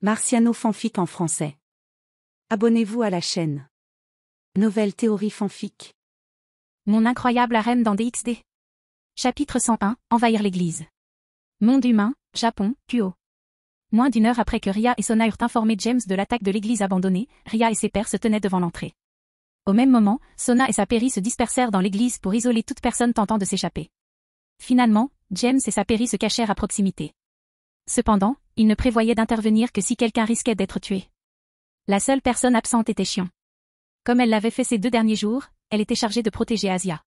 Marciano fanfic en français. Abonnez-vous à la chaîne. Nouvelle théorie fanfic. Mon incroyable harem dans DxD. Chapitre 101, Envahir l'église. Monde humain, Japon, Kuo. Moins d'une heure après que Ria et Sona eurent informé James de l'attaque de l'église abandonnée, Ria et ses pairs se tenaient devant l'entrée. Au même moment, Sona et sa pairie se dispersèrent dans l'église pour isoler toute personne tentant de s'échapper. Finalement, James et sa pairie se cachèrent à proximité. Cependant, ils ne prévoyaient d'intervenir que si quelqu'un risquait d'être tué. La seule personne absente était Shion. Comme elle l'avait fait ces 2 derniers jours, elle était chargée de protéger Asia.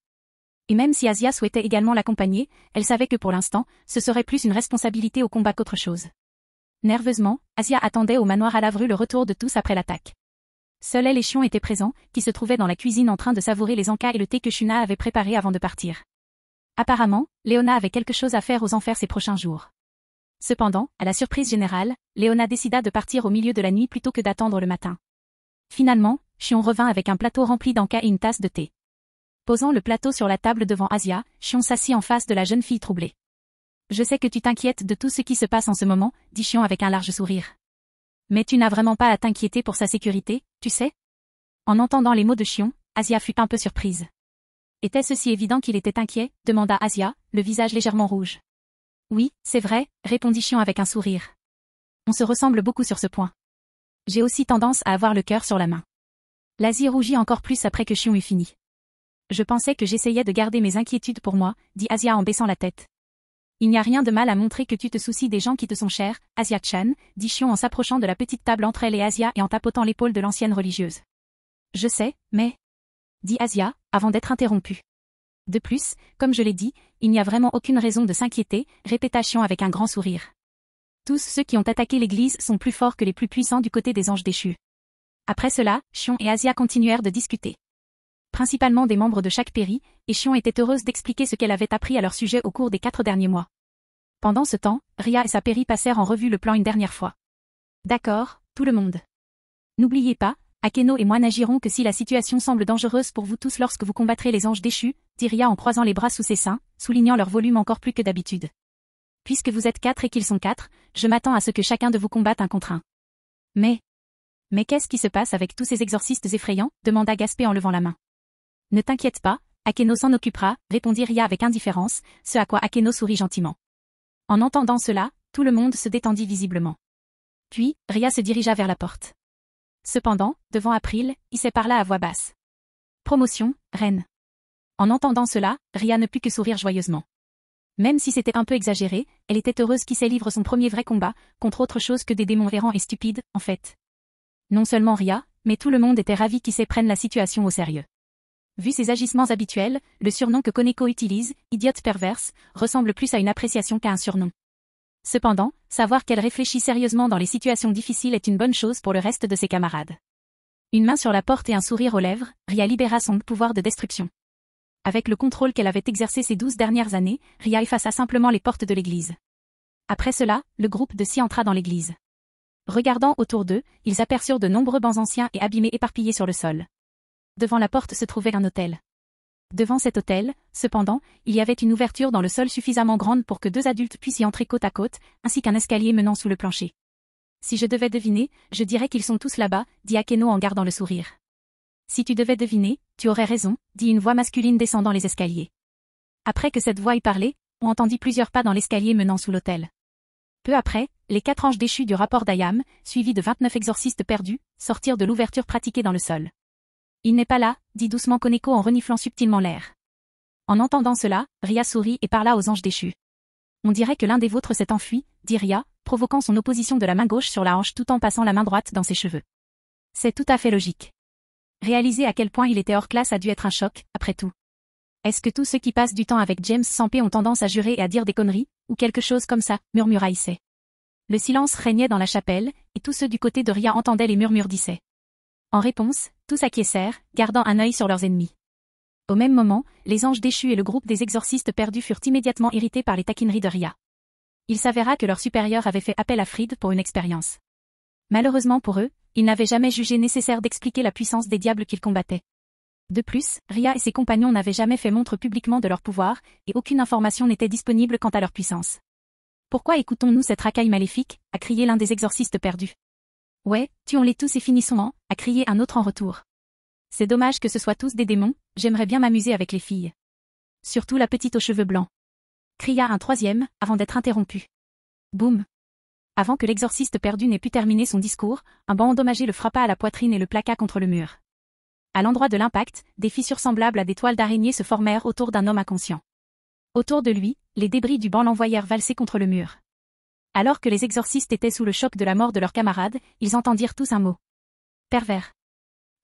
Et même si Asia souhaitait également l'accompagner, elle savait que pour l'instant, ce serait plus une responsabilité au combat qu'autre chose. Nerveusement, Asia attendait au manoir à Lavru le retour de tous après l'attaque. Seul elle et Shion étaient présents, qui se trouvaient dans la cuisine en train de savourer les encas et le thé que Shuna avait préparé avant de partir. Apparemment, Leona avait quelque chose à faire aux enfers ces prochains jours. Cependant, à la surprise générale, Leona décida de partir au milieu de la nuit plutôt que d'attendre le matin. Finalement, Shion revint avec un plateau rempli d'encas et une tasse de thé. Posant le plateau sur la table devant Asia, Shion s'assit en face de la jeune fille troublée. « Je sais que tu t'inquiètes de tout ce qui se passe en ce moment, » dit Shion avec un large sourire. « Mais tu n'as vraiment pas à t'inquiéter pour sa sécurité, tu sais ?» En entendant les mots de Shion, Asia fut un peu surprise. « Était-ce si évident qu'il était inquiet ?» demanda Asia, le visage légèrement rouge. « Oui, c'est vrai, » répondit Shion avec un sourire. « On se ressemble beaucoup sur ce point. J'ai aussi tendance à avoir le cœur sur la main. » L'Asie rougit encore plus après que Shion eut fini. « Je pensais que j'essayais de garder mes inquiétudes pour moi, » dit Asia en baissant la tête. « Il n'y a rien de mal à montrer que tu te soucies des gens qui te sont chers, Asia-chan, » dit Shion en s'approchant de la petite table entre elle et Asia et en tapotant l'épaule de l'ancienne religieuse. « Je sais, mais... » dit Asia, avant d'être interrompue. De plus, comme je l'ai dit, il n'y a vraiment aucune raison de s'inquiéter, répéta Shion avec un grand sourire. Tous ceux qui ont attaqué l'église sont plus forts que les plus puissants du côté des anges déchus. Après cela, Shion et Asia continuèrent de discuter. Principalement des membres de chaque pairie, et Shion était heureuse d'expliquer ce qu'elle avait appris à leur sujet au cours des 4 derniers mois. Pendant ce temps, Ria et sa pairie passèrent en revue le plan une dernière fois. D'accord, tout le monde. N'oubliez pas, Akeno et moi n'agirons que si la situation semble dangereuse pour vous tous lorsque vous combattrez les anges déchus, dit Ria en croisant les bras sous ses seins, soulignant leur volume encore plus que d'habitude. Puisque vous êtes 4 et qu'ils sont 4, je m'attends à ce que chacun de vous combatte un contre un. Mais qu'est-ce qui se passe avec tous ces exorcistes effrayants demanda Gaspé en levant la main. Ne t'inquiète pas, Akeno s'en occupera, répondit Ria avec indifférence, ce à quoi Akeno sourit gentiment. En entendant cela, tout le monde se détendit visiblement. Puis, Ria se dirigea vers la porte. Cependant, devant April, il se parla à voix basse. Promotion, reine. En entendant cela, Ria ne put que sourire joyeusement. Même si c'était un peu exagéré, elle était heureuse qu'Issei livre son premier vrai combat, contre autre chose que des démons errants et stupides, en fait. Non seulement Ria, mais tout le monde était ravi qu'Issei prenne la situation au sérieux. Vu ses agissements habituels, le surnom que Koneko utilise, idiote perverse, ressemble plus à une appréciation qu'à un surnom. Cependant, savoir qu'elle réfléchit sérieusement dans les situations difficiles est une bonne chose pour le reste de ses camarades. Une main sur la porte et un sourire aux lèvres, Ria libéra son pouvoir de destruction. Avec le contrôle qu'elle avait exercé ces 12 dernières années, Ria effaça simplement les portes de l'église. Après cela, le groupe de 6 entra dans l'église. Regardant autour d'eux, ils aperçurent de nombreux bancs anciens et abîmés éparpillés sur le sol. Devant la porte se trouvait un autel. Devant cet autel, cependant, il y avait une ouverture dans le sol suffisamment grande pour que 2 adultes puissent y entrer côte à côte, ainsi qu'un escalier menant sous le plancher. Si je devais deviner, je dirais qu'ils sont tous là-bas, dit Akeno en gardant le sourire. Si tu devais deviner, tu aurais raison, dit une voix masculine descendant les escaliers. Après que cette voix eut parlé, on entendit plusieurs pas dans l'escalier menant sous l'autel. Peu après, les 4 anges déchus du rapport d'Ayam, suivis de 29 exorcistes perdus, sortirent de l'ouverture pratiquée dans le sol. Il n'est pas là, dit doucement Koneko en reniflant subtilement l'air. En entendant cela, Ria sourit et parla aux anges déchus. On dirait que l'un des vôtres s'est enfui, dit Ria, provoquant son opposition de la main gauche sur la hanche tout en passant la main droite dans ses cheveux. C'est tout à fait logique. Réaliser à quel point il était hors classe a dû être un choc, après tout. Est-ce que tous ceux qui passent du temps avec James sans paix ont tendance à jurer et à dire des conneries, ou quelque chose comme ça, murmura Issei. Le silence régnait dans la chapelle, et tous ceux du côté de Ria entendaient les murmures d'Issei. En réponse, tous acquiescèrent, gardant un œil sur leurs ennemis. Au même moment, les anges déchus et le groupe des exorcistes perdus furent immédiatement irrités par les taquineries de Ria. Il s'avéra que leur supérieur avait fait appel à Fried pour une expérience. Malheureusement pour eux, ils n'avaient jamais jugé nécessaire d'expliquer la puissance des diables qu'ils combattaient. De plus, Ria et ses compagnons n'avaient jamais fait montre publiquement de leur pouvoir, et aucune information n'était disponible quant à leur puissance. Pourquoi écoutons-nous cette racaille maléfique, a crié l'un des exorcistes perdus. Ouais, tuons-les tous et finissons-en, a crié un autre en retour. C'est dommage que ce soit tous des démons, j'aimerais bien m'amuser avec les filles. Surtout la petite aux cheveux blancs. Cria un troisième, avant d'être interrompu. Boum. Avant que l'exorciste perdu n'ait pu terminer son discours, un banc endommagé le frappa à la poitrine et le plaqua contre le mur. À l'endroit de l'impact, des fissures semblables à des toiles d'araignée se formèrent autour d'un homme inconscient. Autour de lui, les débris du banc l'envoyèrent valser contre le mur. Alors que les exorcistes étaient sous le choc de la mort de leurs camarades, ils entendirent tous un mot. Pervers.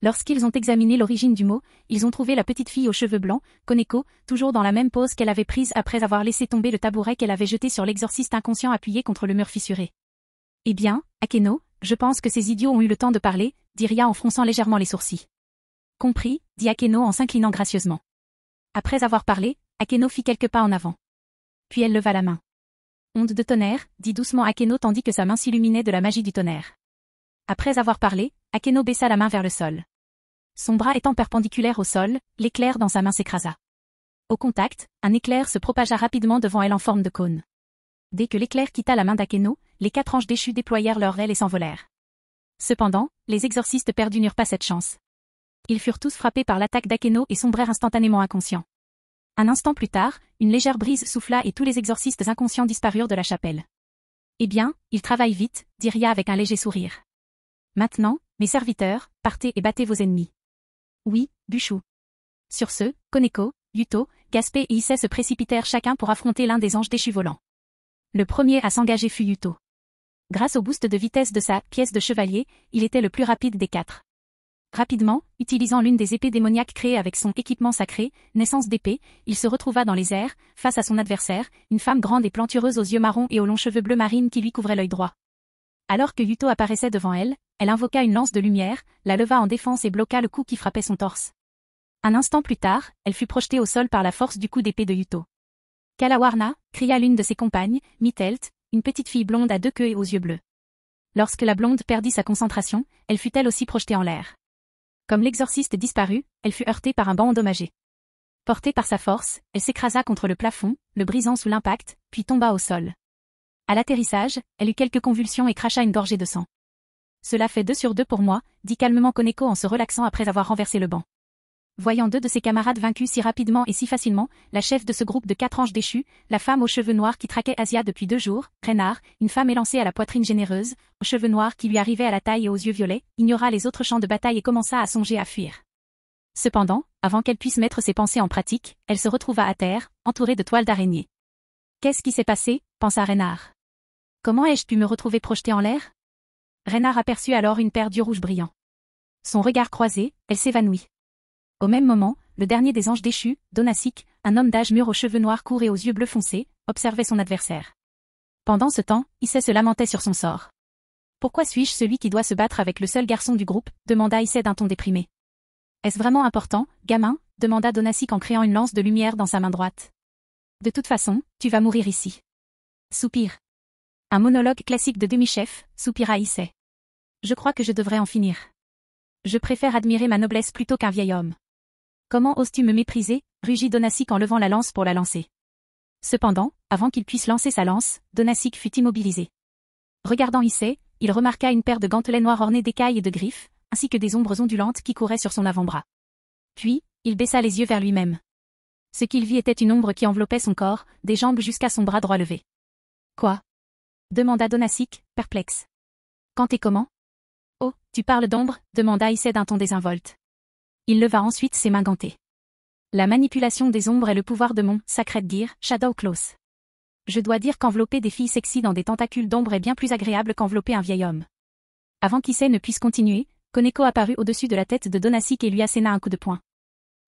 Lorsqu'ils ont examiné l'origine du mot, ils ont trouvé la petite fille aux cheveux blancs, Koneko, toujours dans la même pose qu'elle avait prise après avoir laissé tomber le tabouret qu'elle avait jeté sur l'exorciste inconscient appuyé contre le mur fissuré. Eh bien, Akeno, je pense que ces idiots ont eu le temps de parler, dit Ria en fronçant légèrement les sourcils. Compris, dit Akeno en s'inclinant gracieusement. Après avoir parlé, Akeno fit quelques pas en avant. Puis elle leva la main. Onde de tonnerre, dit doucement Akeno tandis que sa main s'illuminait de la magie du tonnerre. Après avoir parlé, Akeno baissa la main vers le sol. Son bras étant perpendiculaire au sol, l'éclair dans sa main s'écrasa. Au contact, un éclair se propagea rapidement devant elle en forme de cône. Dès que l'éclair quitta la main d'Akeno, les 4 anges déchus déployèrent leurs ailes et s'envolèrent. Cependant, les exorcistes perdus n'eurent pas cette chance. Ils furent tous frappés par l'attaque d'Akeno et sombrèrent instantanément inconscients. Un instant plus tard, une légère brise souffla et tous les exorcistes inconscients disparurent de la chapelle. Eh bien, ils travaillent vite, dit Ria avec un léger sourire. Maintenant, mes serviteurs, partez et battez vos ennemis. Oui, Bushu. Sur ce, Koneko, Yuto, Gaspé et Issei se précipitèrent chacun pour affronter l'un des anges déchus volants. Le premier à s'engager fut Yuto. Grâce au boost de vitesse de sa pièce de chevalier, il était le plus rapide des 4. Rapidement, utilisant l'une des épées démoniaques créées avec son équipement sacré, naissance d'épée, il se retrouva dans les airs, face à son adversaire, une femme grande et plantureuse aux yeux marrons et aux longs cheveux bleu marine qui lui couvraient l'œil droit. Alors que Yuto apparaissait devant elle, elle invoqua une lance de lumière, la leva en défense et bloqua le coup qui frappait son torse. Un instant plus tard, elle fut projetée au sol par la force du coup d'épée de Yuto. Kalawarna, cria l'une de ses compagnes, Mitelt, une petite fille blonde à 2 queues et aux yeux bleus. Lorsque la blonde perdit sa concentration, elle fut elle aussi projetée en l'air. Comme l'exorciste disparut, elle fut heurtée par un banc endommagé. Portée par sa force, elle s'écrasa contre le plafond, le brisant sous l'impact, puis tomba au sol. À l'atterrissage, elle eut quelques convulsions et cracha une gorgée de sang. Cela fait 2 sur 2 pour moi, dit calmement Koneko en se relaxant après avoir renversé le banc. Voyant 2 de ses camarades vaincus si rapidement et si facilement, la chef de ce groupe de 4 anges déchus, la femme aux cheveux noirs qui traquait Asia depuis 2 jours, Reynard, une femme élancée à la poitrine généreuse, aux cheveux noirs qui lui arrivaient à la taille et aux yeux violets, ignora les autres champs de bataille et commença à songer à fuir. Cependant, avant qu'elle puisse mettre ses pensées en pratique, elle se retrouva à terre, entourée de toiles d'araignée. Qu'est-ce qui s'est passé, pensa Reynard. Comment ai-je pu me retrouver projetée en l'air? Reynard aperçut alors une paire d'yeux rouges brillants. Son regard croisé, elle s'évanouit. Au même moment, le dernier des anges déchus, Donasik, un homme d'âge mûr aux cheveux noirs courts et aux yeux bleus foncés, observait son adversaire. Pendant ce temps, Issei se lamentait sur son sort. Pourquoi suis-je celui qui doit se battre avec le seul garçon du groupe, demanda Issei d'un ton déprimé. Est-ce vraiment important, gamin, demanda Donasik en créant une lance de lumière dans sa main droite. De toute façon, tu vas mourir ici. Soupir. Un monologue classique de demi-chef, soupira Issei. Je crois que je devrais en finir. Je préfère admirer ma noblesse plutôt qu'un vieil homme. Comment oses-tu me mépriser, rugit Donasik en levant la lance pour la lancer. Cependant, avant qu'il puisse lancer sa lance, Donasik fut immobilisé. Regardant Issei, il remarqua une paire de gantelets noirs ornés d'écailles et de griffes, ainsi que des ombres ondulantes qui couraient sur son avant-bras. Puis, il baissa les yeux vers lui-même. Ce qu'il vit était une ombre qui enveloppait son corps, des jambes jusqu'à son bras droit levé. Quoi? Demanda Donasik, perplexe. Quand et comment? Oh, tu parles d'ombre, demanda Issei d'un ton désinvolte. Il leva ensuite ses mains gantées. La manipulation des ombres est le pouvoir de mon Sacred Gear, Shadow Claws. Je dois dire qu'envelopper des filles sexy dans des tentacules d'ombre est bien plus agréable qu'envelopper un vieil homme. Avant qu'Issei ne puisse continuer, Koneko apparut au-dessus de la tête de Donasik et lui asséna un coup de poing.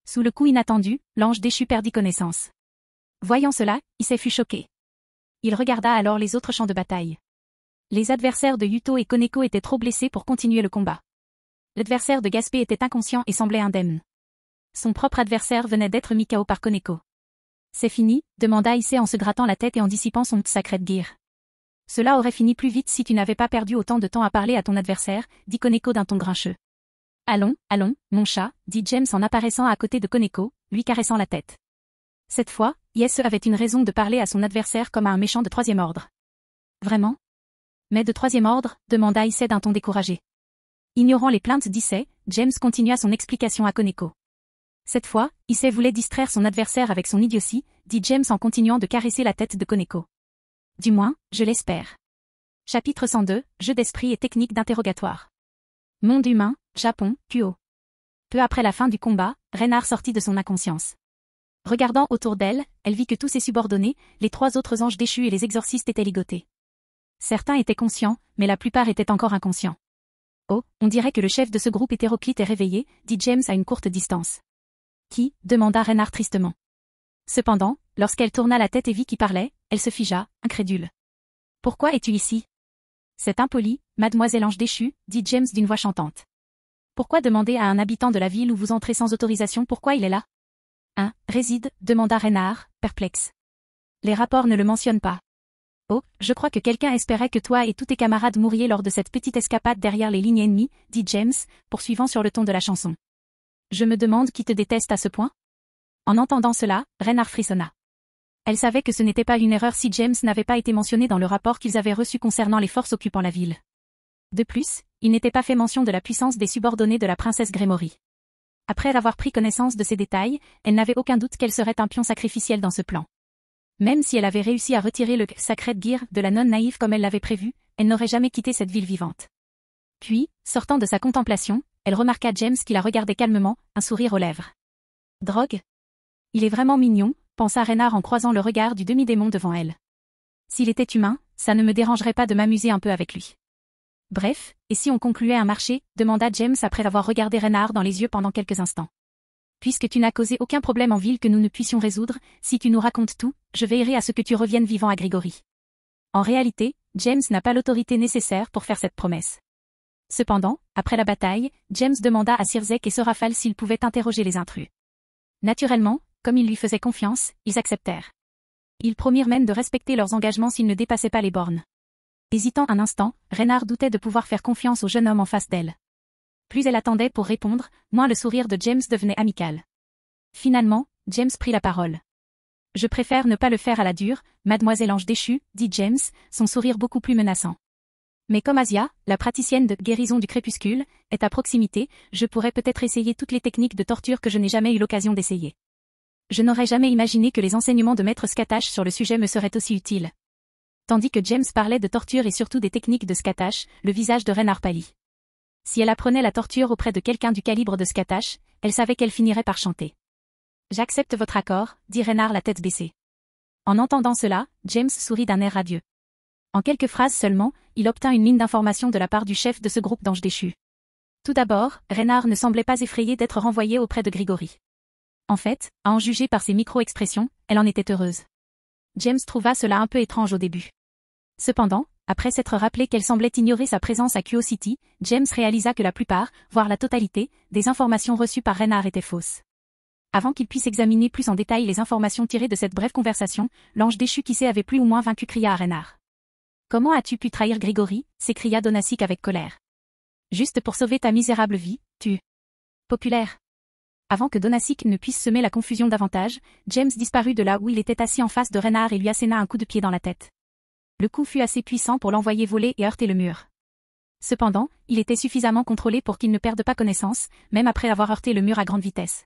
Sous le coup inattendu, l'ange déchu perdit connaissance. Voyant cela, Issei fut choqué. Il regarda alors les autres champs de bataille. Les adversaires de Yuto et Koneko étaient trop blessés pour continuer le combat. L'adversaire de Gaspé était inconscient et semblait indemne. Son propre adversaire venait d'être mis KO par Koneko. C'est fini, demanda Issei en se grattant la tête et en dissipant son Sacred Gear. Cela aurait fini plus vite si tu n'avais pas perdu autant de temps à parler à ton adversaire, dit Koneko d'un ton grincheux. Allons, allons, mon chat, dit James en apparaissant à côté de Koneko, lui caressant la tête. Cette fois, Issei avait une raison de parler à son adversaire comme à un méchant de 3e ordre. Vraiment? Mais de troisième ordre, demanda Issei d'un ton découragé. Ignorant les plaintes d'Issei, James continua son explication à Koneko. Cette fois, Issei voulait distraire son adversaire avec son idiotie, dit James en continuant de caresser la tête de Koneko. Du moins, je l'espère. Chapitre 102, Jeu d'esprit et technique d'interrogatoire. Monde humain, Japon, Kuo. Peu après la fin du combat, Reynard sortit de son inconscience. Regardant autour d'elle, elle vit que tous ses subordonnés, les 3 autres anges déchus et les exorcistes étaient ligotés. Certains étaient conscients, mais la plupart étaient encore inconscients. Oh, on dirait que le chef de ce groupe hétéroclite est réveillé, dit James à une courte distance. Qui? Demanda Reynard tristement. Cependant, lorsqu'elle tourna la tête et vit qui parlait, elle se figea, incrédule. Pourquoi es-tu ici? C'est impoli, mademoiselle ange déchue, dit James d'une voix chantante. Pourquoi demander à un habitant de la ville où vous entrez sans autorisation pourquoi il est là? Réside, demanda Reynard, perplexe. Les rapports ne le mentionnent pas. Oh, je crois que quelqu'un espérait que toi et tous tes camarades mouriez lors de cette petite escapade derrière les lignes ennemies, dit James, poursuivant sur le ton de la chanson. Je me demande qui te déteste à ce point? En entendant cela, Reynard frissonna. Elle savait que ce n'était pas une erreur si James n'avait pas été mentionné dans le rapport qu'ils avaient reçu concernant les forces occupant la ville. De plus, il n'était pas fait mention de la puissance des subordonnés de la princesse Gremory. Après avoir pris connaissance de ces détails, elle n'avait aucun doute qu'elle serait un pion sacrificiel dans ce plan. Même si elle avait réussi à retirer le Sacred Gear de la nonne naïve comme elle l'avait prévu, elle n'aurait jamais quitté cette ville vivante. Puis, sortant de sa contemplation, elle remarqua James qui la regardait calmement, un sourire aux lèvres. Drogue? Il est vraiment mignon, pensa Reynard en croisant le regard du demi-démon devant elle. S'il était humain, ça ne me dérangerait pas de m'amuser un peu avec lui. Bref, et si on concluait un marché, demanda James après avoir regardé Reynard dans les yeux pendant quelques instants. Puisque tu n'as causé aucun problème en ville que nous ne puissions résoudre, si tu nous racontes tout, je veillerai à ce que tu reviennes vivant à Grigori. En réalité, James n'a pas l'autorité nécessaire pour faire cette promesse. Cependant, après la bataille, James demanda à Sirzek et Sorafal s'ils pouvaient interroger les intrus. Naturellement, comme ils lui faisaient confiance, ils acceptèrent. Ils promirent même de respecter leurs engagements s'ils ne dépassaient pas les bornes. Hésitant un instant, Reynard doutait de pouvoir faire confiance au jeune homme en face d'elle. Plus elle attendait pour répondre, moins le sourire de James devenait amical. Finalement, James prit la parole. Je préfère ne pas le faire à la dure, mademoiselle ange déchue, dit James, son sourire beaucoup plus menaçant. Mais comme Asia, la praticienne de guérison du crépuscule, est à proximité, je pourrais peut-être essayer toutes les techniques de torture que je n'ai jamais eu l'occasion d'essayer. Je n'aurais jamais imaginé que les enseignements de Maître Scatache sur le sujet me seraient aussi utiles. Tandis que James parlait de torture et surtout des techniques de Scatache, le visage de Reynard pâlit. Si elle apprenait la torture auprès de quelqu'un du calibre de Scatache, elle savait qu'elle finirait par chanter. J'accepte votre accord, dit Reynard la tête baissée. En entendant cela, James sourit d'un air radieux. En quelques phrases seulement, il obtint une mine d'information de la part du chef de ce groupe d'anges déchus. Tout d'abord, Reynard ne semblait pas effrayé d'être renvoyé auprès de Grigori. En fait, à en juger par ses micro-expressions, elle en était heureuse. James trouva cela un peu étrange au début. Cependant, après s'être rappelé qu'elle semblait ignorer sa présence à Kuo City, James réalisa que la plupart, voire la totalité, des informations reçues par Reynard étaient fausses. Avant qu'il puisse examiner plus en détail les informations tirées de cette brève conversation, l'ange déchu qui avait plus ou moins vaincu cria à Reynard. « Comment as-tu pu trahir Grigori » s'écria Donasik avec colère. « Juste pour sauver ta misérable vie, tu... » Populaire. Avant que Donasik ne puisse semer la confusion davantage, James disparut de là où il était assis en face de Reynard et lui asséna un coup de pied dans la tête. Le coup fut assez puissant pour l'envoyer voler et heurter le mur. Cependant, il était suffisamment contrôlé pour qu'il ne perde pas connaissance, même après avoir heurté le mur à grande vitesse.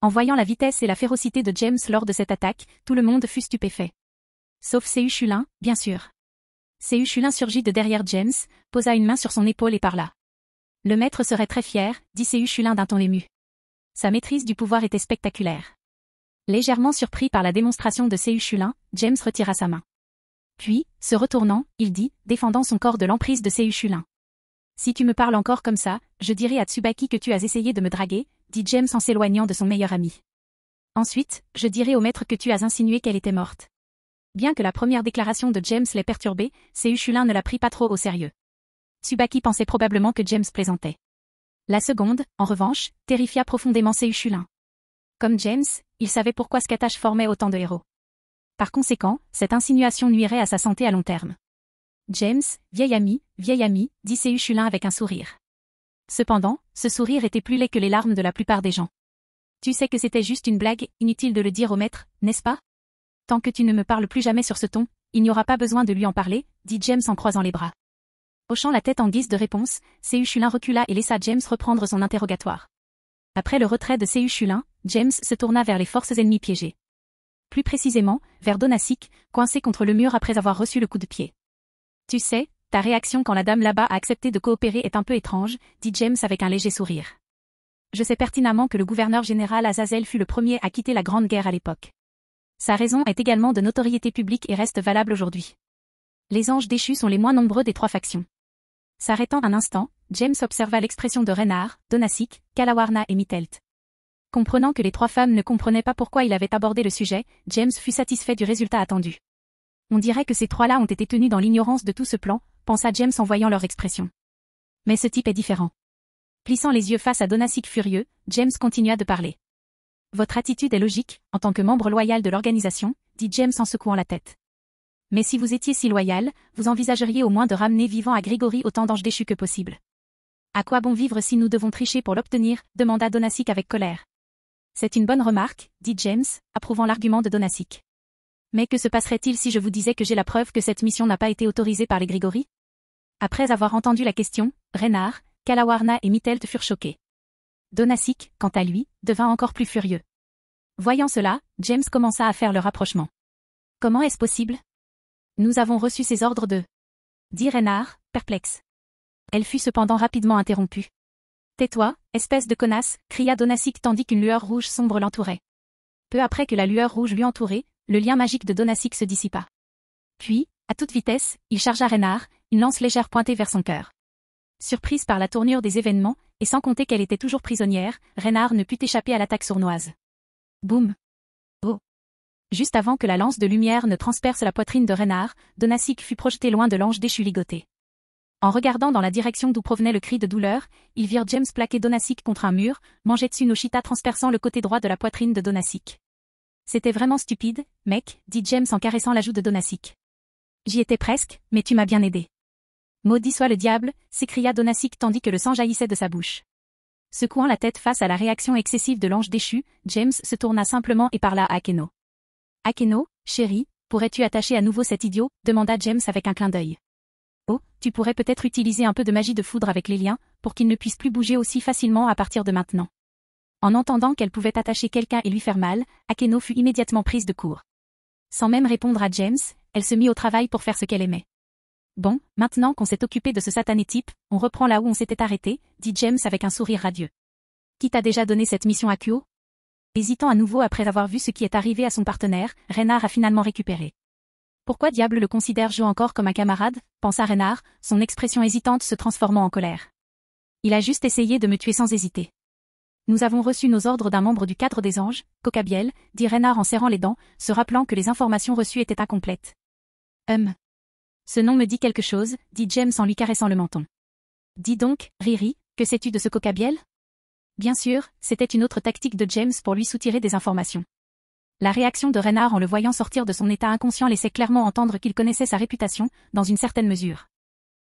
En voyant la vitesse et la férocité de James lors de cette attaque, tout le monde fut stupéfait. Sauf Seu Chulin, bien sûr. Seu Chulin surgit de derrière James, posa une main sur son épaule et parla. Le maître serait très fier, dit Seu Chulin d'un ton ému. Sa maîtrise du pouvoir était spectaculaire. Légèrement surpris par la démonstration de Seu Chulin, James retira sa main. Puis, se retournant, il dit, défendant son corps de l'emprise de Seu Chulin. Si tu me parles encore comme ça, je dirai à Tsubaki que tu as essayé de me draguer, dit James en s'éloignant de son meilleur ami. Ensuite, je dirai au maître que tu as insinué qu'elle était morte. Bien que la première déclaration de James l'ait perturbé, Seu Chulin ne la prit pas trop au sérieux. Tsubaki pensait probablement que James plaisantait. La seconde, en revanche, terrifia profondément Seu Chulin. Comme James, il savait pourquoi Scatache formait autant de héros. Par conséquent, cette insinuation nuirait à sa santé à long terme. James, vieil ami, dit Seu Chulin avec un sourire. Cependant, ce sourire était plus laid que les larmes de la plupart des gens. Tu sais que c'était juste une blague, inutile de le dire au maître, n'est-ce pas? Tant que tu ne me parles plus jamais sur ce ton, il n'y aura pas besoin de lui en parler, dit James en croisant les bras. Hochant la tête en guise de réponse, C.U. Chulin recula et laissa James reprendre son interrogatoire. Après le retrait de C.U. Chulin, James se tourna vers les forces ennemies piégées. Plus précisément, vers Donasic, coincé contre le mur après avoir reçu le coup de pied. Tu sais, ta réaction quand la dame là-bas a accepté de coopérer est un peu étrange, dit James avec un léger sourire. Je sais pertinemment que le gouverneur général Azazel fut le premier à quitter la Grande Guerre à l'époque. Sa raison est également de notoriété publique et reste valable aujourd'hui. Les anges déchus sont les moins nombreux des trois factions. S'arrêtant un instant, James observa l'expression de Reynard, Donasic, Kalawarna et Mittelt. Comprenant que les trois femmes ne comprenaient pas pourquoi il avait abordé le sujet, James fut satisfait du résultat attendu. On dirait que ces trois-là ont été tenus dans l'ignorance de tout ce plan, pensa James en voyant leur expression. Mais ce type est différent. Plissant les yeux face à Donasic furieux, James continua de parler. Votre attitude est logique, en tant que membre loyal de l'organisation, dit James en secouant la tête. Mais si vous étiez si loyal, vous envisageriez au moins de ramener vivant à Grigory autant d'anges déchus que possible. À quoi bon vivre si nous devons tricher pour l'obtenir, demanda Donasic avec colère. C'est une bonne remarque, dit James, approuvant l'argument de Donasic. Mais que se passerait-il si je vous disais que j'ai la preuve que cette mission n'a pas été autorisée par les Grigory? Après avoir entendu la question, Reynard, Kalawarna et Mittelt furent choqués. Donasic, quant à lui, devint encore plus furieux. Voyant cela, James commença à faire le rapprochement. Comment est-ce possible? Nous avons reçu ces ordres de... dit Reynard, perplexe. Elle fut cependant rapidement interrompue. Tais-toi, espèce de connasse, cria Donasic tandis qu'une lueur rouge sombre l'entourait. Peu après que la lueur rouge lui entourait, le lien magique de Donasic se dissipa. Puis, à toute vitesse, il chargea Reynard, une lance légère pointée vers son cœur. Surprise par la tournure des événements, et sans compter qu'elle était toujours prisonnière, Reynard ne put échapper à l'attaque sournoise. Boum! Oh! Juste avant que la lance de lumière ne transperce la poitrine de Reynard, Donasic fut projeté loin de l'ange déchu ligoté. En regardant dans la direction d'où provenait le cri de douleur, ils virent James plaquer Donasic contre un mur, Mangetsu no Shita transperçant le côté droit de la poitrine de Donasic. C'était vraiment stupide, mec, dit James en caressant la joue de Donasic. J'y étais presque, mais tu m'as bien aidé. Maudit soit le diable, s'écria Donasic tandis que le sang jaillissait de sa bouche. Secouant la tête face à la réaction excessive de l'ange déchu, James se tourna simplement et parla à Akeno. Akeno, chérie, pourrais-tu attacher à nouveau cet idiot, demanda James avec un clin d'œil. Oh, tu pourrais peut-être utiliser un peu de magie de foudre avec les liens, pour qu'il ne puisse plus bouger aussi facilement à partir de maintenant. En entendant qu'elle pouvait attacher quelqu'un et lui faire mal, Akeno fut immédiatement prise de court. Sans même répondre à James, elle se mit au travail pour faire ce qu'elle aimait. Bon, maintenant qu'on s'est occupé de ce satané type, on reprend là où on s'était arrêté, dit James avec un sourire radieux. Qui t'a déjà donné cette mission à Kuo? Hésitant à nouveau après avoir vu ce qui est arrivé à son partenaire, Reynard a finalement récupéré. Pourquoi diable le considère-je encore comme un camarade, pensa Reynard, son expression hésitante se transformant en colère. Il a juste essayé de me tuer sans hésiter. Nous avons reçu nos ordres d'un membre du cadre des anges, Cocabiel, dit Reynard en serrant les dents, se rappelant que les informations reçues étaient incomplètes. Ce nom me dit quelque chose, dit James en lui caressant le menton. Dis donc, Riri, que sais-tu de ce Cocabiel? Bien sûr, c'était une autre tactique de James pour lui soutirer des informations. La réaction de Reynard en le voyant sortir de son état inconscient laissait clairement entendre qu'il connaissait sa réputation, dans une certaine mesure.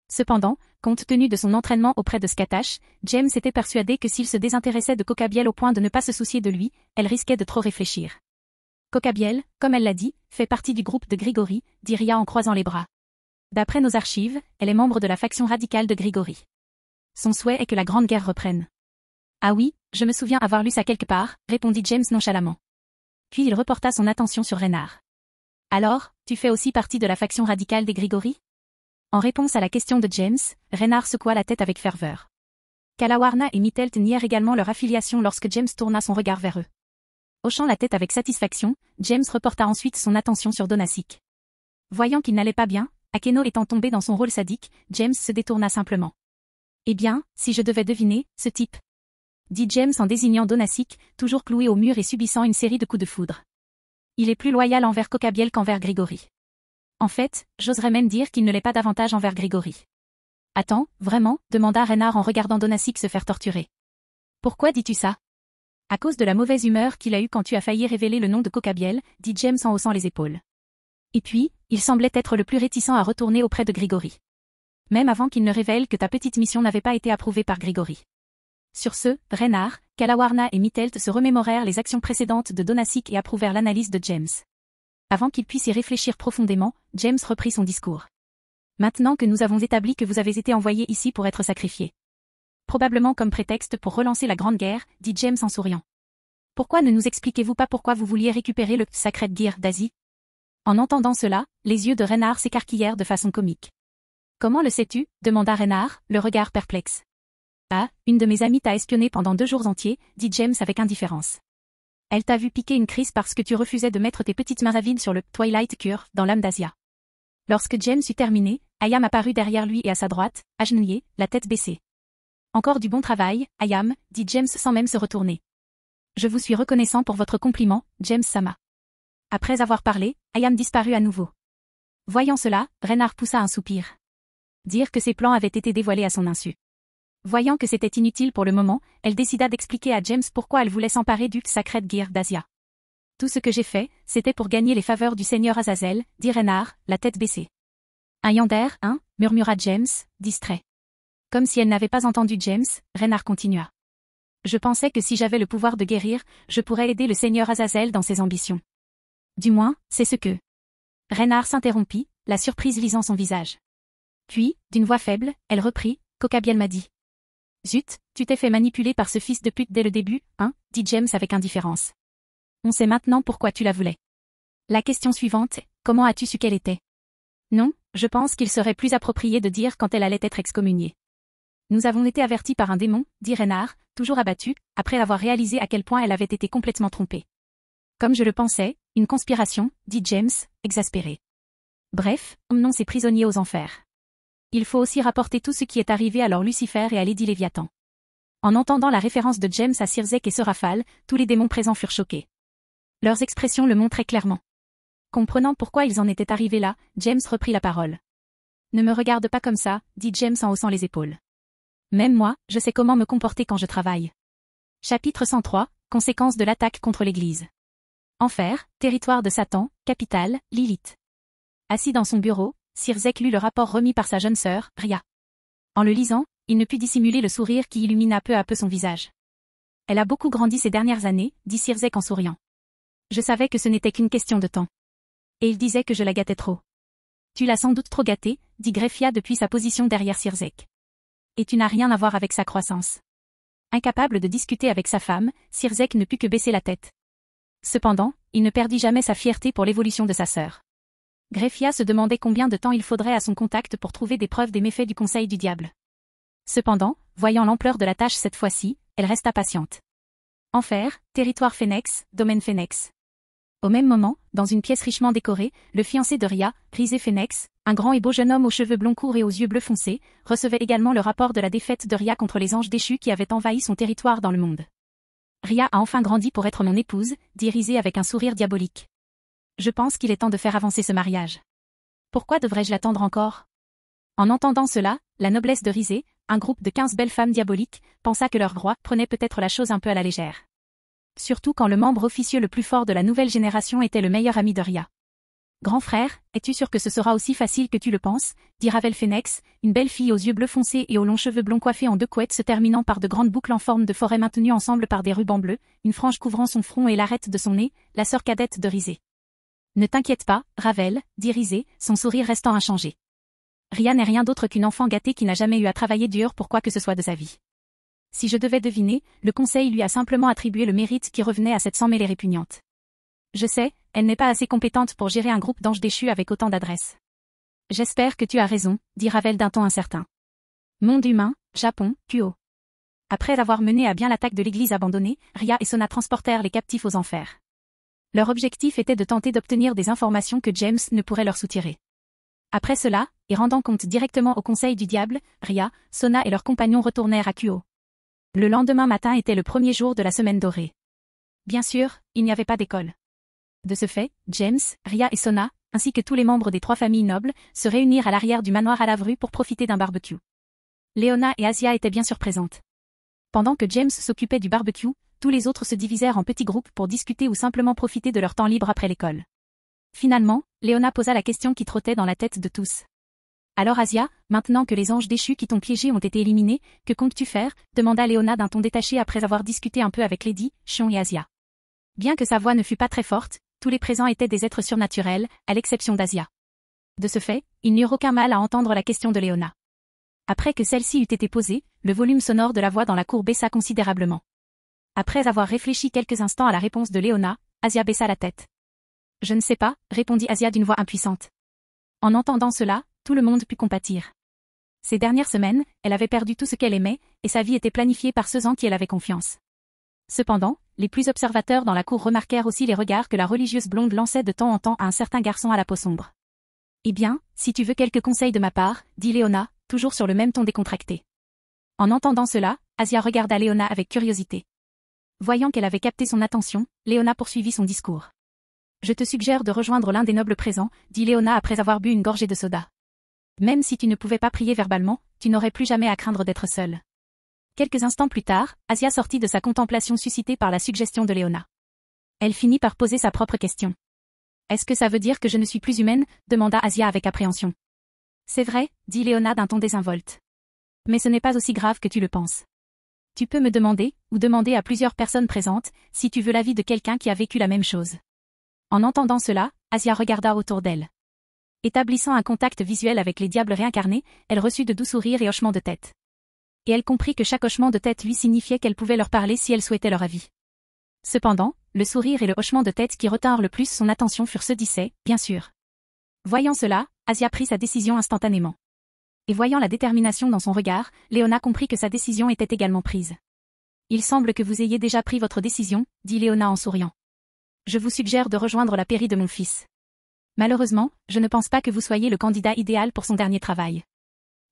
Cependant, compte tenu de son entraînement auprès de Scatash, James était persuadé que s'il se désintéressait de Cocabiel au point de ne pas se soucier de lui, elle risquait de trop réfléchir. Cocabiel, comme elle l'a dit, fait partie du groupe de Grigory, dit Ria en croisant les bras. D'après nos archives, elle est membre de la faction radicale de Grigory. Son souhait est que la Grande Guerre reprenne. Ah oui, je me souviens avoir lu ça quelque part, répondit James nonchalamment. Puis il reporta son attention sur Reynard. Alors, tu fais aussi partie de la faction radicale des Grigory? En réponse à la question de James, Reynard secoua la tête avec ferveur. Kalawarna et Mittelt nièrent également leur affiliation lorsque James tourna son regard vers eux. Hochant la tête avec satisfaction, James reporta ensuite son attention sur Donasic. Voyant qu'il n'allait pas bien, Akeno étant tombé dans son rôle sadique, James se détourna simplement. Eh bien, si je devais deviner, ce type, dit James en désignant Donasic, toujours cloué au mur et subissant une série de coups de foudre. Il est plus loyal envers Cocabiel qu'envers Grigory. En fait, j'oserais même dire qu'il ne l'est pas davantage envers Grigory. Attends, vraiment, demanda Reynard en regardant Donasic se faire torturer. Pourquoi dis-tu ça? À cause de la mauvaise humeur qu'il a eue quand tu as failli révéler le nom de Cocabiel, dit James en haussant les épaules. Et puis, il semblait être le plus réticent à retourner auprès de Grigory. Même avant qu'il ne révèle que ta petite mission n'avait pas été approuvée par Grigory. Sur ce, Reynard, Kalawarna et Mittelt se remémorèrent les actions précédentes de Donasic et approuvèrent l'analyse de James. Avant qu'il puisse y réfléchir profondément, James reprit son discours. Maintenant que nous avons établi que vous avez été envoyé ici pour être sacrifié. Probablement comme prétexte pour relancer la Grande Guerre, dit James en souriant. Pourquoi ne nous expliquez-vous pas pourquoi vous vouliez récupérer le Sacred Gear d'Asie? En entendant cela, les yeux de Reynard s'écarquillèrent de façon comique. Comment le sais-tu? Demanda Reynard, le regard perplexe. Ah, une de mes amies t'a espionné pendant 2 jours entiers, dit James avec indifférence. Elle t'a vu piquer une crise parce que tu refusais de mettre tes petites mains avides sur le Twilight Cure dans l'âme d'Asia. Lorsque James eut terminé, Ayam apparut derrière lui et à sa droite, agenouillé, la tête baissée. Encore du bon travail, Ayam, dit James sans même se retourner. Je vous suis reconnaissant pour votre compliment, James Sama. Après avoir parlé, Ayam disparut à nouveau. Voyant cela, Reynard poussa un soupir. Dire que ses plans avaient été dévoilés à son insu. Voyant que c'était inutile pour le moment, elle décida d'expliquer à James pourquoi elle voulait s'emparer du Sacred Gear d'Asia. Tout ce que j'ai fait, c'était pour gagner les faveurs du Seigneur Azazel, dit Reynard, la tête baissée. Un Yander, hein, murmura James, distrait. Comme si elle n'avait pas entendu James, Reynard continua. Je pensais que si j'avais le pouvoir de guérir, je pourrais aider le Seigneur Azazel dans ses ambitions. Du moins, c'est ce que... Reynard s'interrompit, la surprise lisant son visage. Puis, d'une voix faible, elle reprit, Cocabiel m'a dit. Zut, tu t'es fait manipuler par ce fils de pute dès le début, hein, dit James avec indifférence. On sait maintenant pourquoi tu la voulais. La question suivante, comment as-tu su qu'elle était? Non, je pense qu'il serait plus approprié de dire quand elle allait être excommuniée. Nous avons été avertis par un démon, dit Reynard, toujours abattu, après avoir réalisé à quel point elle avait été complètement trompée. Comme je le pensais, une conspiration, dit James, exaspéré. Bref, emmenons ces prisonniers aux enfers. Il faut aussi rapporter tout ce qui est arrivé à Lord Lucifer et à Lady Léviathan. En entendant la référence de James à Sirzek et Serafal, tous les démons présents furent choqués. Leurs expressions le montraient clairement. Comprenant pourquoi ils en étaient arrivés là, James reprit la parole. Ne me regarde pas comme ça, dit James en haussant les épaules. Même moi, je sais comment me comporter quand je travaille. Chapitre 103, conséquences de l'attaque contre l'Église. Enfer, territoire de Satan, capitale, Lilith. Assis dans son bureau, Sirzek lut le rapport remis par sa jeune sœur, Ria. En le lisant, il ne put dissimuler le sourire qui illumina peu à peu son visage. Elle a beaucoup grandi ces dernières années, dit Sirzek en souriant. Je savais que ce n'était qu'une question de temps. Et il disait que je la gâtais trop. Tu l'as sans doute trop gâtée, dit Greffia depuis sa position derrière Sirzek. Et tu n'as rien à voir avec sa croissance. Incapable de discuter avec sa femme, Sirzek ne put que baisser la tête. Cependant, il ne perdit jamais sa fierté pour l'évolution de sa sœur. Greffia se demandait combien de temps il faudrait à son contact pour trouver des preuves des méfaits du conseil du diable. Cependant, voyant l'ampleur de la tâche cette fois-ci, elle resta patiente. Enfer, territoire Phénix, domaine Phénix. Au même moment, dans une pièce richement décorée, le fiancé de Ria, Risé Phénix, un grand et beau jeune homme aux cheveux blonds courts et aux yeux bleus foncés, recevait également le rapport de la défaite de Ria contre les anges déchus qui avaient envahi son territoire dans le monde. Ria a enfin grandi pour être mon épouse, dit Risé avec un sourire diabolique. Je pense qu'il est temps de faire avancer ce mariage. Pourquoi devrais-je l'attendre encore? En entendant cela, la noblesse de Risé, un groupe de 15 belles femmes diaboliques, pensa que leur roi prenait peut-être la chose un peu à la légère. Surtout quand le membre officieux le plus fort de la nouvelle génération était le meilleur ami de Ria. Grand frère, es-tu sûr que ce sera aussi facile que tu le penses, dit Ravel Phénix, une belle fille aux yeux bleus foncés et aux longs cheveux blonds coiffés en 2 couettes se terminant par de grandes boucles en forme de forêt maintenues ensemble par des rubans bleus, une frange couvrant son front et l'arête de son nez, la sœur cadette de Risé. Ne t'inquiète pas, Ravel, dit Risé, son sourire restant inchangé. Ria n'est rien d'autre qu'une enfant gâtée qui n'a jamais eu à travailler dur pour quoi que ce soit de sa vie. Si je devais deviner, le conseil lui a simplement attribué le mérite qui revenait à cette sans-mêlée répugnante. Je sais, elle n'est pas assez compétente pour gérer un groupe d'anges déchus avec autant d'adresse. J'espère que tu as raison, dit Ravel d'un ton incertain. Monde humain, Japon, Kuo. Après avoir mené à bien l'attaque de l'église abandonnée, Ria et Sona transportèrent les captifs aux enfers. Leur objectif était de tenter d'obtenir des informations que James ne pourrait leur soutirer. Après cela, et rendant compte directement au conseil du diable, Ria, Sona et leurs compagnons retournèrent à Kuo. Le lendemain matin était le premier jour de la semaine dorée. Bien sûr, il n'y avait pas d'école. De ce fait, James, Ria et Sona, ainsi que tous les membres des 3 familles nobles, se réunirent à l'arrière du manoir à Lavru pour profiter d'un barbecue. Léona et Asia étaient bien sûr présentes. Pendant que James s'occupait du barbecue, tous les autres se divisèrent en petits groupes pour discuter ou simplement profiter de leur temps libre après l'école. Finalement, Léona posa la question qui trottait dans la tête de tous. Alors Asia, maintenant que les anges déchus qui t'ont piégé ont été éliminés, que comptes-tu faire? Demanda Léona d'un ton détaché après avoir discuté un peu avec Lady, Chion et Asia. Bien que sa voix ne fût pas très forte, tous les présents étaient des êtres surnaturels, à l'exception d'Asia. De ce fait, ils n'eurent aucun mal à entendre la question de Léona. Après que celle-ci eut été posée, le volume sonore de la voix dans la cour baissa considérablement. Après avoir réfléchi quelques instants à la réponse de Léona, Asia baissa la tête. « Je ne sais pas », répondit Asia d'une voix impuissante. En entendant cela, tout le monde put compatir. Ces dernières semaines, elle avait perdu tout ce qu'elle aimait, et sa vie était planifiée par ceux en qui elle avait confiance. Cependant, les plus observateurs dans la cour remarquèrent aussi les regards que la religieuse blonde lançait de temps en temps à un certain garçon à la peau sombre. « Eh bien, si tu veux quelques conseils de ma part, dit Léona, toujours sur le même ton décontracté. » En entendant cela, Asia regarda Léona avec curiosité. Voyant qu'elle avait capté son attention, Léona poursuivit son discours. « Je te suggère de rejoindre l'un des nobles présents, dit Léona après avoir bu une gorgée de soda. Même si tu ne pouvais pas prier verbalement, tu n'aurais plus jamais à craindre d'être seule. » Quelques instants plus tard, Asia sortit de sa contemplation suscitée par la suggestion de Léona. Elle finit par poser sa propre question. « Est-ce que ça veut dire que je ne suis plus humaine ?» demanda Asia avec appréhension. « C'est vrai, dit Léona d'un ton désinvolte. Mais ce n'est pas aussi grave que tu le penses. Tu peux me demander, ou demander à plusieurs personnes présentes, si tu veux l'avis de quelqu'un qui a vécu la même chose. » En entendant cela, Asia regarda autour d'elle. Établissant un contact visuel avec les diables réincarnés, elle reçut de doux sourires et hochements de tête. Et elle comprit que chaque hochement de tête lui signifiait qu'elle pouvait leur parler si elle souhaitait leur avis. Cependant, le sourire et le hochement de tête qui retinrent le plus son attention furent ceux d'Issei, bien sûr. Voyant cela, Asia prit sa décision instantanément. Et voyant la détermination dans son regard, Léona comprit que sa décision était également prise. « Il semble que vous ayez déjà pris votre décision, dit Léona en souriant. Je vous suggère de rejoindre la pairie de mon fils. Malheureusement, je ne pense pas que vous soyez le candidat idéal pour son dernier travail. »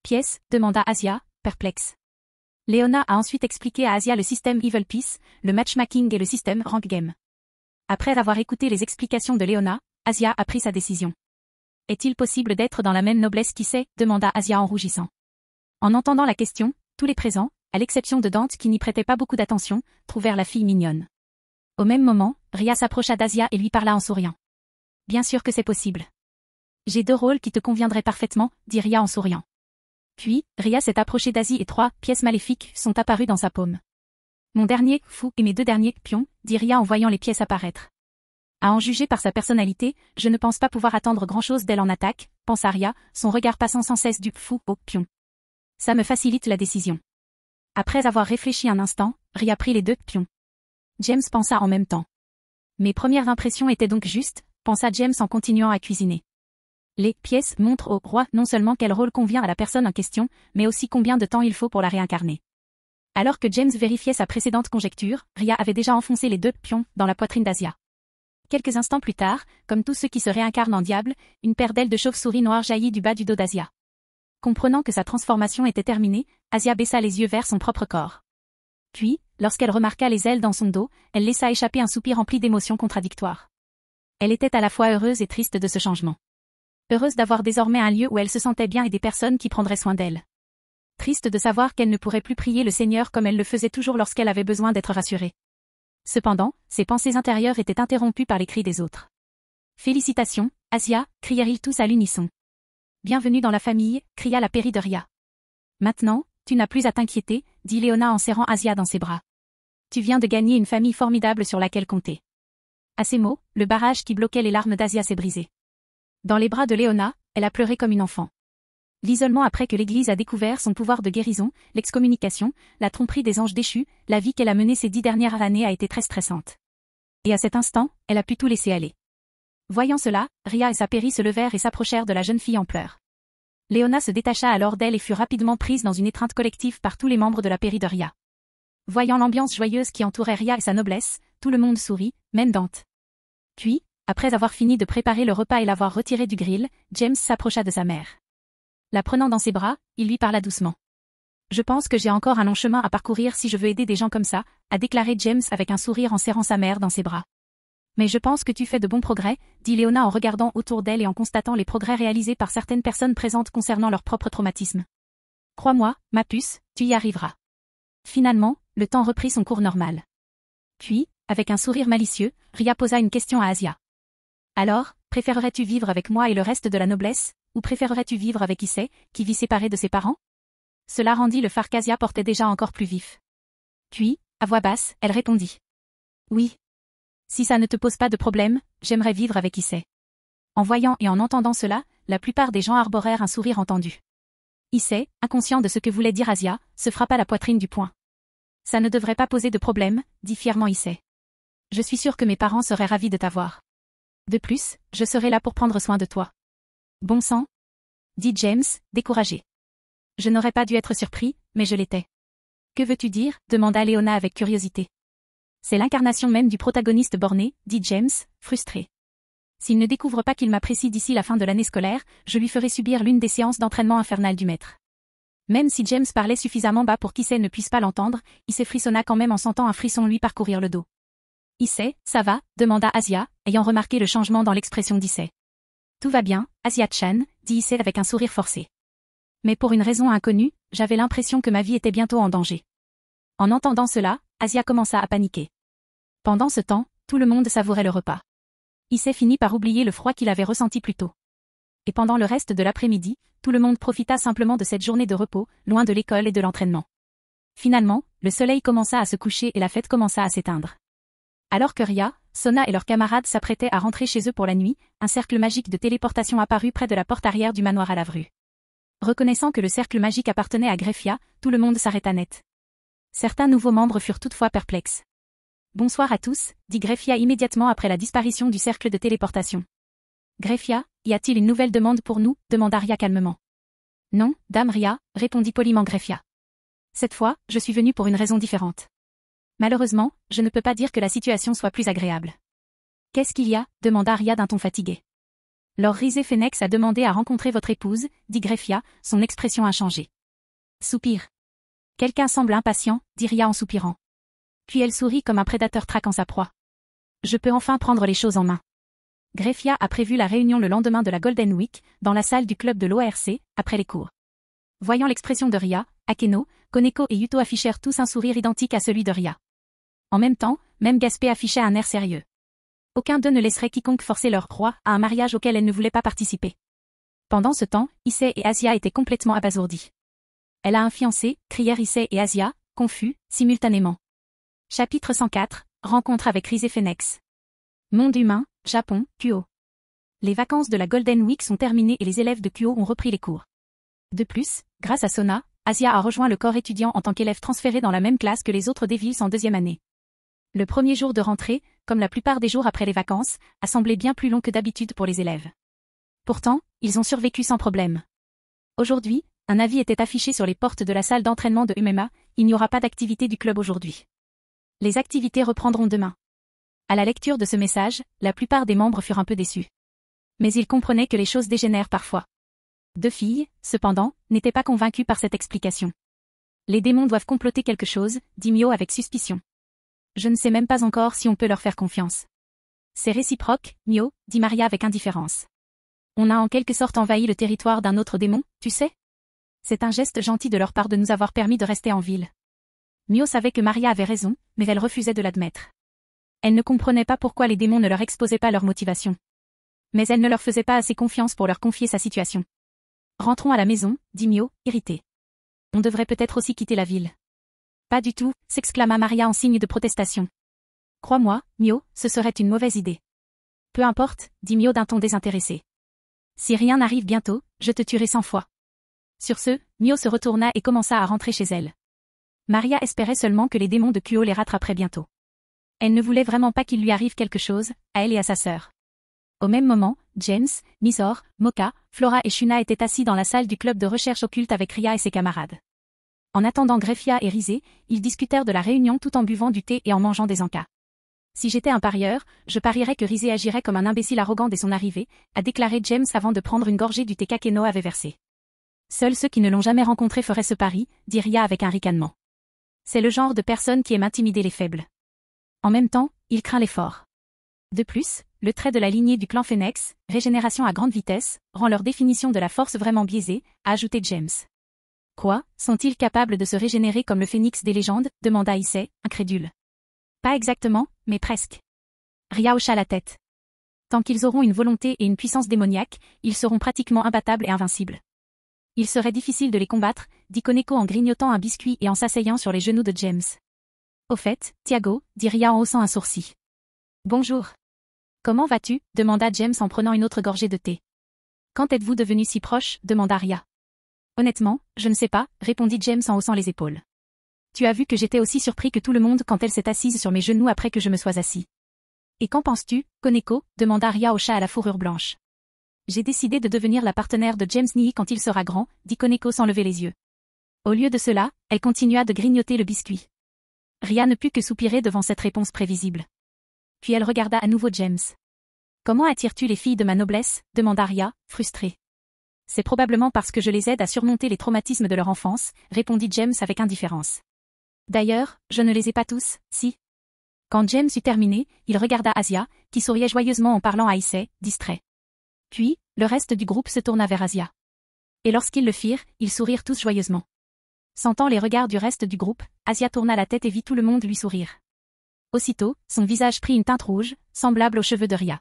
Pièce, demanda Asia, perplexe. Léona a ensuite expliqué à Asia le système Evil Peace, le matchmaking et le système Rank Game. Après avoir écouté les explications de Léona, Asia a pris sa décision. « Est-il possible d'être dans la même noblesse qu'Issei ?» demanda Asia en rougissant. En entendant la question, tous les présents, à l'exception de Dante qui n'y prêtait pas beaucoup d'attention, trouvèrent la fille mignonne. Au même moment, Ria s'approcha d'Asia et lui parla en souriant. « Bien sûr que c'est possible. J'ai 2 rôles qui te conviendraient parfaitement, dit Ria en souriant. » Puis, Ria s'est approchée d'Asie et 3 pièces maléfiques sont apparues dans sa paume. « Mon dernier fou et mes 2 derniers pions, dit Ria en voyant les pièces apparaître. À en juger par sa personnalité, je ne pense pas pouvoir attendre grand-chose d'elle en attaque, pensa Ria, son regard passant sans cesse du fou au pion. Ça me facilite la décision. Après avoir réfléchi un instant, Ria prit les 2 pions. James pensa en même temps. Mes premières impressions étaient donc justes, pensa James en continuant à cuisiner. Les pièces montrent au roi non seulement quel rôle convient à la personne en question, mais aussi combien de temps il faut pour la réincarner. Alors que James vérifiait sa précédente conjecture, Ria avait déjà enfoncé les 2 pions dans la poitrine d'Asia. Quelques instants plus tard, comme tous ceux qui se réincarnent en diable, une paire d'ailes de chauve-souris noire jaillit du bas du dos d'Asia. Comprenant que sa transformation était terminée, Asia baissa les yeux vers son propre corps. Puis, lorsqu'elle remarqua les ailes dans son dos, elle laissa échapper un soupir rempli d'émotions contradictoires. Elle était à la fois heureuse et triste de ce changement. Heureuse d'avoir désormais un lieu où elle se sentait bien et des personnes qui prendraient soin d'elle. Triste de savoir qu'elle ne pourrait plus prier le Seigneur comme elle le faisait toujours lorsqu'elle avait besoin d'être rassurée. Cependant, ses pensées intérieures étaient interrompues par les cris des autres. « Félicitations, Asia !» crièrent-ils tous à l'unisson. « Bienvenue dans la famille !» cria la pairie de Ria. « Maintenant, tu n'as plus à t'inquiéter, dit Léona en serrant Asia dans ses bras. Tu viens de gagner une famille formidable sur laquelle compter. » À ces mots, le barrage qui bloquait les larmes d'Asia s'est brisé. Dans les bras de Léona, elle a pleuré comme une enfant. L'isolement après que l'Église a découvert son pouvoir de guérison, l'excommunication, la tromperie des anges déchus, la vie qu'elle a menée ces 10 dernières années a été très stressante. Et à cet instant, elle a pu tout laisser aller. Voyant cela, Ria et sa pairie se levèrent et s'approchèrent de la jeune fille en pleurs. Léona se détacha alors d'elle et fut rapidement prise dans une étreinte collective par tous les membres de la pairie de Ria. Voyant l'ambiance joyeuse qui entourait Ria et sa noblesse, tout le monde sourit, même Dante. Puis, après avoir fini de préparer le repas et l'avoir retiré du grill, James s'approcha de sa mère. La prenant dans ses bras, il lui parla doucement. « Je pense que j'ai encore un long chemin à parcourir si je veux aider des gens comme ça, » a déclaré James avec un sourire en serrant sa mère dans ses bras. « Mais je pense que tu fais de bons progrès, » dit Léona en regardant autour d'elle et en constatant les progrès réalisés par certaines personnes présentes concernant leur propre traumatisme. « Crois-moi, ma puce, tu y arriveras. » Finalement, le temps reprit son cours normal. Puis, avec un sourire malicieux, Ria posa une question à Asia. « Alors, préférerais-tu vivre avec moi et le reste de la noblesse, ou préférerais-tu vivre avec Issei, qui vit séparé de ses parents ?» Cela rendit le phare qu'Asia portait déjà encore plus vif. Puis, à voix basse, elle répondit. « Oui. Si ça ne te pose pas de problème, j'aimerais vivre avec Issei. En voyant et en entendant cela, la plupart des gens arborèrent un sourire entendu. Issei, inconscient de ce que voulait dire Asia, se frappa la poitrine du poing. Ça ne devrait pas poser de problème, dit fièrement Issei. Je suis sûr que mes parents seraient ravis de t'avoir. De plus, je serai là pour prendre soin de toi. Bon sang, dit James, découragé. Je n'aurais pas dû être surpris, mais je l'étais. Que veux-tu dire, demanda Léona avec curiosité. C'est l'incarnation même du protagoniste borné, dit James, frustré. S'il ne découvre pas qu'il m'apprécie d'ici la fin de l'année scolaire, je lui ferai subir l'une des séances d'entraînement infernal du maître. Même si James parlait suffisamment bas pour qu'Issei ne puisse pas l'entendre, Issei frissonna quand même en sentant un frisson lui parcourir le dos. Issei, ça va, demanda Asia, ayant remarqué le changement dans l'expression d'Issei. Tout va bien, Asia-chan, dit Issei avec un sourire forcé. Mais pour une raison inconnue, j'avais l'impression que ma vie était bientôt en danger. En entendant cela, Asia commença à paniquer. Pendant ce temps, tout le monde savourait le repas. Issei finit par oublier le froid qu'il avait ressenti plus tôt. Et pendant le reste de l'après-midi, tout le monde profita simplement de cette journée de repos, loin de l'école et de l'entraînement. Finalement, le soleil commença à se coucher et la fête commença à s'éteindre. Alors que Ria, Sona et leurs camarades s'apprêtaient à rentrer chez eux pour la nuit, un cercle magique de téléportation apparut près de la porte arrière du manoir à Lavru. Reconnaissant que le cercle magique appartenait à Greffia, tout le monde s'arrêta net. Certains nouveaux membres furent toutefois perplexes. Bonsoir à tous, dit Greffia immédiatement après la disparition du cercle de téléportation. Greffia, y a-t-il une nouvelle demande pour nous, demanda Ria calmement. Non, dame Ria, répondit poliment Greffia. Cette fois, je suis venue pour une raison différente. Malheureusement, je ne peux pas dire que la situation soit plus agréable. Qu'est-ce qu'il y a, demanda Ria d'un ton fatigué. Lord Rizé Phénix a demandé à rencontrer votre épouse, dit Greffia, son expression a changé. Soupir. Quelqu'un semble impatient, dit Ria en soupirant. Puis elle sourit comme un prédateur traquant sa proie. Je peux enfin prendre les choses en main. Greffia a prévu la réunion le lendemain de la Golden Week, dans la salle du club de l'ORC, après les cours. Voyant l'expression de Ria, Akeno, Koneko et Yuto affichèrent tous un sourire identique à celui de Ria. En même temps, même Gaspé affichait un air sérieux. Aucun d'eux ne laisserait quiconque forcer leur roi à un mariage auquel elle ne voulait pas participer. Pendant ce temps, Issei et Asia étaient complètement abasourdis. Elle a un fiancé, crièrent Issei et Asia, confus, simultanément. Chapitre 104, rencontre avec Rizé Phénix. Monde humain, Japon, Kuo. Les vacances de la Golden Week sont terminées et les élèves de Kuo ont repris les cours. De plus, grâce à Sona, Asia a rejoint le corps étudiant en tant qu'élève transféré dans la même classe que les autres Devils en deuxième année. Le premier jour de rentrée, comme la plupart des jours après les vacances, a semblé bien plus long que d'habitude pour les élèves. Pourtant, ils ont survécu sans problème. Aujourd'hui, un avis était affiché sur les portes de la salle d'entraînement de MMA, il n'y aura pas d'activité du club aujourd'hui. Les activités reprendront demain. À la lecture de ce message, la plupart des membres furent un peu déçus. Mais ils comprenaient que les choses dégénèrent parfois. Deux filles, cependant, n'étaient pas convaincues par cette explication. Les démons doivent comploter quelque chose, dit Mio avec suspicion. Je ne sais même pas encore si on peut leur faire confiance. C'est réciproque, Mio, dit Maria avec indifférence. On a en quelque sorte envahi le territoire d'un autre démon, tu sais? C'est un geste gentil de leur part de nous avoir permis de rester en ville. Mio savait que Maria avait raison, mais elle refusait de l'admettre. Elle ne comprenait pas pourquoi les démons ne leur exposaient pas leur motivation. Mais elle ne leur faisait pas assez confiance pour leur confier sa situation. Rentrons à la maison, dit Mio, irrité. On devrait peut-être aussi quitter la ville. Pas du tout, s'exclama Maria en signe de protestation. Crois-moi, Mio, ce serait une mauvaise idée. Peu importe, dit Mio d'un ton désintéressé. Si rien n'arrive bientôt, je te tuerai 100 fois. Sur ce, Mio se retourna et commença à rentrer chez elle. Maria espérait seulement que les démons de Kuo les rattraperaient bientôt. Elle ne voulait vraiment pas qu'il lui arrive quelque chose, à elle et à sa sœur. Au même moment, James, Misor, Moka, Flora et Shuna étaient assis dans la salle du club de recherche occulte avec Ria et ses camarades. En attendant Greffia et Rizé, ils discutèrent de la réunion tout en buvant du thé et en mangeant des encas. Si j'étais un parieur, je parierais que Rizé agirait comme un imbécile arrogant dès son arrivée, a déclaré James avant de prendre une gorgée du thé qu'Akeno avait versé. Seuls ceux qui ne l'ont jamais rencontré feraient ce pari, dit Ria avec un ricanement. C'est le genre de personne qui aime intimider les faibles. En même temps, il craint les forts. De plus, le trait de la lignée du clan Phénix, régénération à grande vitesse, rend leur définition de la force vraiment biaisée, a ajouté James. Quoi, sont-ils capables de se régénérer comme le phénix des légendes, demanda Issei, incrédule. Pas exactement, mais presque. Ria hocha la tête. Tant qu'ils auront une volonté et une puissance démoniaque, ils seront pratiquement imbattables et invincibles. Il serait difficile de les combattre, dit Koneko en grignotant un biscuit et en s'asseyant sur les genoux de James. Au fait, Thiago, dit Ria en haussant un sourcil. Bonjour. Comment vas-tu? Demanda James en prenant une autre gorgée de thé. Quand êtes-vous devenus si proches? Demanda Ria. Honnêtement, je ne sais pas, répondit James en haussant les épaules. Tu as vu que j'étais aussi surpris que tout le monde quand elle s'est assise sur mes genoux après que je me sois assis. Et qu'en penses-tu, Koneko? Demanda Ria au chat à la fourrure blanche. J'ai décidé de devenir la partenaire de James Nii quand il sera grand, dit Koneko sans lever les yeux. Au lieu de cela, elle continua de grignoter le biscuit. Ria ne put que soupirer devant cette réponse prévisible. Puis elle regarda à nouveau James. Comment attires-tu les filles de ma noblesse? Demanda Ria, frustrée. C'est probablement parce que je les aide à surmonter les traumatismes de leur enfance, répondit James avec indifférence. D'ailleurs, je ne les ai pas tous, si. Quand James eut terminé, il regarda Asia, qui souriait joyeusement en parlant à Issei, distrait. Puis, le reste du groupe se tourna vers Asia. Et lorsqu'ils le firent, ils sourirent tous joyeusement. Sentant les regards du reste du groupe, Asia tourna la tête et vit tout le monde lui sourire. Aussitôt, son visage prit une teinte rouge, semblable aux cheveux de Ria.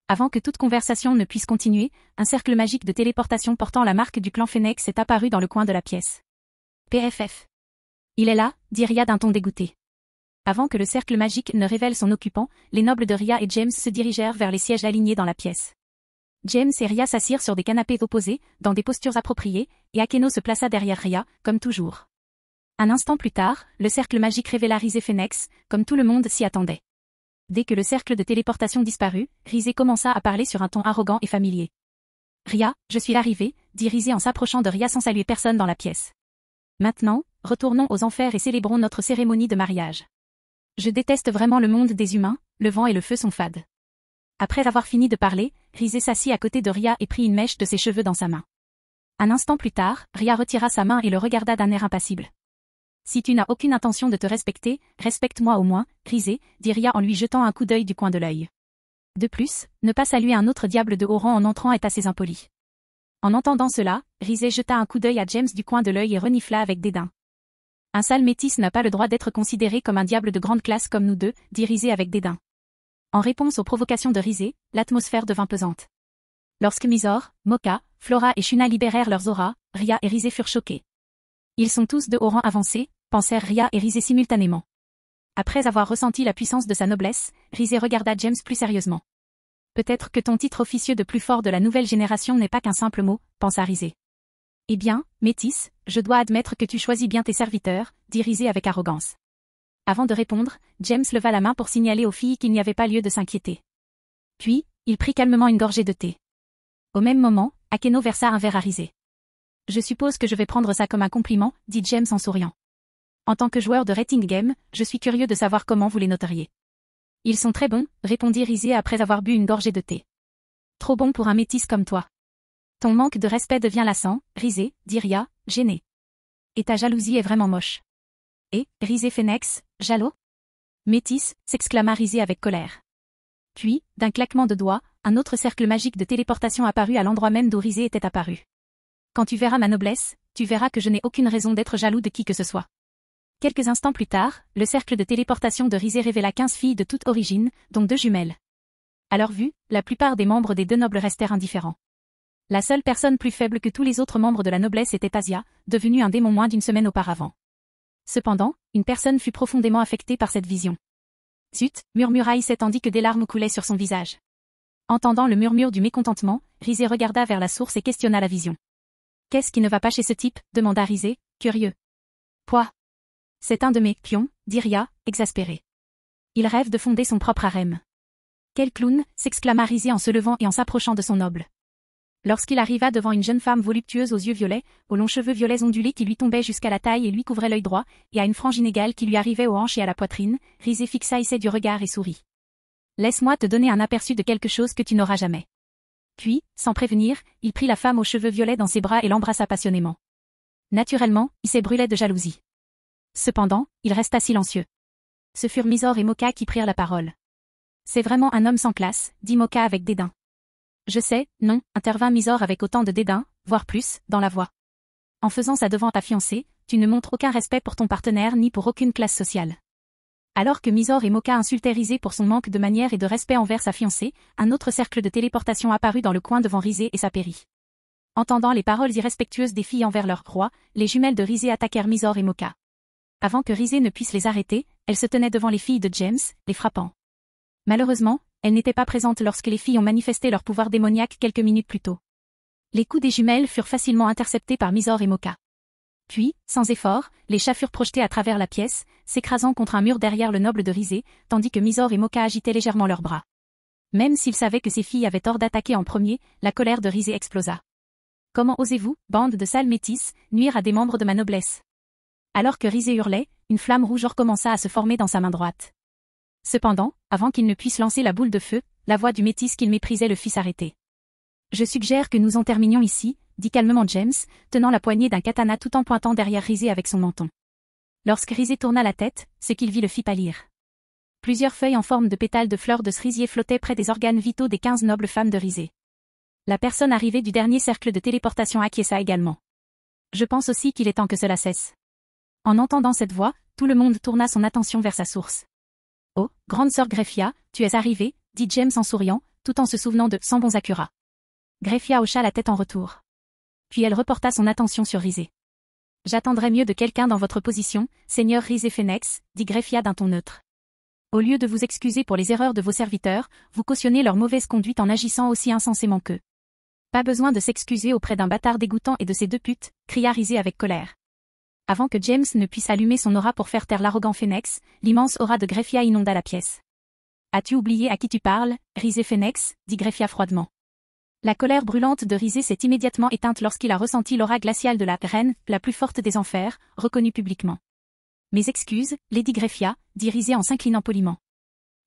Avant que toute conversation ne puisse continuer, un cercle magique de téléportation portant la marque du clan Phénix est apparu dans le coin de la pièce. PFF. Il est là, dit Ria d'un ton dégoûté. Avant que le cercle magique ne révèle son occupant, les nobles de Ria et James se dirigèrent vers les sièges alignés dans la pièce. James et Ria s'assirent sur des canapés opposés, dans des postures appropriées, et Akeno se plaça derrière Ria, comme toujours. Un instant plus tard, le cercle magique révéla Rizé Phénix, comme tout le monde s'y attendait. Dès que le cercle de téléportation disparut, Rizé commença à parler sur un ton arrogant et familier. Ria, je suis l'arrivée, dit Rizé en s'approchant de Ria sans saluer personne dans la pièce. Maintenant, retournons aux enfers et célébrons notre cérémonie de mariage. Je déteste vraiment le monde des humains, le vent et le feu sont fades. Après avoir fini de parler, Rizé s'assit à côté de Ria et prit une mèche de ses cheveux dans sa main. Un instant plus tard, Ria retira sa main et le regarda d'un air impassible. Si tu n'as aucune intention de te respecter, respecte-moi au moins, Rizé, dit Ria en lui jetant un coup d'œil du coin de l'œil. De plus, ne pas saluer un autre diable de haut rang en entrant est assez impoli. En entendant cela, Rizé jeta un coup d'œil à James du coin de l'œil et renifla avec dédain. Un sale métis n'a pas le droit d'être considéré comme un diable de grande classe comme nous deux, dit Rizé avec dédain. En réponse aux provocations de Rizé, l'atmosphère devint pesante. Lorsque Mizor, Moka, Flora et Shuna libérèrent leurs auras, Ria et Rizé furent choqués. Ils sont tous de haut rang avancé, pensèrent Ria et Rizé simultanément. Après avoir ressenti la puissance de sa noblesse, Rizé regarda James plus sérieusement. Peut-être que ton titre officieux de plus fort de la nouvelle génération n'est pas qu'un simple mot, pensa Rizé. Eh bien, métis, je dois admettre que tu choisis bien tes serviteurs, dit Rizé avec arrogance. Avant de répondre, James leva la main pour signaler aux filles qu'il n'y avait pas lieu de s'inquiéter. Puis, il prit calmement une gorgée de thé. Au même moment, Akeno versa un verre à Rizé. Je suppose que je vais prendre ça comme un compliment, dit James en souriant. En tant que joueur de Rating Game, je suis curieux de savoir comment vous les noteriez. Ils sont très bons, répondit Rizé après avoir bu une gorgée de thé. Trop bon pour un métis comme toi. Ton manque de respect devient lassant, Rizé, dit Ria, gêné. Et ta jalousie est vraiment moche. Et, Rizé Phénix, jaloux? Métis, s'exclama Rizé avec colère. Puis, d'un claquement de doigts, un autre cercle magique de téléportation apparut à l'endroit même d'où Rizé était apparu. Quand tu verras ma noblesse, tu verras que je n'ai aucune raison d'être jaloux de qui que ce soit. Quelques instants plus tard, le cercle de téléportation de Rizé révéla 15 filles de toute origine, dont 2 jumelles. À leur vue, la plupart des membres des 2 nobles restèrent indifférents. La seule personne plus faible que tous les autres membres de la noblesse était Asia, devenue un démon moins d'une semaine auparavant. Cependant, une personne fut profondément affectée par cette vision. Zut, murmura Issei tandis que des larmes coulaient sur son visage. Entendant le murmure du mécontentement, Rizé regarda vers la source et questionna la vision. Qu'est-ce qui ne va pas chez ce type? Demanda Rizé, curieux. Quoi? C'est un de mes pions, dit Ria, exaspéré. Il rêve de fonder son propre harem. Quel clown, s'exclama Rizé en se levant et en s'approchant de son noble. Lorsqu'il arriva devant une jeune femme voluptueuse aux yeux violets, aux longs cheveux violets ondulés qui lui tombaient jusqu'à la taille et lui couvraient l'œil droit, et à une frange inégale qui lui arrivait aux hanches et à la poitrine, Rizé fixa Issei du regard et sourit. Laisse-moi te donner un aperçu de quelque chose que tu n'auras jamais. Puis, sans prévenir, il prit la femme aux cheveux violets dans ses bras et l'embrassa passionnément. Naturellement, Issei brûlait de jalousie. Cependant, il resta silencieux. Ce furent Mizor et Moka qui prirent la parole. C'est vraiment un homme sans classe, dit Moka avec dédain. Je sais, non, intervint Mizor avec autant de dédain, voire plus, dans la voix. En faisant ça devant ta fiancée, tu ne montres aucun respect pour ton partenaire ni pour aucune classe sociale. Alors que Mizor et Moka insultaient Rizé pour son manque de manière et de respect envers sa fiancée, un autre cercle de téléportation apparut dans le coin devant Rizé et s'apérit. Entendant les paroles irrespectueuses des filles envers leur roi, les jumelles de Rizé attaquèrent Mizor et Moka. Avant que Rizé ne puisse les arrêter, elles se tenaient devant les filles de James, les frappant. Malheureusement, elle n'était pas présente lorsque les filles ont manifesté leur pouvoir démoniaque quelques minutes plus tôt. Les coups des jumelles furent facilement interceptés par Mysore et Mocha. Puis, sans effort, les chats furent projetés à travers la pièce, s'écrasant contre un mur derrière le noble de Risée, tandis que Mysore et Mocha agitaient légèrement leurs bras. Même s'ils savaient que ces filles avaient tort d'attaquer en premier, la colère de Risée explosa. Comment osez-vous, bande de sales métis, nuire à des membres de ma noblesse? Alors que Risée hurlait, une flamme rouge recommença à se former dans sa main droite. Cependant, avant qu'il ne puisse lancer la boule de feu, la voix du métis qu'il méprisait le fit s'arrêter. Je suggère que nous en terminions ici, dit calmement James, tenant la poignée d'un katana tout en pointant derrière Risée avec son menton. Lorsque Risée tourna la tête, ce qu'il vit le fit pâlir. Plusieurs feuilles en forme de pétales de fleurs de cerisier flottaient près des organes vitaux des 15 nobles femmes de Risée. La personne arrivée du dernier cercle de téléportation acquiesça également. Je pense aussi qu'il est temps que cela cesse. En entendant cette voix, tout le monde tourna son attention vers sa source. Oh, grande sœur Greffia, tu es arrivée, dit James en souriant, tout en se souvenant de Sans bon Sakura. Greffia hocha la tête en retour. Puis elle reporta son attention sur Risée. J'attendrai mieux de quelqu'un dans votre position, Seigneur Risée Phénix, dit Greffia d'un ton neutre. Au lieu de vous excuser pour les erreurs de vos serviteurs, vous cautionnez leur mauvaise conduite en agissant aussi insensément qu'eux. Pas besoin de s'excuser auprès d'un bâtard dégoûtant et de ces deux putes, cria Risée avec colère. Avant que James ne puisse allumer son aura pour faire taire l'arrogant Phénix, l'immense aura de Greffia inonda la pièce. As-tu oublié à qui tu parles, Risée Phénix, dit Greffia froidement. La colère brûlante de Risée s'est immédiatement éteinte lorsqu'il a ressenti l'aura glaciale de la reine, la plus forte des enfers, reconnue publiquement. Mes excuses, Lady Greffia, dit Risée en s'inclinant poliment.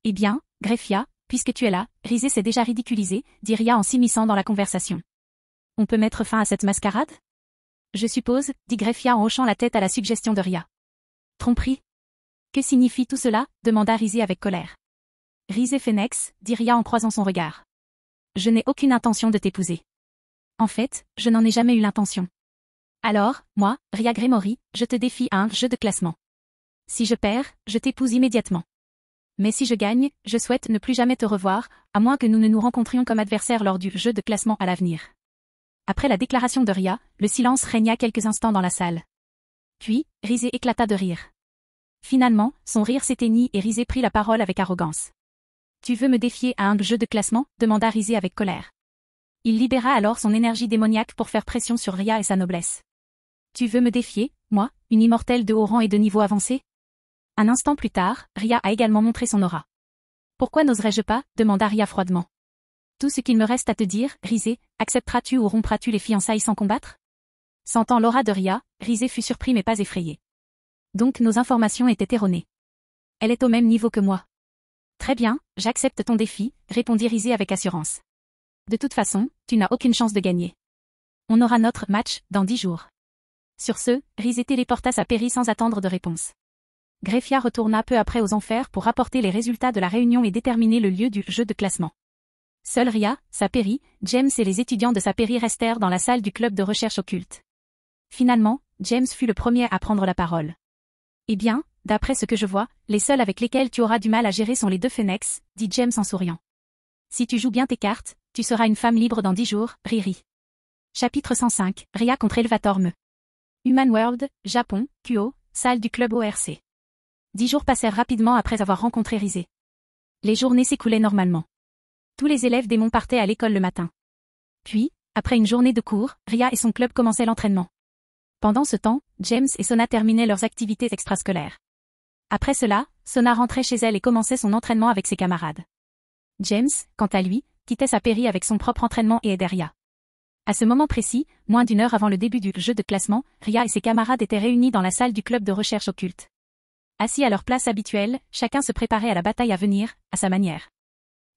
Eh bien, Greffia, puisque tu es là, Risée s'est déjà ridiculisée, dit Ria en s'immisçant dans la conversation. On peut mettre fin à cette mascarade? Je suppose, dit Greffia en hochant la tête à la suggestion de Ria. Tromperie? Que signifie tout cela? Demanda Risée avec colère. Risée Phénix, dit Ria en croisant son regard. Je n'ai aucune intention de t'épouser. En fait, je n'en ai jamais eu l'intention. Alors, moi, Ria Gremory, je te défie à un jeu de classement. Si je perds, je t'épouse immédiatement. Mais si je gagne, je souhaite ne plus jamais te revoir, à moins que nous ne nous rencontrions comme adversaires lors du jeu de classement à l'avenir. Après la déclaration de Ria, le silence régna quelques instants dans la salle. Puis, Risée éclata de rire. Finalement, son rire s'éteignit et Risée prit la parole avec arrogance. Tu veux me défier à un jeu de classement? Demanda Risée avec colère. Il libéra alors son énergie démoniaque pour faire pression sur Ria et sa noblesse. Tu veux me défier, moi, une immortelle de haut rang et de niveau avancé? Un instant plus tard, Ria a également montré son aura. Pourquoi n'oserais-je pas? Demanda Ria froidement. Tout ce qu'il me reste à te dire, Risée, accepteras-tu ou rompras-tu les fiançailles sans combattre? Sentant l'aura de Ria, Risée fut surpris mais pas effrayé. Donc nos informations étaient erronées. Elle est au même niveau que moi. Très bien, j'accepte ton défi, répondit Risée avec assurance. De toute façon, tu n'as aucune chance de gagner. On aura notre match dans 10 jours. Sur ce, Risée téléporta sa Péri sans attendre de réponse. Greffia retourna peu après aux enfers pour rapporter les résultats de la réunion et déterminer le lieu du jeu de classement. Seul Ria, sa Péri, James et les étudiants de sa Péri restèrent dans la salle du club de recherche occulte. Finalement, James fut le premier à prendre la parole. Eh bien, d'après ce que je vois, les seuls avec lesquels tu auras du mal à gérer sont les deux Phénix, dit James en souriant. Si tu joues bien tes cartes, tu seras une femme libre dans 10 jours, Riri. Chapitre 105, Ria contre Elevator Me. Human World, Japon, Kuo, salle du club ORC. 10 jours passèrent rapidement après avoir rencontré Risée. Les journées s'écoulaient normalement. Tous les élèves démons partaient à l'école le matin. Puis, après une journée de cours, Ria et son club commençaient l'entraînement. Pendant ce temps, James et Sona terminaient leurs activités extrascolaires. Après cela, Sona rentrait chez elle et commençait son entraînement avec ses camarades. James, quant à lui, quittait sa Péri avec son propre entraînement et aidait Ria. À ce moment précis, moins d'une heure avant le début du jeu de classement, Ria et ses camarades étaient réunis dans la salle du club de recherche occulte. Assis à leur place habituelle, chacun se préparait à la bataille à venir, à sa manière.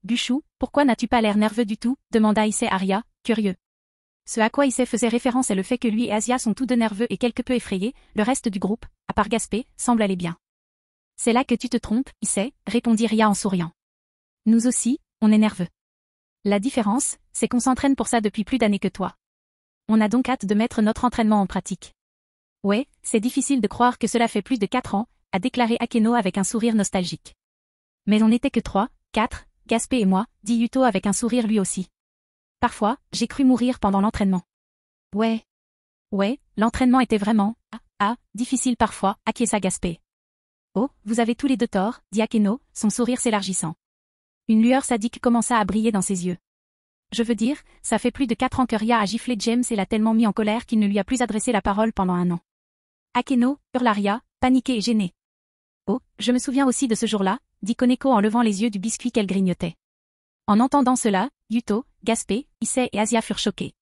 Buchou, pourquoi n'as-tu pas l'air nerveux du tout? Demanda Issei à Ria, curieux. Ce à quoi Issei faisait référence est le fait que lui et Asia sont tous deux nerveux et quelque peu effrayés, le reste du groupe, à part Gaspé, semble aller bien. C'est là que tu te trompes, Issei, répondit Ria en souriant. Nous aussi, on est nerveux. La différence, c'est qu'on s'entraîne pour ça depuis plus d'années que toi. On a donc hâte de mettre notre entraînement en pratique. Ouais, c'est difficile de croire que cela fait plus de 4 ans, a déclaré Akeno avec un sourire nostalgique. Mais on n'était que 3, 4, Gaspé et moi, dit Yuto avec un sourire lui aussi. Parfois, j'ai cru mourir pendant l'entraînement. Ouais, l'entraînement était vraiment, difficile parfois, acquiesça Gaspé. Oh, vous avez tous les deux tort, dit Akeno, son sourire s'élargissant. Une lueur sadique commença à briller dans ses yeux. Je veux dire, ça fait plus de 4 ans que Ria a giflé James et l'a tellement mis en colère qu'il ne lui a plus adressé la parole pendant 1 an. Akeno, hurla Ria, paniquée et gênée. Oh, je me souviens aussi de ce jour-là, dit Koneko en levant les yeux du biscuit qu'elle grignotait. En entendant cela, Yuto, Gaspé, Issei et Asia furent choqués.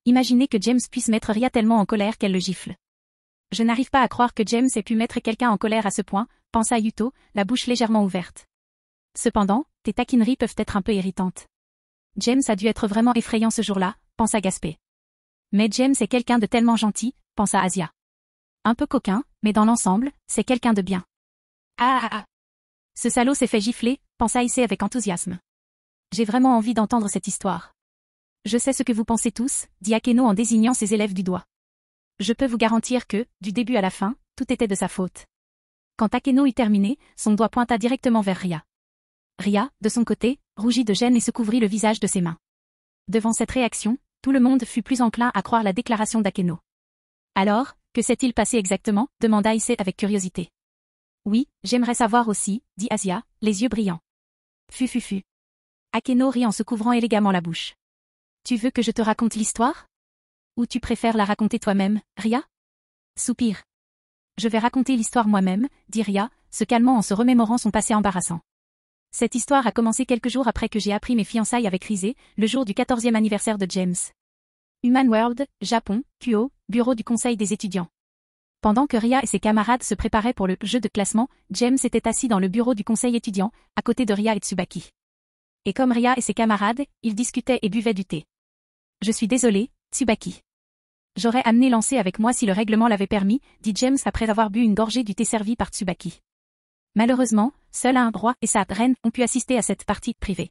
Imaginez que James puisse mettre Ria tellement en colère qu'elle le gifle. Je n'arrive pas à croire que James ait pu mettre quelqu'un en colère à ce point, pensa Yuto, la bouche légèrement ouverte. Cependant, tes taquineries peuvent être un peu irritantes. James a dû être vraiment effrayant ce jour-là, pensa Gaspé. Mais James est quelqu'un de tellement gentil, pensa Asia. Un peu coquin, mais dans l'ensemble, c'est quelqu'un de bien. Ah. Ce salaud s'est fait gifler, pensa Issei avec enthousiasme. J'ai vraiment envie d'entendre cette histoire. Je sais ce que vous pensez tous, dit Akeno en désignant ses élèves du doigt. Je peux vous garantir que, du début à la fin, tout était de sa faute. Quand Akeno eut terminé, son doigt pointa directement vers Ria. Ria, de son côté, rougit de gêne et se couvrit le visage de ses mains. Devant cette réaction, tout le monde fut plus enclin à croire la déclaration d'Akeno. Alors, que s'est-il passé exactement, demanda Issei avec curiosité. Oui, j'aimerais savoir aussi, dit Asia, les yeux brillants. Fu. Akeno rit en se couvrant élégamment la bouche. Tu veux que je te raconte l'histoire? Ou tu préfères la raconter toi-même, Ria? Soupir. Je vais raconter l'histoire moi-même, dit Ria, se calmant en se remémorant son passé embarrassant. Cette histoire a commencé quelques jours après que j'ai appris mes fiançailles avec Rise, le jour du 14e anniversaire de James. Human World, Japon, Kuo, bureau du conseil des étudiants. Pendant que Ria et ses camarades se préparaient pour le jeu de classement, James était assis dans le bureau du conseil étudiant, à côté de Ria et Tsubaki. Et comme Ria et ses camarades, ils discutaient et buvaient du thé. Je suis désolé, Tsubaki. J'aurais amené Lancé avec moi si le règlement l'avait permis, dit James après avoir bu une gorgée du thé servi par Tsubaki. Malheureusement, seul un roi et sa reine ont pu assister à cette partie privée.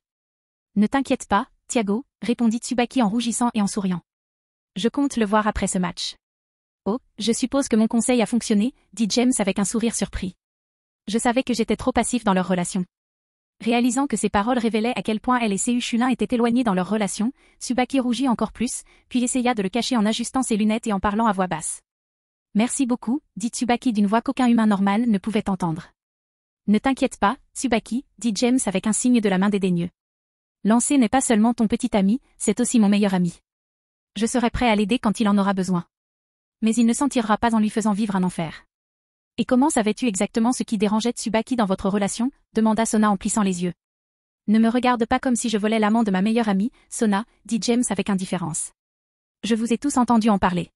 Ne t'inquiète pas, Thiago, répondit Tsubaki en rougissant et en souriant. Je compte le voir après ce match. Oh, je suppose que mon conseil a fonctionné, dit James avec un sourire surpris. Je savais que j'étais trop passif dans leur relation. Réalisant que ses paroles révélaient à quel point elle et Seu Chulin étaient éloignés dans leur relation, Tsubaki rougit encore plus, puis essaya de le cacher en ajustant ses lunettes et en parlant à voix basse. Merci beaucoup, dit Tsubaki d'une voix qu'aucun humain normal ne pouvait entendre. Ne t'inquiète pas, Tsubaki, dit James avec un signe de la main dédaigneux. Lancé n'est pas seulement ton petit ami, c'est aussi mon meilleur ami. Je serai prêt à l'aider quand il en aura besoin. Mais il ne s'en tirera pas en lui faisant vivre un enfer. Et comment savais-tu exactement ce qui dérangeait Tsubaki dans votre relation, demanda Sona en plissant les yeux. Ne me regarde pas comme si je volais l'amant de ma meilleure amie, Sona, dit James avec indifférence. Je vous ai tous entendu en parler.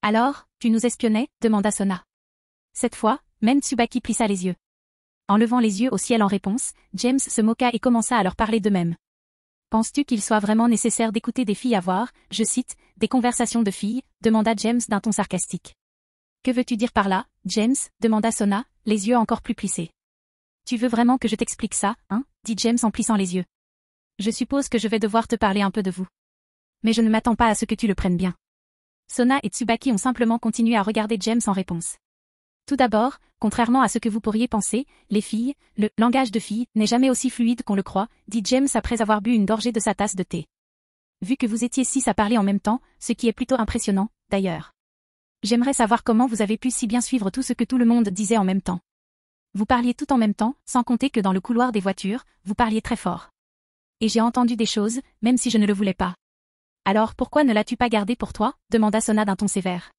Alors, tu nous espionnais, demanda Sona. Cette fois, même Tsubaki plissa les yeux. En levant les yeux au ciel en réponse, James se moqua et commença à leur parler d'eux-mêmes. Penses-tu qu'il soit vraiment nécessaire d'écouter des filles avoir, je cite, des conversations de filles, demanda James d'un ton sarcastique. Que veux-tu dire par là, James, demanda Sona, les yeux encore plus plissés. Tu veux vraiment que je t'explique ça, hein, dit James en plissant les yeux. Je suppose que je vais devoir te parler un peu de vous. Mais je ne m'attends pas à ce que tu le prennes bien. Sona et Tsubaki ont simplement continué à regarder James en réponse. Tout d'abord, contrairement à ce que vous pourriez penser, les filles, le langage de filles n'est jamais aussi fluide qu'on le croit, dit James après avoir bu une gorgée de sa tasse de thé. Vu que vous étiez 6 à parler en même temps, ce qui est plutôt impressionnant, d'ailleurs. J'aimerais savoir comment vous avez pu si bien suivre tout ce que tout le monde disait en même temps. Vous parliez tout en même temps, sans compter que dans le couloir des voitures, vous parliez très fort. Et j'ai entendu des choses, même si je ne le voulais pas. Alors pourquoi ne l'as-tu pas gardé pour toi, demanda Sona d'un ton sévère.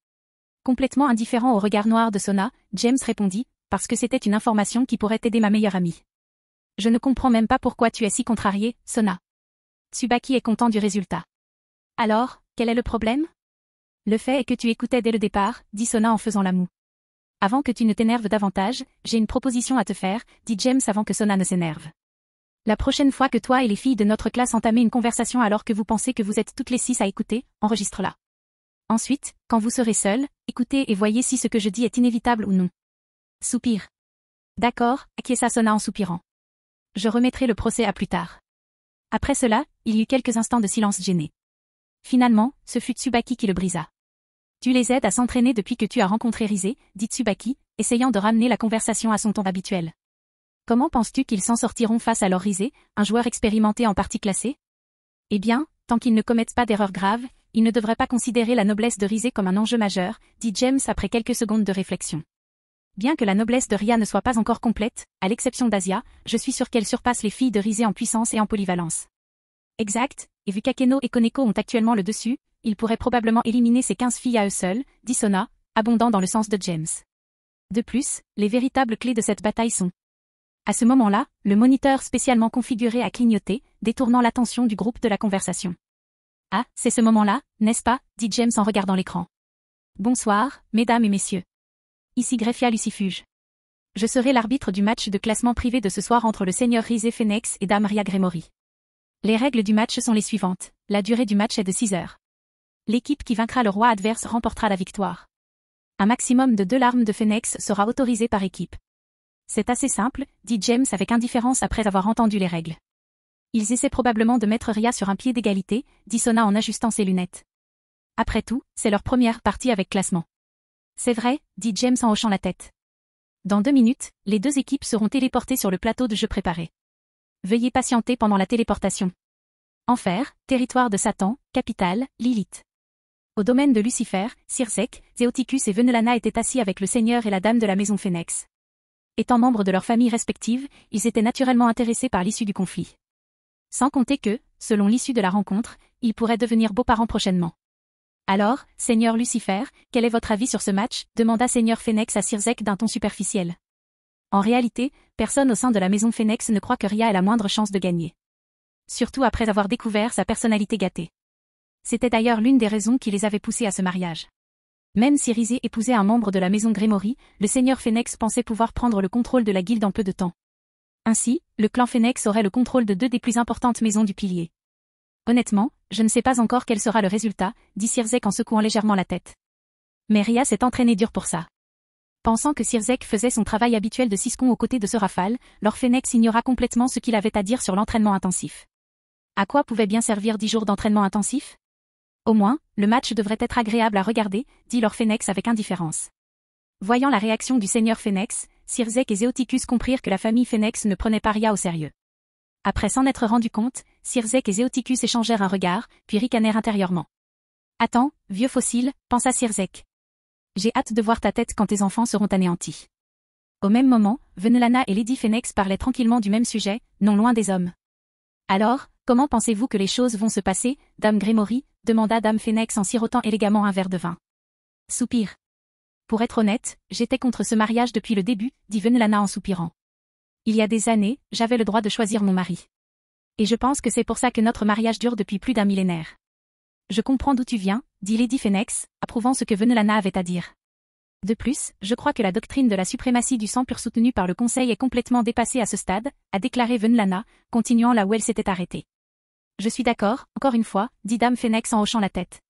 Complètement indifférent au regard noir de Sona, James répondit, parce que c'était une information qui pourrait aider ma meilleure amie. Je ne comprends même pas pourquoi tu es si contrarié, Sona. Tsubaki est content du résultat. Alors, quel est le problème? Le fait est que tu écoutais dès le départ, dit Sona en faisant la moue. Avant que tu ne t'énerves davantage, j'ai une proposition à te faire, dit James avant que Sona ne s'énerve. La prochaine fois que toi et les filles de notre classe entamez une conversation alors que vous pensez que vous êtes toutes les 6 à écouter, enregistre-la. Ensuite, quand vous serez seuls, écoutez et voyez si ce que je dis est inévitable ou non. Soupir. D'accord, acquiesça Sona en soupirant. Je remettrai le procès à plus tard. Après cela, il y eut quelques instants de silence gêné. Finalement, ce fut Tsubaki qui le brisa. Tu les aides à s'entraîner depuis que tu as rencontré Rise, dit Tsubaki, essayant de ramener la conversation à son ton habituel. Comment penses-tu qu'ils s'en sortiront face à leur Rise, un joueur expérimenté en partie classée? Eh bien, tant qu'ils ne commettent pas d'erreurs graves, ils ne devraient pas considérer la noblesse de Rise comme un enjeu majeur, dit James après quelques secondes de réflexion. Bien que la noblesse de Ria ne soit pas encore complète, à l'exception d'Asia, je suis sûre qu'elle surpasse les filles de Rizé en puissance et en polyvalence. Exact, et vu qu'Akeno et Koneko ont actuellement le dessus, ils pourraient probablement éliminer ces 15 filles à eux seuls, dit Sona, abondant dans le sens de James. De plus, les véritables clés de cette bataille sont. À ce moment-là, le moniteur spécialement configuré a clignoté, détournant l'attention du groupe de la conversation. Ah, c'est ce moment-là, n'est-ce pas, dit James en regardant l'écran. Bonsoir, mesdames et messieurs. Ici Greffia Lucifuge. Je serai l'arbitre du match de classement privé de ce soir entre le seigneur Rizé Phoenix et Dame Ria Gremory. Les règles du match sont les suivantes. La durée du match est de 6 heures. L'équipe qui vaincra le roi adverse remportera la victoire. Un maximum de 2 larmes de Phoenix sera autorisé par équipe. C'est assez simple, dit James avec indifférence après avoir entendu les règles. Ils essaient probablement de mettre Ria sur un pied d'égalité, dit Sona en ajustant ses lunettes. Après tout, c'est leur première partie avec classement. C'est vrai, dit James en hochant la tête. Dans 2 minutes, les 2 équipes seront téléportées sur le plateau de jeu préparé. Veuillez patienter pendant la téléportation. Enfer, territoire de Satan, capitale, Lilith. Au domaine de Lucifer, Sirsek, Zéoticus et Venelana étaient assis avec le seigneur et la dame de la maison Phoenix. Étant membres de leurs familles respectives, ils étaient naturellement intéressés par l'issue du conflit. Sans compter que, selon l'issue de la rencontre, ils pourraient devenir beaux-parents prochainement. Alors, Seigneur Lucifer, quel est votre avis sur ce match, demanda Seigneur Phoenix à Sirsek d'un ton superficiel. En réalité, personne au sein de la maison Phoenix ne croit que Ria ait la moindre chance de gagner. Surtout après avoir découvert sa personnalité gâtée. C'était d'ailleurs l'une des raisons qui les avait poussés à ce mariage. Même si Rizé épousait un membre de la maison Gremory, le seigneur Phoenix pensait pouvoir prendre le contrôle de la guilde en peu de temps. Ainsi, le clan Phoenix aurait le contrôle de 2 des plus importantes maisons du pilier. Honnêtement, je ne sais pas encore quel sera le résultat, dit Sirsek en secouant légèrement la tête. Mais Ria s'est entraînée dur pour ça. Pensant que Sirsek faisait son travail habituel de siscon aux côtés de ce rafale, Lord Phoenix ignora complètement ce qu'il avait à dire sur l'entraînement intensif. À quoi pouvaient bien servir 10 jours d'entraînement intensif? Au moins, le match devrait être agréable à regarder, dit Lord Phoenix avec indifférence. Voyant la réaction du seigneur Phoenix, Sirsek et Zéoticus comprirent que la famille Phoenix ne prenait pas Ria au sérieux. Après s'en être rendu compte, Sirsek et Zéoticus échangèrent un regard, puis ricanèrent intérieurement. Attends, vieux fossile, pensa Sirsek. J'ai hâte de voir ta tête quand tes enfants seront anéantis. Au même moment, Venelana et Lady Phoenix parlaient tranquillement du même sujet, non loin des hommes. Alors, comment pensez-vous que les choses vont se passer, Dame Gremory, demanda Dame Phoenix en sirotant élégamment un verre de vin. Soupir. Pour être honnête, j'étais contre ce mariage depuis le début, dit Venelana en soupirant. Il y a des années, j'avais le droit de choisir mon mari. Et je pense que c'est pour ça que notre mariage dure depuis plus d'1 millénaire. Je comprends d'où tu viens, dit Lady Phoenix, approuvant ce que Venelana avait à dire. De plus, je crois que la doctrine de la suprématie du sang pur soutenue par le Conseil est complètement dépassée à ce stade, a déclaré Venelana, continuant là où elle s'était arrêtée. Je suis d'accord, encore une fois, dit Dame Phoenix en hochant la tête.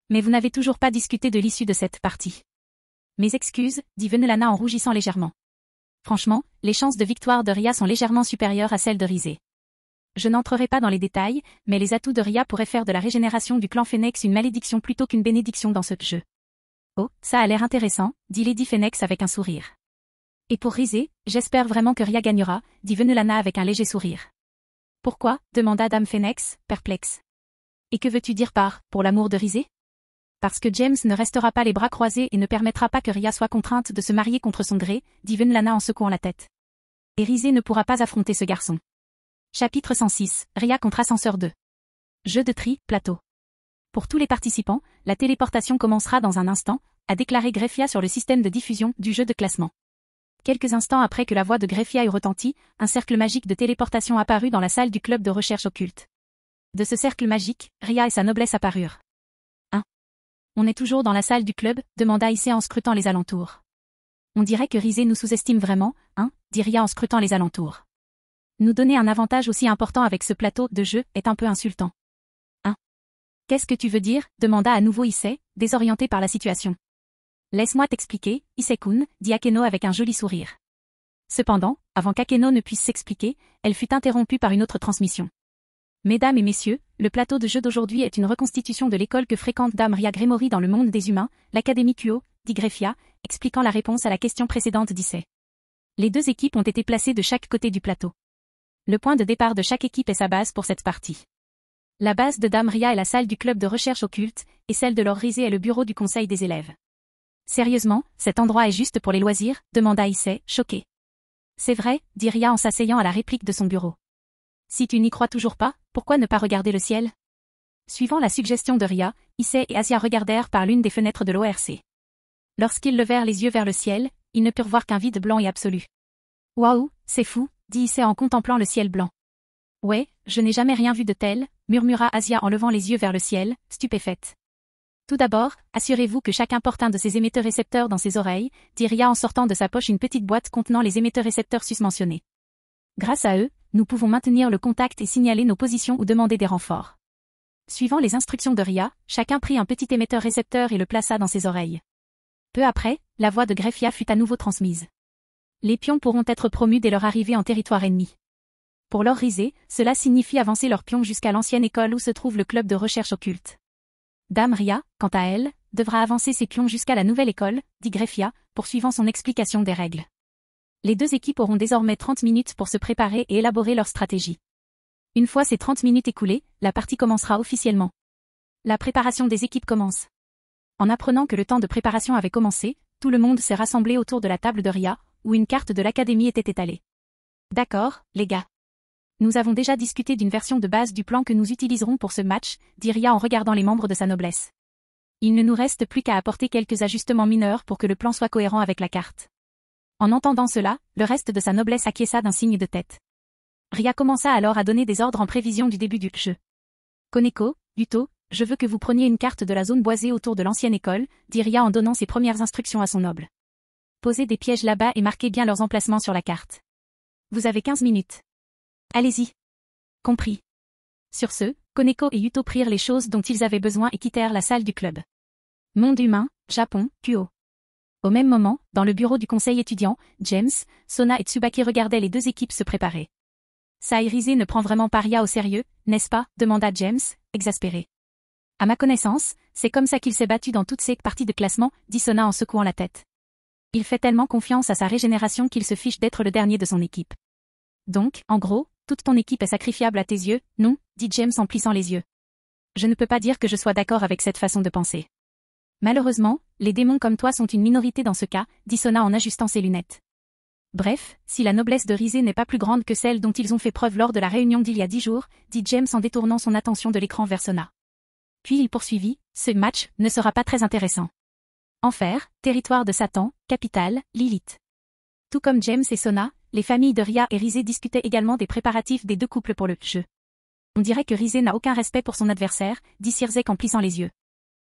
Mais vous n'avez toujours pas discuté de l'issue de cette partie. Mes excuses, dit Venelana en rougissant légèrement. Franchement, les chances de victoire de Ria sont légèrement supérieures à celles de Rizé. Je n'entrerai pas dans les détails, mais les atouts de Ria pourraient faire de la régénération du clan Phoenix une malédiction plutôt qu'une bénédiction dans ce jeu. Oh, ça a l'air intéressant, dit Lady Phoenix avec un sourire. Et pour Rizé, j'espère vraiment que Ria gagnera, dit Venelana avec un léger sourire. Pourquoi, demanda Dame Phoenix, perplexe. Et que veux-tu dire par « pour l'amour de Rizé » Parce que James ne restera pas les bras croisés et ne permettra pas que Ria soit contrainte de se marier contre son gré, dit Venelana en secouant la tête. Et Rizé ne pourra pas affronter ce garçon. Chapitre 106, Ria contre Ascenseur 2. Jeu de tri, plateau. Pour tous les participants, la téléportation commencera dans un instant, a déclaré Greffia sur le système de diffusion du jeu de classement. Quelques instants après que la voix de Greffia eut retenti, un cercle magique de téléportation apparut dans la salle du club de recherche occulte. De ce cercle magique, Ria et sa noblesse apparurent. On est toujours dans la salle du club, demanda Issei en scrutant les alentours. On dirait que Rizé nous sous-estime vraiment, hein, dit Ria en scrutant les alentours. Nous donner un avantage aussi important avec ce plateau de jeu est un peu insultant. Hein? Qu'est-ce que tu veux dire, demanda à nouveau Issei, désorienté par la situation. Laisse-moi t'expliquer, Issei-kun, dit Akeno avec un joli sourire. Cependant, avant qu'Akeno ne puisse s'expliquer, elle fut interrompue par une autre transmission. Mesdames et messieurs, le plateau de jeu d'aujourd'hui est une reconstitution de l'école que fréquente Dame Ria Gremory dans le monde des humains, l'Académie Kuo, dit Greffia, expliquant la réponse à la question précédente d'Issei. Les 2 équipes ont été placées de chaque côté du plateau. Le point de départ de chaque équipe est sa base pour cette partie. La base de Dame Ria est la salle du club de recherche occulte, et celle de Lord Rizé est le bureau du conseil des élèves. Sérieusement, cet endroit est juste pour les loisirs, demanda Issei, choqué. C'est vrai, dit Ria en s'asseyant à la réplique de son bureau. Si tu n'y crois toujours pas, pourquoi ne pas regarder le ciel? Suivant la suggestion de Ria, Issei et Asia regardèrent par l'une des fenêtres de l'ORC. Lorsqu'ils levèrent les yeux vers le ciel, ils ne purent voir qu'un vide blanc et absolu. Waouh, c'est fou, dit Issei en contemplant le ciel blanc. Ouais, je n'ai jamais rien vu de tel, murmura Asia en levant les yeux vers le ciel, stupéfaite. Tout d'abord, assurez-vous que chacun porte un de ces émetteurs-récepteurs dans ses oreilles, dit Ria en sortant de sa poche une petite boîte contenant les émetteurs-récepteurs susmentionnés. Grâce à eux, nous pouvons maintenir le contact et signaler nos positions ou demander des renforts. Suivant les instructions de Ria, chacun prit un petit émetteur-récepteur et le plaça dans ses oreilles. Peu après, la voix de Greffia fut à nouveau transmise. Les pions pourront être promus dès leur arrivée en territoire ennemi. Pour leur risée, cela signifie avancer leurs pions jusqu'à l'ancienne école où se trouve le club de recherche occulte. Dame Ria, quant à elle, devra avancer ses pions jusqu'à la nouvelle école, dit Greffia, poursuivant son explication des règles. Les deux équipes auront désormais 30 minutes pour se préparer et élaborer leur stratégie. Une fois ces 30 minutes écoulées, la partie commencera officiellement. La préparation des équipes commence. En apprenant que le temps de préparation avait commencé, tout le monde s'est rassemblé autour de la table de Ria, où une carte de l'académie était étalée. D'accord, les gars. Nous avons déjà discuté d'une version de base du plan que nous utiliserons pour ce match, dit Ria en regardant les membres de sa noblesse. Il ne nous reste plus qu'à apporter quelques ajustements mineurs pour que le plan soit cohérent avec la carte. En entendant cela, le reste de sa noblesse acquiesça d'un signe de tête. Ria commença alors à donner des ordres en prévision du début du jeu. Koneko, Yuto, je veux que vous preniez une carte de la zone boisée autour de l'ancienne école, dit Ria en donnant ses premières instructions à son noble. Posez des pièges là-bas et marquez bien leurs emplacements sur la carte. Vous avez 15 minutes. Allez-y. Compris. Sur ce, Koneko et Yuto prirent les choses dont ils avaient besoin et quittèrent la salle du club. Monde humain, Japon, Kuo. Au même moment, dans le bureau du conseil étudiant, James, Sona et Tsubaki regardaient les deux équipes se préparer. Saïrisé ne prend vraiment pas Ria au sérieux, n'est-ce pas, demanda James, exaspéré. À ma connaissance, c'est comme ça qu'il s'est battu dans toutes ces parties de classement, dit Sona en secouant la tête. Il fait tellement confiance à sa régénération qu'il se fiche d'être le dernier de son équipe. Donc, en gros, toute ton équipe est sacrifiable à tes yeux, non, dit James en plissant les yeux. Je ne peux pas dire que je sois d'accord avec cette façon de penser. Malheureusement, les démons comme toi sont une minorité dans ce cas, dit Sona en ajustant ses lunettes. Bref, si la noblesse de Rizé n'est pas plus grande que celle dont ils ont fait preuve lors de la réunion d'il y a 10 jours, dit James en détournant son attention de l'écran vers Sona. Puis il poursuivit, ce match ne sera pas très intéressant. Enfer, territoire de Satan, capitale, Lilith. Tout comme James et Sona, les familles de Ria et Rizé discutaient également des préparatifs des deux couples pour le jeu. On dirait que Rizé n'a aucun respect pour son adversaire, dit Sirzek en plissant les yeux.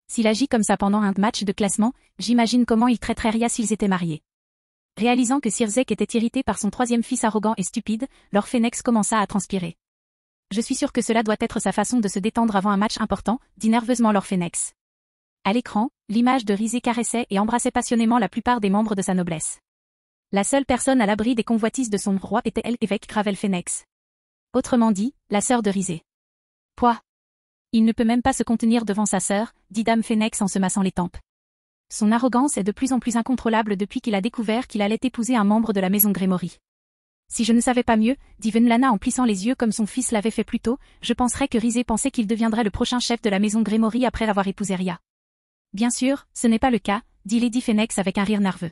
S'il agit comme ça pendant un match de classement, j'imagine comment il traiterait Ria s'ils étaient mariés. Réalisant que Sirzek était irrité par son troisième fils arrogant et stupide, Lord Phoenix commença à transpirer. Je suis sûr que cela doit être sa façon de se détendre avant un match important, dit nerveusement Lord Phoenix. À l'écran, l'image de Rizé caressait et embrassait passionnément la plupart des membres de sa noblesse. La seule personne à l'abri des convoitises de son roi était elle, évêque Gravel Phoenix. Autrement dit, la sœur de Rizé. Pouah. Il ne peut même pas se contenir devant sa sœur, dit Dame Phoenix en se massant les tempes. Son arrogance est de plus en plus incontrôlable depuis qu'il a découvert qu'il allait épouser un membre de la maison Grémory. Si je ne savais pas mieux, dit Venlana en plissant les yeux comme son fils l'avait fait plus tôt, je penserais que Rizé pensait qu'il deviendrait le prochain chef de la maison Grémory après avoir épousé Ria. Bien sûr, ce n'est pas le cas, dit Lady Phoenix avec un rire nerveux.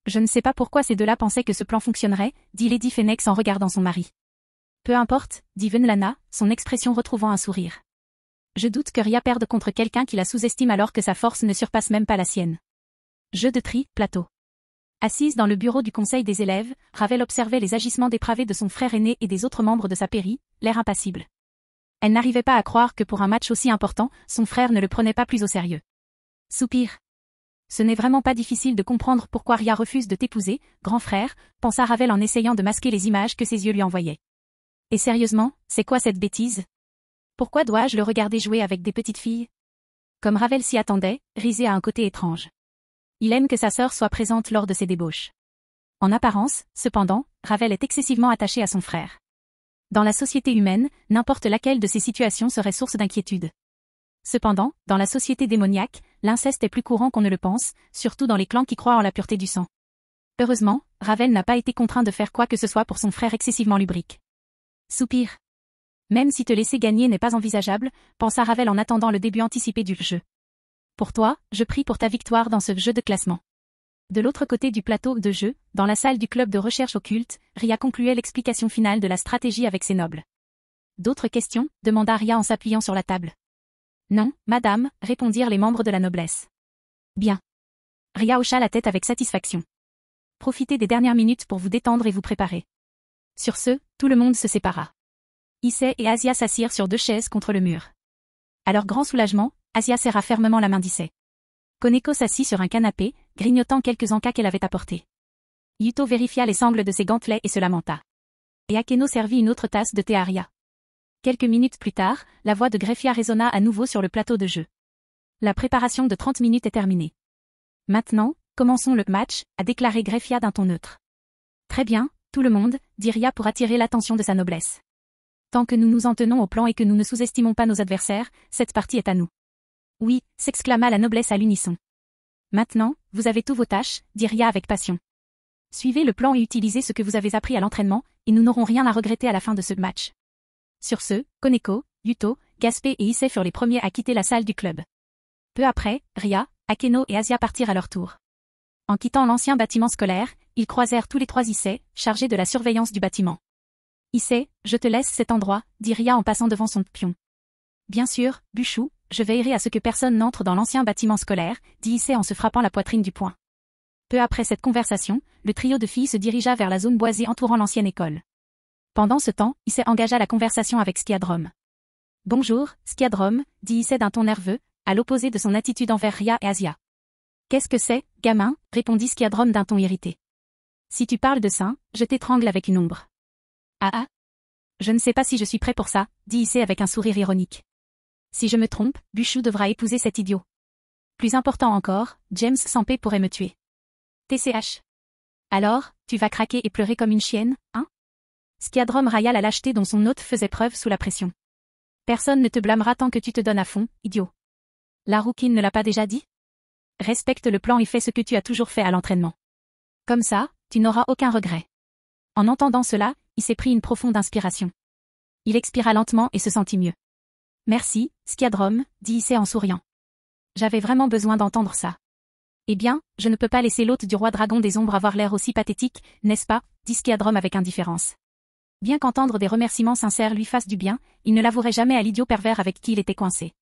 Je ne sais pas pourquoi ces deux-là pensaient que ce plan fonctionnerait, dit Lady Phoenix en regardant son mari. Peu importe, dit Venlana, son expression retrouvant un sourire. Je doute que Ria perde contre quelqu'un qui la sous-estime alors que sa force ne surpasse même pas la sienne. Jeu de tri, plateau. Assise dans le bureau du conseil des élèves, Ravel observait les agissements dépravés de son frère aîné et des autres membres de sa pairie, l'air impassible. Elle n'arrivait pas à croire que pour un match aussi important, son frère ne le prenait pas plus au sérieux. Soupir. Ce n'est vraiment pas difficile de comprendre pourquoi Ria refuse de t'épouser, grand frère, pensa Ravel en essayant de masquer les images que ses yeux lui envoyaient. Et sérieusement, c'est quoi cette bêtise? Pourquoi dois-je le regarder jouer avec des petites filles? Comme Ravel s'y attendait, Rizé a un côté étrange. Il aime que sa sœur soit présente lors de ses débauches. En apparence, cependant, Ravel est excessivement attaché à son frère. Dans la société humaine, n'importe laquelle de ces situations serait source d'inquiétude. Cependant, dans la société démoniaque, l'inceste est plus courant qu'on ne le pense, surtout dans les clans qui croient en la pureté du sang. Heureusement, Ravel n'a pas été contraint de faire quoi que ce soit pour son frère excessivement lubrique. Soupir. Même si te laisser gagner n'est pas envisageable, pensa Ravel en attendant le début anticipé du jeu. Pour toi, je prie pour ta victoire dans ce jeu de classement. De l'autre côté du plateau de jeu, dans la salle du club de recherche occulte, Ria concluait l'explication finale de la stratégie avec ses nobles. D'autres questions, demanda Ria en s'appuyant sur la table. Non, madame, répondirent les membres de la noblesse. Bien. Ria hocha la tête avec satisfaction. Profitez des dernières minutes pour vous détendre et vous préparer. Sur ce, tout le monde se sépara. Issei et Asia s'assirent sur 2 chaises contre le mur. À leur grand soulagement, Asia serra fermement la main d'Issei. Koneko s'assit sur un canapé, grignotant quelques encas qu'elle avait apportés. Yuto vérifia les sangles de ses gantelets et se lamenta. Et Akeno servit une autre tasse de thé à Ria. Quelques minutes plus tard, la voix de Greffia résonna à nouveau sur le plateau de jeu. La préparation de 30 minutes est terminée. Maintenant, commençons le match, a déclaré Greffia d'un ton neutre. Très bien, tout le monde, dit Ria pour attirer l'attention de sa noblesse. Tant que nous nous en tenons au plan et que nous ne sous-estimons pas nos adversaires, cette partie est à nous. Oui, s'exclama la noblesse à l'unisson. Maintenant, vous avez tous vos tâches, dit Ria avec passion. Suivez le plan et utilisez ce que vous avez appris à l'entraînement, et nous n'aurons rien à regretter à la fin de ce match. Sur ce, Koneko, Yuto, Gaspé et Issei furent les premiers à quitter la salle du club. Peu après, Ria, Akeno et Asia partirent à leur tour. En quittant l'ancien bâtiment scolaire, ils croisèrent tous les 3 Issei, chargés de la surveillance du bâtiment. Issei, je te laisse cet endroit, dit Ria en passant devant son pion. Bien sûr, Bushu, je veillerai à ce que personne n'entre dans l'ancien bâtiment scolaire, dit Issei en se frappant la poitrine du poing. Peu après cette conversation, le trio de filles se dirigea vers la zone boisée entourant l'ancienne école. Pendant ce temps, Issei engagea la conversation avec Skiadrom. Bonjour, Skiadrom, dit Issei d'un ton nerveux, à l'opposé de son attitude envers Ria et Asia. Qu'est-ce que c'est, gamin, répondit Skiadrom d'un ton irrité. Si tu parles de ça, je t'étrangle avec une ombre. Ah. Je ne sais pas si je suis prêt pour ça, dit Issei avec un sourire ironique. Si je me trompe, Bushu devra épouser cet idiot. Plus important encore, James Sampé pourrait me tuer. TCH. Alors, tu vas craquer et pleurer comme une chienne, hein? Skiadrom railla la lâcheté dont son hôte faisait preuve sous la pression. Personne ne te blâmera tant que tu te donnes à fond, idiot. La rouquine ne l'a pas déjà dit? Respecte le plan et fais ce que tu as toujours fait à l'entraînement. Comme ça, tu n'auras aucun regret. En entendant cela, il s'est pris une profonde inspiration. Il expira lentement et se sentit mieux. Merci, Skiadrom, dit Issei en souriant. J'avais vraiment besoin d'entendre ça. Eh bien, je ne peux pas laisser l'hôte du roi dragon des ombres avoir l'air aussi pathétique, n'est-ce pas, dit Skiadrom avec indifférence. Bien qu'entendre des remerciements sincères lui fassent du bien, il ne l'avouerait jamais à l'idiot pervers avec qui il était coincé.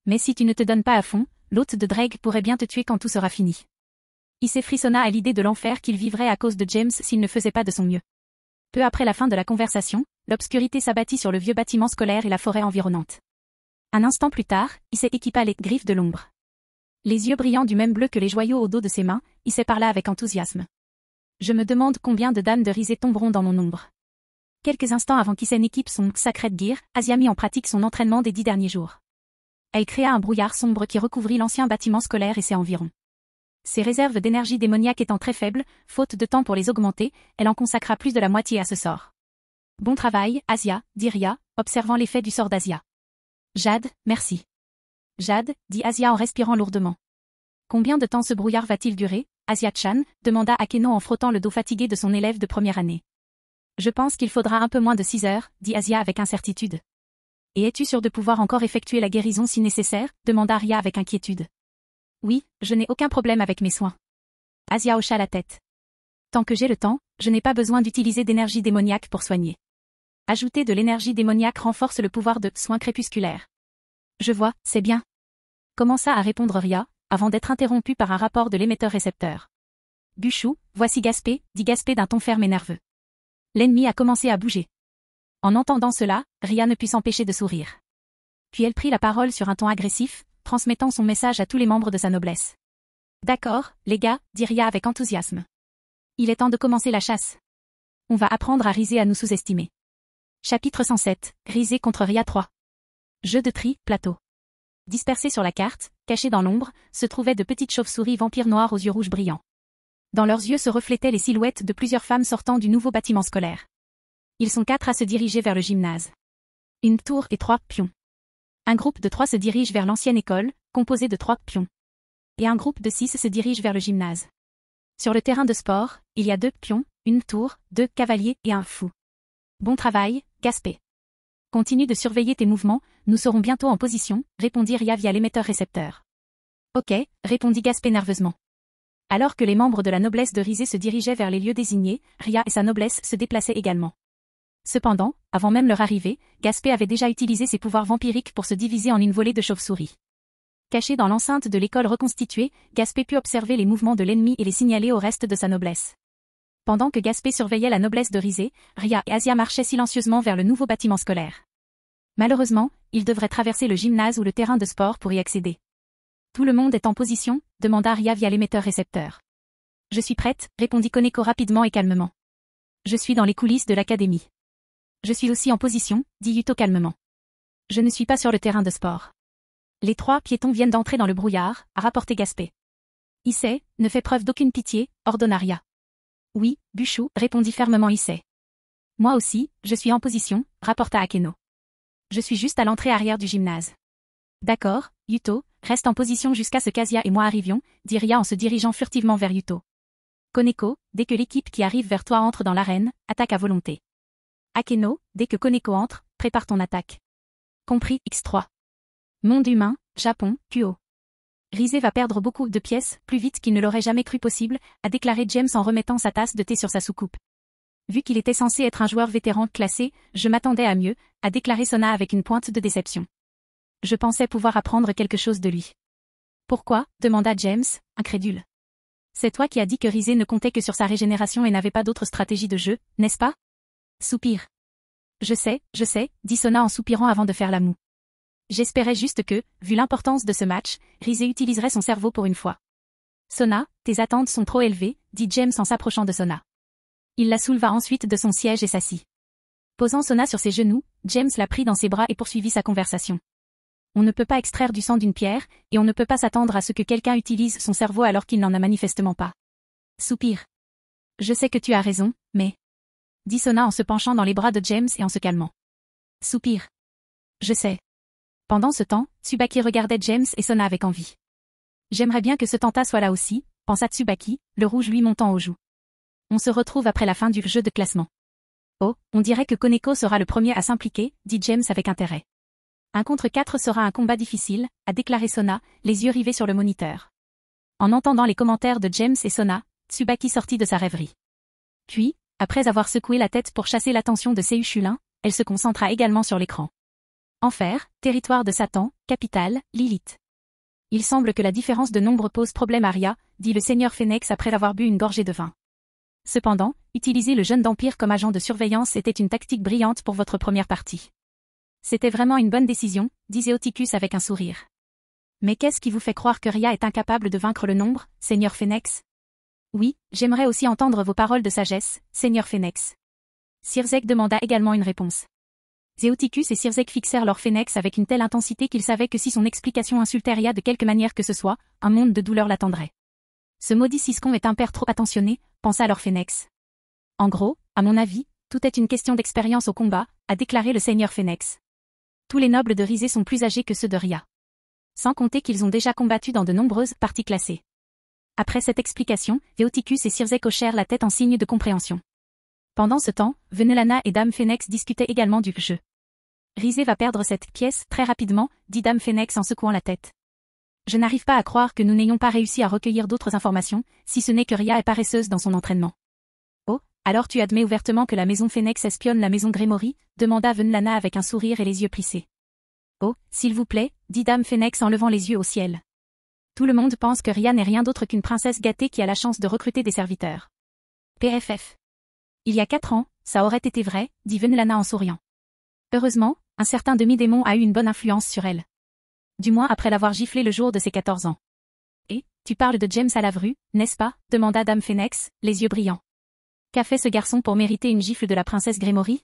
Mais si tu ne te donnes pas à fond, l'hôte de Dreg pourrait bien te tuer quand tout sera fini. Issei frissonna à l'idée de l'enfer qu'il vivrait à cause de James s'il ne faisait pas de son mieux. Peu après la fin de la conversation, l'obscurité s'abattit sur le vieux bâtiment scolaire et la forêt environnante. Un instant plus tard, Issei équipa les griffes de l'ombre. Les yeux brillants du même bleu que les joyaux au dos de ses mains, Issei parla avec enthousiasme. Je me demande combien de dames de risée tomberont dans mon ombre. Quelques instants avant qu'Issei n'équipe son Sacred Gear, Asia mit en pratique son entraînement des 10 derniers jours. Elle créa un brouillard sombre qui recouvrit l'ancien bâtiment scolaire et ses environs. Ses réserves d'énergie démoniaque étant très faibles, faute de temps pour les augmenter, elle en consacra plus de la moitié à ce sort. Bon travail, Asia, dit Ria, observant l'effet du sort d'Asia. Jade, merci. Jade, dit Asia en respirant lourdement. Combien de temps ce brouillard va-t-il durer, Asia-chan, demanda Akeno en frottant le dos fatigué de son élève de première année. Je pense qu'il faudra un peu moins de 6 heures, dit Asia avec incertitude. Et es-tu sûr de pouvoir encore effectuer la guérison si nécessaire, demanda Ria avec inquiétude. Oui, je n'ai aucun problème avec mes soins. Asia hocha la tête. Tant que j'ai le temps, je n'ai pas besoin d'utiliser d'énergie démoniaque pour soigner. Ajouter de l'énergie démoniaque renforce le pouvoir de soins crépusculaires. Je vois, c'est bien. Commença à répondre Ria, avant d'être interrompue par un rapport de l'émetteur-récepteur. Bushu, voici Gaspé, dit Gaspé d'un ton ferme et nerveux. L'ennemi a commencé à bouger. En entendant cela, Ria ne put s'empêcher de sourire. Puis elle prit la parole sur un ton agressif, transmettant son message à tous les membres de sa noblesse. D'accord, les gars, dit Ria avec enthousiasme. Il est temps de commencer la chasse. On va apprendre à Risée à nous sous-estimer. Chapitre 107, Risée contre Ria 3. Jeu de tri, plateau. Dispersés sur la carte, cachés dans l'ombre, se trouvaient de petites chauves-souris vampires noires aux yeux rouges brillants. Dans leurs yeux se reflétaient les silhouettes de plusieurs femmes sortant du nouveau bâtiment scolaire. Ils sont 4 à se diriger vers le gymnase. Une tour et 3 pions. Un groupe de 3 se dirige vers l'ancienne école, composée de 3 pions. Et un groupe de 6 se dirige vers le gymnase. Sur le terrain de sport, il y a 2 pions, une tour, 2 cavaliers et un fou. Bon travail, Gaspé. Continue de surveiller tes mouvements, nous serons bientôt en position, répondit Ria via l'émetteur-récepteur. Ok, répondit Gaspé nerveusement. Alors que les membres de la noblesse de Rizé se dirigeaient vers les lieux désignés, Ria et sa noblesse se déplaçaient également. Cependant, avant même leur arrivée, Gaspé avait déjà utilisé ses pouvoirs vampiriques pour se diviser en une volée de chauves-souris. Caché dans l'enceinte de l'école reconstituée, Gaspé put observer les mouvements de l'ennemi et les signaler au reste de sa noblesse. Pendant que Gaspé surveillait la noblesse de Rizé, Ria et Asia marchaient silencieusement vers le nouveau bâtiment scolaire. Malheureusement, ils devraient traverser le gymnase ou le terrain de sport pour y accéder. Tout le monde est en position, demanda Ria via l'émetteur-récepteur. Je suis prête, répondit Koneko rapidement et calmement. Je suis dans les coulisses de l'académie. Je suis aussi en position, dit Yuto calmement. Je ne suis pas sur le terrain de sport. Les 3 piétons viennent d'entrer dans le brouillard, a rapporté Gaspé. Issei, ne fais preuve d'aucune pitié, ordonna Ria. Oui, Bushu, répondit fermement Issei. Moi aussi, je suis en position, rapporta Akeno. Je suis juste à l'entrée arrière du gymnase. D'accord, Yuto, reste en position jusqu'à ce qu'Asia et moi arrivions, dit Ria en se dirigeant furtivement vers Yuto. Koneko, dès que l'équipe qui arrive vers toi entre dans l'arène, attaque à volonté. Akeno, dès que Koneko entre, prépare ton attaque. Compris, X3. Monde humain, Japon, QO. Rizé va perdre beaucoup de pièces, plus vite qu'il ne l'aurait jamais cru possible, a déclaré James en remettant sa tasse de thé sur sa soucoupe. Vu qu'il était censé être un joueur vétéran classé, je m'attendais à mieux, a déclaré Sona avec une pointe de déception. Je pensais pouvoir apprendre quelque chose de lui. Pourquoi, demanda James, incrédule. C'est toi qui as dit que Rizé ne comptait que sur sa régénération et n'avait pas d'autre stratégie de jeu, n'est-ce pas? Soupir. Je sais, dit Sona en soupirant avant de faire la moue. J'espérais juste que, vu l'importance de ce match, Rizé utiliserait son cerveau pour une fois. Sona, tes attentes sont trop élevées, dit James en s'approchant de Sona. Il la souleva ensuite de son siège et s'assit. Posant Sona sur ses genoux, James la prit dans ses bras et poursuivit sa conversation. On ne peut pas extraire du sang d'une pierre, et on ne peut pas s'attendre à ce que quelqu'un utilise son cerveau alors qu'il n'en a manifestement pas. Soupir. Je sais que tu as raison, mais... dit Sona en se penchant dans les bras de James et en se calmant. Soupir. Je sais. Pendant ce temps, Tsubaki regardait James et Sona avec envie. J'aimerais bien que ce Tanta soit là aussi, pensa Tsubaki, le rouge lui montant aux joues. On se retrouve après la fin du jeu de classement. Oh, on dirait que Koneko sera le premier à s'impliquer, dit James avec intérêt. 1 contre 4 sera un combat difficile, a déclaré Sona, les yeux rivés sur le moniteur. En entendant les commentaires de James et Sona, Tsubaki sortit de sa rêverie. Puis, après avoir secoué la tête pour chasser l'attention de Seu Chulin, elle se concentra également sur l'écran. Enfer, territoire de Satan, capitale, Lilith. Il semble que la différence de nombre pose problème à Ria, dit le seigneur Phénix après avoir bu une gorgée de vin. Cependant, utiliser le jeune d'Empire comme agent de surveillance était une tactique brillante pour votre première partie. C'était vraiment une bonne décision, disait Oticus avec un sourire. Mais qu'est-ce qui vous fait croire que Ria est incapable de vaincre le nombre, seigneur Phénix? Oui, j'aimerais aussi entendre vos paroles de sagesse, seigneur Phénix. Sirzek demanda également une réponse. Zéoticus et Sirzek fixèrent leur Phénix avec une telle intensité qu'ils savaient que si son explication insultait Ria de quelque manière que ce soit, un monde de douleur l'attendrait. Ce maudit Siscon est un père trop attentionné, pensa leur Phénix. En gros, à mon avis, tout est une question d'expérience au combat, a déclaré le seigneur Phénix. Tous les nobles de Rizé sont plus âgés que ceux de Ria. Sans compter qu'ils ont déjà combattu dans de nombreuses parties classées. Après cette explication, Zéoticus et Sirzek hochèrent la tête en signe de compréhension. Pendant ce temps, Venelana et Dame Phénix discutaient également du jeu. Rizé va perdre cette pièce très rapidement, dit Dame Phénix en secouant la tête. Je n'arrive pas à croire que nous n'ayons pas réussi à recueillir d'autres informations, si ce n'est que Ria est paresseuse dans son entraînement. Oh, alors tu admets ouvertement que la maison Phénix espionne la maison Grémory, demanda Venelana avec un sourire et les yeux plissés. Oh, s'il vous plaît, dit Dame Phénix en levant les yeux au ciel. Tout le monde pense que Ria n'est rien d'autre qu'une princesse gâtée qui a la chance de recruter des serviteurs. PFF. Il y a 4 ans, ça aurait été vrai, dit Venelana en souriant. Heureusement, un certain demi-démon a eu une bonne influence sur elle. Du moins après l'avoir giflé le jour de ses 14 ans. Et, tu parles de James Alavru, n'est-ce pas, demanda Dame Phénix, les yeux brillants. Qu'a fait ce garçon pour mériter une gifle de la princesse Grémory?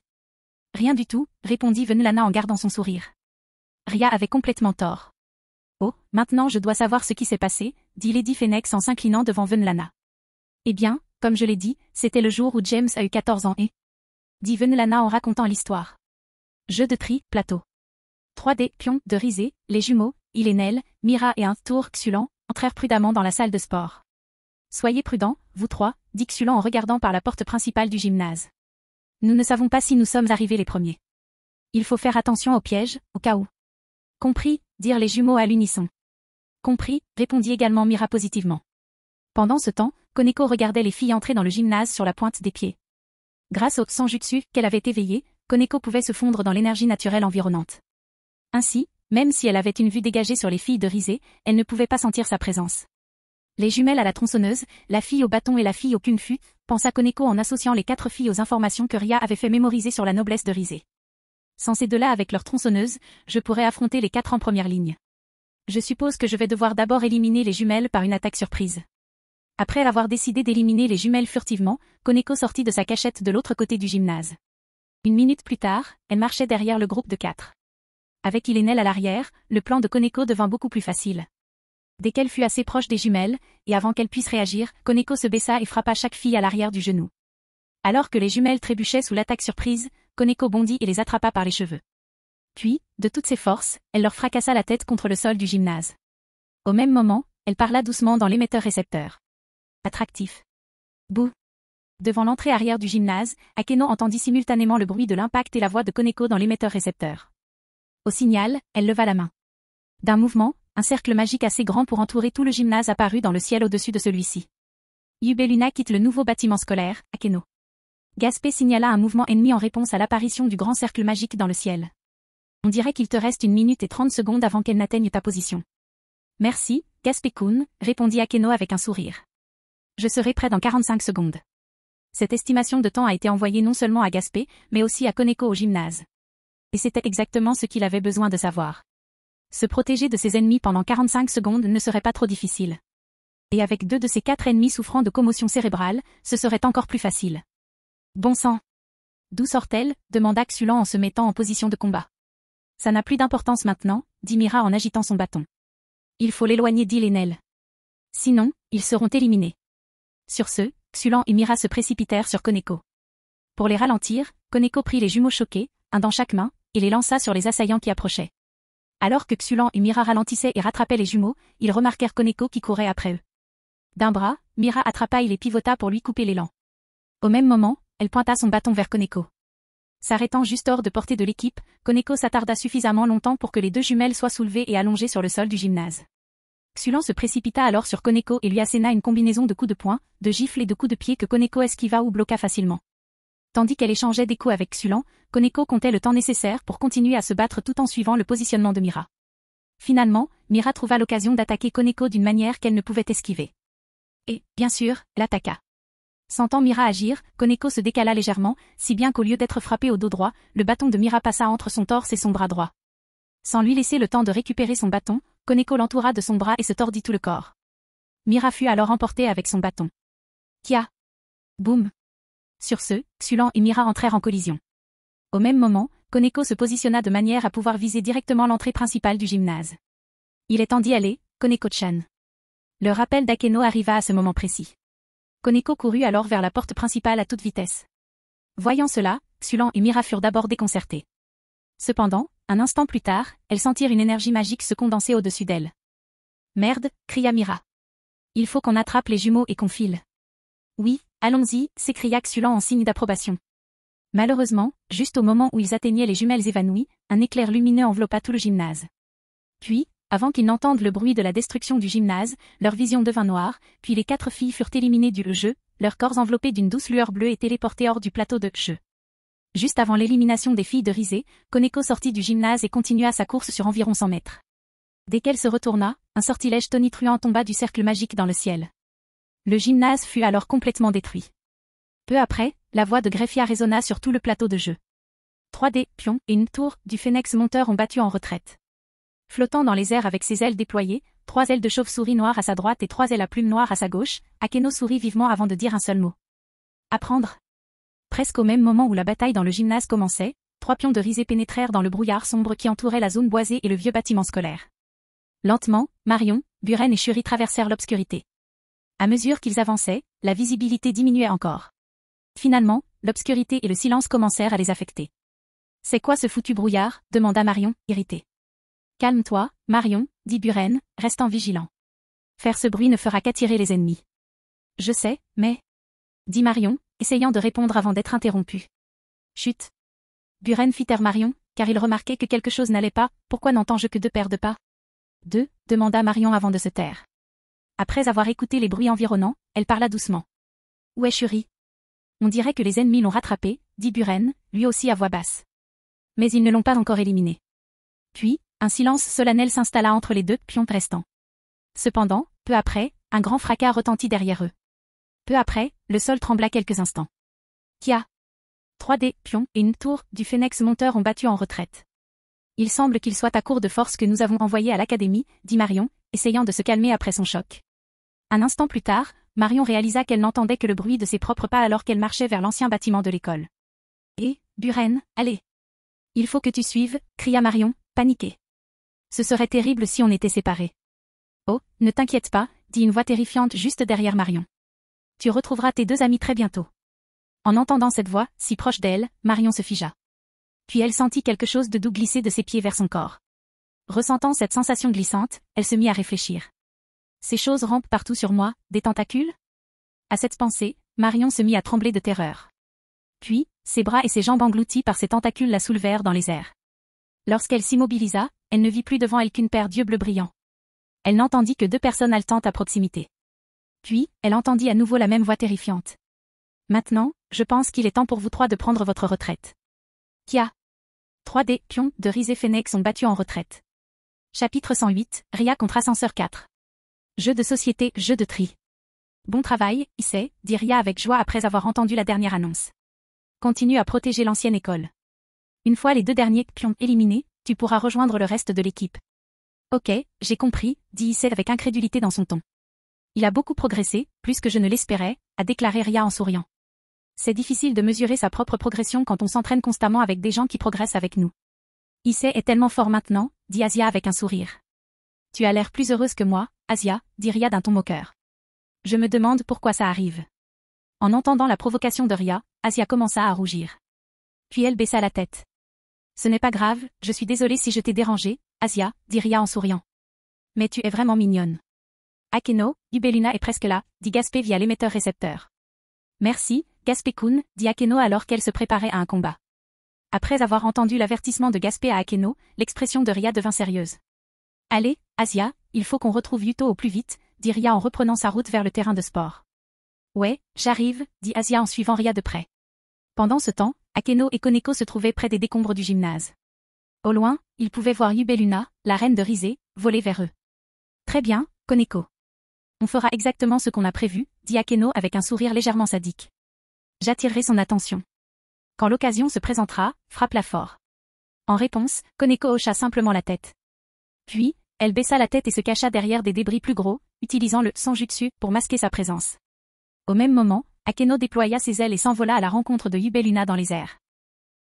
Rien du tout, répondit Venelana en gardant son sourire. Ria avait complètement tort. Oh, maintenant je dois savoir ce qui s'est passé, dit Lady Phénix en s'inclinant devant Venelana. Eh bien, comme je l'ai dit, c'était le jour où James a eu 14 ans et... dit Venelana en racontant l'histoire. Jeu de tri, plateau. 3D, pion, de Rizé, les jumeaux, Ilénel, Mira et un tour Xulan, entrèrent prudemment dans la salle de sport. Soyez prudents, vous 3, dit Xulan en regardant par la porte principale du gymnase. Nous ne savons pas si nous sommes arrivés les premiers. Il faut faire attention aux pièges, au cas où. Compris, dirent les jumeaux à l'unisson. Compris, répondit également Mira positivement. Pendant ce temps, Koneko regardait les filles entrer dans le gymnase sur la pointe des pieds. Grâce au Sanjutsu qu'elle avait éveillé, Koneko pouvait se fondre dans l'énergie naturelle environnante. Ainsi, même si elle avait une vue dégagée sur les filles de Rise, elle ne pouvait pas sentir sa présence. Les jumelles à la tronçonneuse, la fille au bâton et la fille au kung-fu, pensa Koneko en associant les 4 filles aux informations que Ria avait fait mémoriser sur la noblesse de Rise. Sans ces deux-là avec leur tronçonneuse, je pourrais affronter les 4 en première ligne. Je suppose que je vais devoir d'abord éliminer les jumelles par une attaque surprise. Après avoir décidé d'éliminer les jumelles furtivement, Koneko sortit de sa cachette de l'autre côté du gymnase. Une minute plus tard, elle marchait derrière le groupe de 4. Avec Ilenel à l'arrière, le plan de Koneko devint beaucoup plus facile. Dès qu'elle fut assez proche des jumelles, et avant qu'elle puisse réagir, Koneko se baissa et frappa chaque fille à l'arrière du genou. Alors que les jumelles trébuchaient sous l'attaque surprise, Koneko bondit et les attrapa par les cheveux. Puis, de toutes ses forces, elle leur fracassa la tête contre le sol du gymnase. Au même moment, elle parla doucement dans l'émetteur-récepteur. Attractif. Bouh. Devant l'entrée arrière du gymnase, Akeno entendit simultanément le bruit de l'impact et la voix de Koneko dans l'émetteur-récepteur. Au signal, elle leva la main. D'un mouvement, un cercle magique assez grand pour entourer tout le gymnase apparut dans le ciel au-dessus de celui-ci. Yubeluna quitte le nouveau bâtiment scolaire, Akeno. Gaspé signala un mouvement ennemi en réponse à l'apparition du grand cercle magique dans le ciel. On dirait qu'il te reste 1 minute et 30 secondes avant qu'elle n'atteigne ta position. Merci, Gaspé-kun, répondit Akeno avec un sourire. Je serai prêt dans 45 secondes. Cette estimation de temps a été envoyée non seulement à Gaspé, mais aussi à Koneko au gymnase. Et c'était exactement ce qu'il avait besoin de savoir. Se protéger de ses ennemis pendant 45 secondes ne serait pas trop difficile. Et avec 2 de ses 4 ennemis souffrant de commotion cérébrale, ce serait encore plus facile. Bon sang. D'où sort-elle? Demanda Xulon en se mettant en position de combat. Ça n'a plus d'importance maintenant, dit Mira en agitant son bâton. Il faut l'éloigner d'Ilenel. Sinon, ils seront éliminés. Sur ce, Xulon et Mira se précipitèrent sur Koneko. Pour les ralentir, Koneko prit les jumeaux choqués, un dans chaque main, et les lança sur les assaillants qui approchaient. Alors que Xulon et Mira ralentissaient et rattrapaient les jumeaux, ils remarquèrent Koneko qui courait après eux. D'un bras, Mira attrapa et les pivota pour lui couper l'élan. Au même moment, elle pointa son bâton vers Koneko. S'arrêtant juste hors de portée de l'équipe, Koneko s'attarda suffisamment longtemps pour que les 2 jumelles soient soulevées et allongées sur le sol du gymnase. Xulon se précipita alors sur Koneko et lui asséna une combinaison de coups de poing, de gifles et de coups de pied que Koneko esquiva ou bloqua facilement. Tandis qu'elle échangeait des coups avec Xulon, Koneko comptait le temps nécessaire pour continuer à se battre tout en suivant le positionnement de Mira. Finalement, Mira trouva l'occasion d'attaquer Koneko d'une manière qu'elle ne pouvait esquiver. Et, bien sûr, elle attaqua. Sentant Mira agir, Koneko se décala légèrement, si bien qu'au lieu d'être frappé au dos droit, le bâton de Mira passa entre son torse et son bras droit. Sans lui laisser le temps de récupérer son bâton, Koneko l'entoura de son bras et se tordit tout le corps. Mira fut alors emportée avec son bâton. Kia! Boum! Sur ce, Xulon et Mira entrèrent en collision. Au même moment, Koneko se positionna de manière à pouvoir viser directement l'entrée principale du gymnase. Il est temps d'y aller, Koneko-chan. Le rappel d'Akeno arriva à ce moment précis. Koneko courut alors vers la porte principale à toute vitesse. Voyant cela, Xulon et Mira furent d'abord déconcertés. Cependant, un instant plus tard, elles sentirent une énergie magique se condenser au-dessus d'elles. Merde, cria Mira. Il faut qu'on attrape les jumeaux et qu'on file. Oui, allons-y, s'écria Xulon en signe d'approbation. Malheureusement, juste au moment où ils atteignaient les jumelles évanouies, un éclair lumineux enveloppa tout le gymnase. Puis, avant qu'ils n'entendent le bruit de la destruction du gymnase, leur vision devint noire, puis les 4 filles furent éliminées du jeu, leurs corps enveloppés d'une douce lueur bleue et téléportés hors du plateau de jeu. Juste avant l'élimination des filles de Rise, Koneko sortit du gymnase et continua sa course sur environ 100 mètres. Dès qu'elle se retourna, un sortilège tonitruant tomba du cercle magique dans le ciel. Le gymnase fut alors complètement détruit. Peu après, la voix de Greffia résonna sur tout le plateau de jeu. 3D, pion, et une tour, du phénix monteur ont battu en retraite. Flottant dans les airs avec ses ailes déployées, 3 ailes de chauve-souris noires à sa droite et 3 ailes à plumes noires à sa gauche, Akeno sourit vivement avant de dire un seul mot. Apprendre. Presque au même moment où la bataille dans le gymnase commençait, 3 pions de Rise pénétrèrent dans le brouillard sombre qui entourait la zone boisée et le vieux bâtiment scolaire. Lentement, Marion, Buren et Shuri traversèrent l'obscurité. À mesure qu'ils avançaient, la visibilité diminuait encore. Finalement, l'obscurité et le silence commencèrent à les affecter. « C'est quoi ce foutu brouillard ?» demanda Marion, irritée. « Calme-toi, Marion, » dit Buren, restant vigilant. « Faire ce bruit ne fera qu'attirer les ennemis. »« Je sais, mais... » dit Marion, essayant de répondre avant d'être interrompue. « Chut !» Buren fit taire Marion, car il remarquait que quelque chose n'allait pas. « Pourquoi n'entends-je que 2 paires de pas ?» 2, demanda Marion avant de se taire. Après avoir écouté les bruits environnants, elle parla doucement. Où est Shuri? On dirait que les ennemis l'ont rattrapé, dit Buren, lui aussi à voix basse. Mais ils ne l'ont pas encore éliminé. Puis, un silence solennel s'installa entre les deux pions restants. Cependant, peu après, un grand fracas retentit derrière eux. Peu après, le sol trembla quelques instants. Kia. 3D, pions et une tour du Phénix monteur ont battu en retraite. Il semble qu'il soit à court de force que nous avons envoyé à l'académie, dit Marion, essayant de se calmer après son choc. Un instant plus tard, Marion réalisa qu'elle n'entendait que le bruit de ses propres pas alors qu'elle marchait vers l'ancien bâtiment de l'école. Buren, allez. Il faut que tu suives, cria Marion, paniquée. Ce serait terrible si on était séparés. Oh, ne t'inquiète pas, dit une voix terrifiante juste derrière Marion. Tu retrouveras tes deux amis très bientôt. En entendant cette voix, si proche d'elle, Marion se figea. Puis elle sentit quelque chose de doux glisser de ses pieds vers son corps. Ressentant cette sensation glissante, elle se mit à réfléchir. Ces choses rampent partout sur moi, des tentacules? À cette pensée, Marion se mit à trembler de terreur. Puis, ses bras et ses jambes engloutis par ces tentacules la soulevèrent dans les airs. Lorsqu'elle s'immobilisa, elle ne vit plus devant elle qu'une paire d'yeux bleus brillants. Elle n'entendit que deux personnes haletantes à proximité. Puis, elle entendit à nouveau la même voix terrifiante. Maintenant, je pense qu'il est temps pour vous trois de prendre votre retraite. Kia. 3D, pions de Rise Phénix sont battus en retraite. Chapitre 108, Ria contre Ascenseur 4. Jeu de société, jeu de tri. Bon travail, Issei, dit Ria avec joie après avoir entendu la dernière annonce. Continue à protéger l'ancienne école. Une fois les deux derniers pions éliminés, tu pourras rejoindre le reste de l'équipe. Ok, j'ai compris, dit Issei avec incrédulité dans son ton. Il a beaucoup progressé, plus que je ne l'espérais, a déclaré Ria en souriant. C'est difficile de mesurer sa propre progression quand on s'entraîne constamment avec des gens qui progressent avec nous. Issei est tellement fort maintenant, dit Asia avec un sourire. Tu as l'air plus heureuse que moi, Asia, dit Ria d'un ton moqueur. Je me demande pourquoi ça arrive. En entendant la provocation de Ria, Asia commença à rougir. Puis elle baissa la tête. Ce n'est pas grave, je suis désolée si je t'ai dérangée, Asia, dit Ria en souriant. Mais tu es vraiment mignonne. Akeno, Yubeluna est presque là, dit Gaspé via l'émetteur-récepteur. Merci, Gaspé-kun, dit Akeno alors qu'elle se préparait à un combat. Après avoir entendu l'avertissement de Gaspé à Akeno, l'expression de Ria devint sérieuse. Allez, Asia, il faut qu'on retrouve Yuto au plus vite, dit Ria en reprenant sa route vers le terrain de sport. Ouais, j'arrive, dit Asia en suivant Ria de près. Pendant ce temps, Akeno et Koneko se trouvaient près des décombres du gymnase. Au loin, ils pouvaient voir Yubeluna, la reine de Rise, voler vers eux. Très bien, Koneko. On fera exactement ce qu'on a prévu, dit Akeno avec un sourire légèrement sadique. J'attirerai son attention. Quand l'occasion se présentera, frappe-la fort. En réponse, Koneko hocha simplement la tête. Puis, elle baissa la tête et se cacha derrière des débris plus gros, utilisant le Sanjutsu pour masquer sa présence. Au même moment, Akeno déploya ses ailes et s'envola à la rencontre de Yubeluna dans les airs.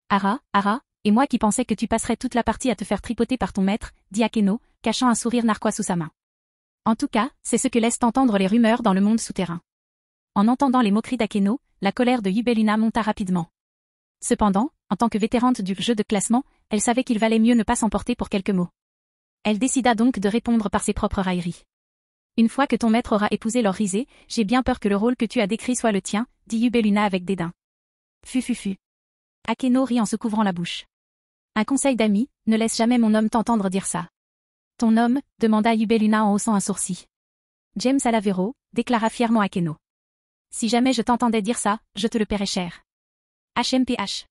Ara, et moi qui pensais que tu passerais toute la partie à te faire tripoter par ton maître, dit Akeno, cachant un sourire narquois sous sa main. En tout cas, c'est ce que laissent entendre les rumeurs dans le monde souterrain. En entendant les moqueries d'Akeno, la colère de Yubeluna monta rapidement. Cependant, en tant que vétérante du jeu de classement, elle savait qu'il valait mieux ne pas s'emporter pour quelques mots. Elle décida donc de répondre par ses propres railleries. Une fois que ton maître aura épousé leur Rise, j'ai bien peur que le rôle que tu as décrit soit le tien, dit Yubeluna avec dédain. Fu. Akeno rit en se couvrant la bouche. Un conseil d'ami, ne laisse jamais mon homme t'entendre dire ça. Ton homme, demanda Yubeluna en haussant un sourcil. James Alavero, déclara fièrement Akeno. Si jamais je t'entendais dire ça, je te le paierais cher. HMPH.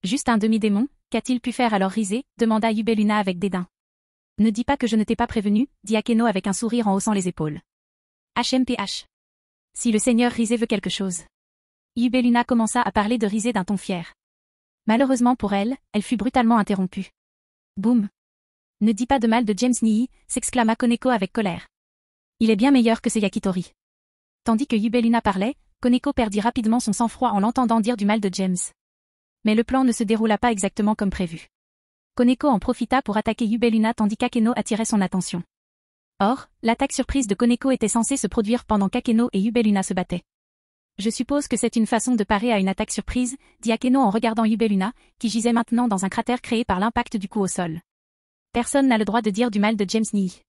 Juste un demi-démon, qu'a-t-il pu faire alors Rise, demanda Yubeluna avec dédain. Ne dis pas que je ne t'ai pas prévenu, dit Akeno avec un sourire en haussant les épaules. HMPH. Si le seigneur Rise veut quelque chose. Yubeluna commença à parler de Rise d'un ton fier. Malheureusement pour elle, elle fut brutalement interrompue. Boum. Ne dis pas de mal de James Nii, s'exclama Koneko avec colère. Il est bien meilleur que ce Yakitori. Tandis que Yubeluna parlait, Koneko perdit rapidement son sang-froid en l'entendant dire du mal de James. Mais le plan ne se déroula pas exactement comme prévu. Koneko en profita pour attaquer Yubeluna tandis qu'Akeno attirait son attention. Or, l'attaque surprise de Koneko était censée se produire pendant qu'Akeno et Yubeluna se battaient. Je suppose que c'est une façon de parer à une attaque surprise, dit Akeno en regardant Yubeluna, qui gisait maintenant dans un cratère créé par l'impact du coup au sol. Personne n'a le droit de dire du mal de James Nii.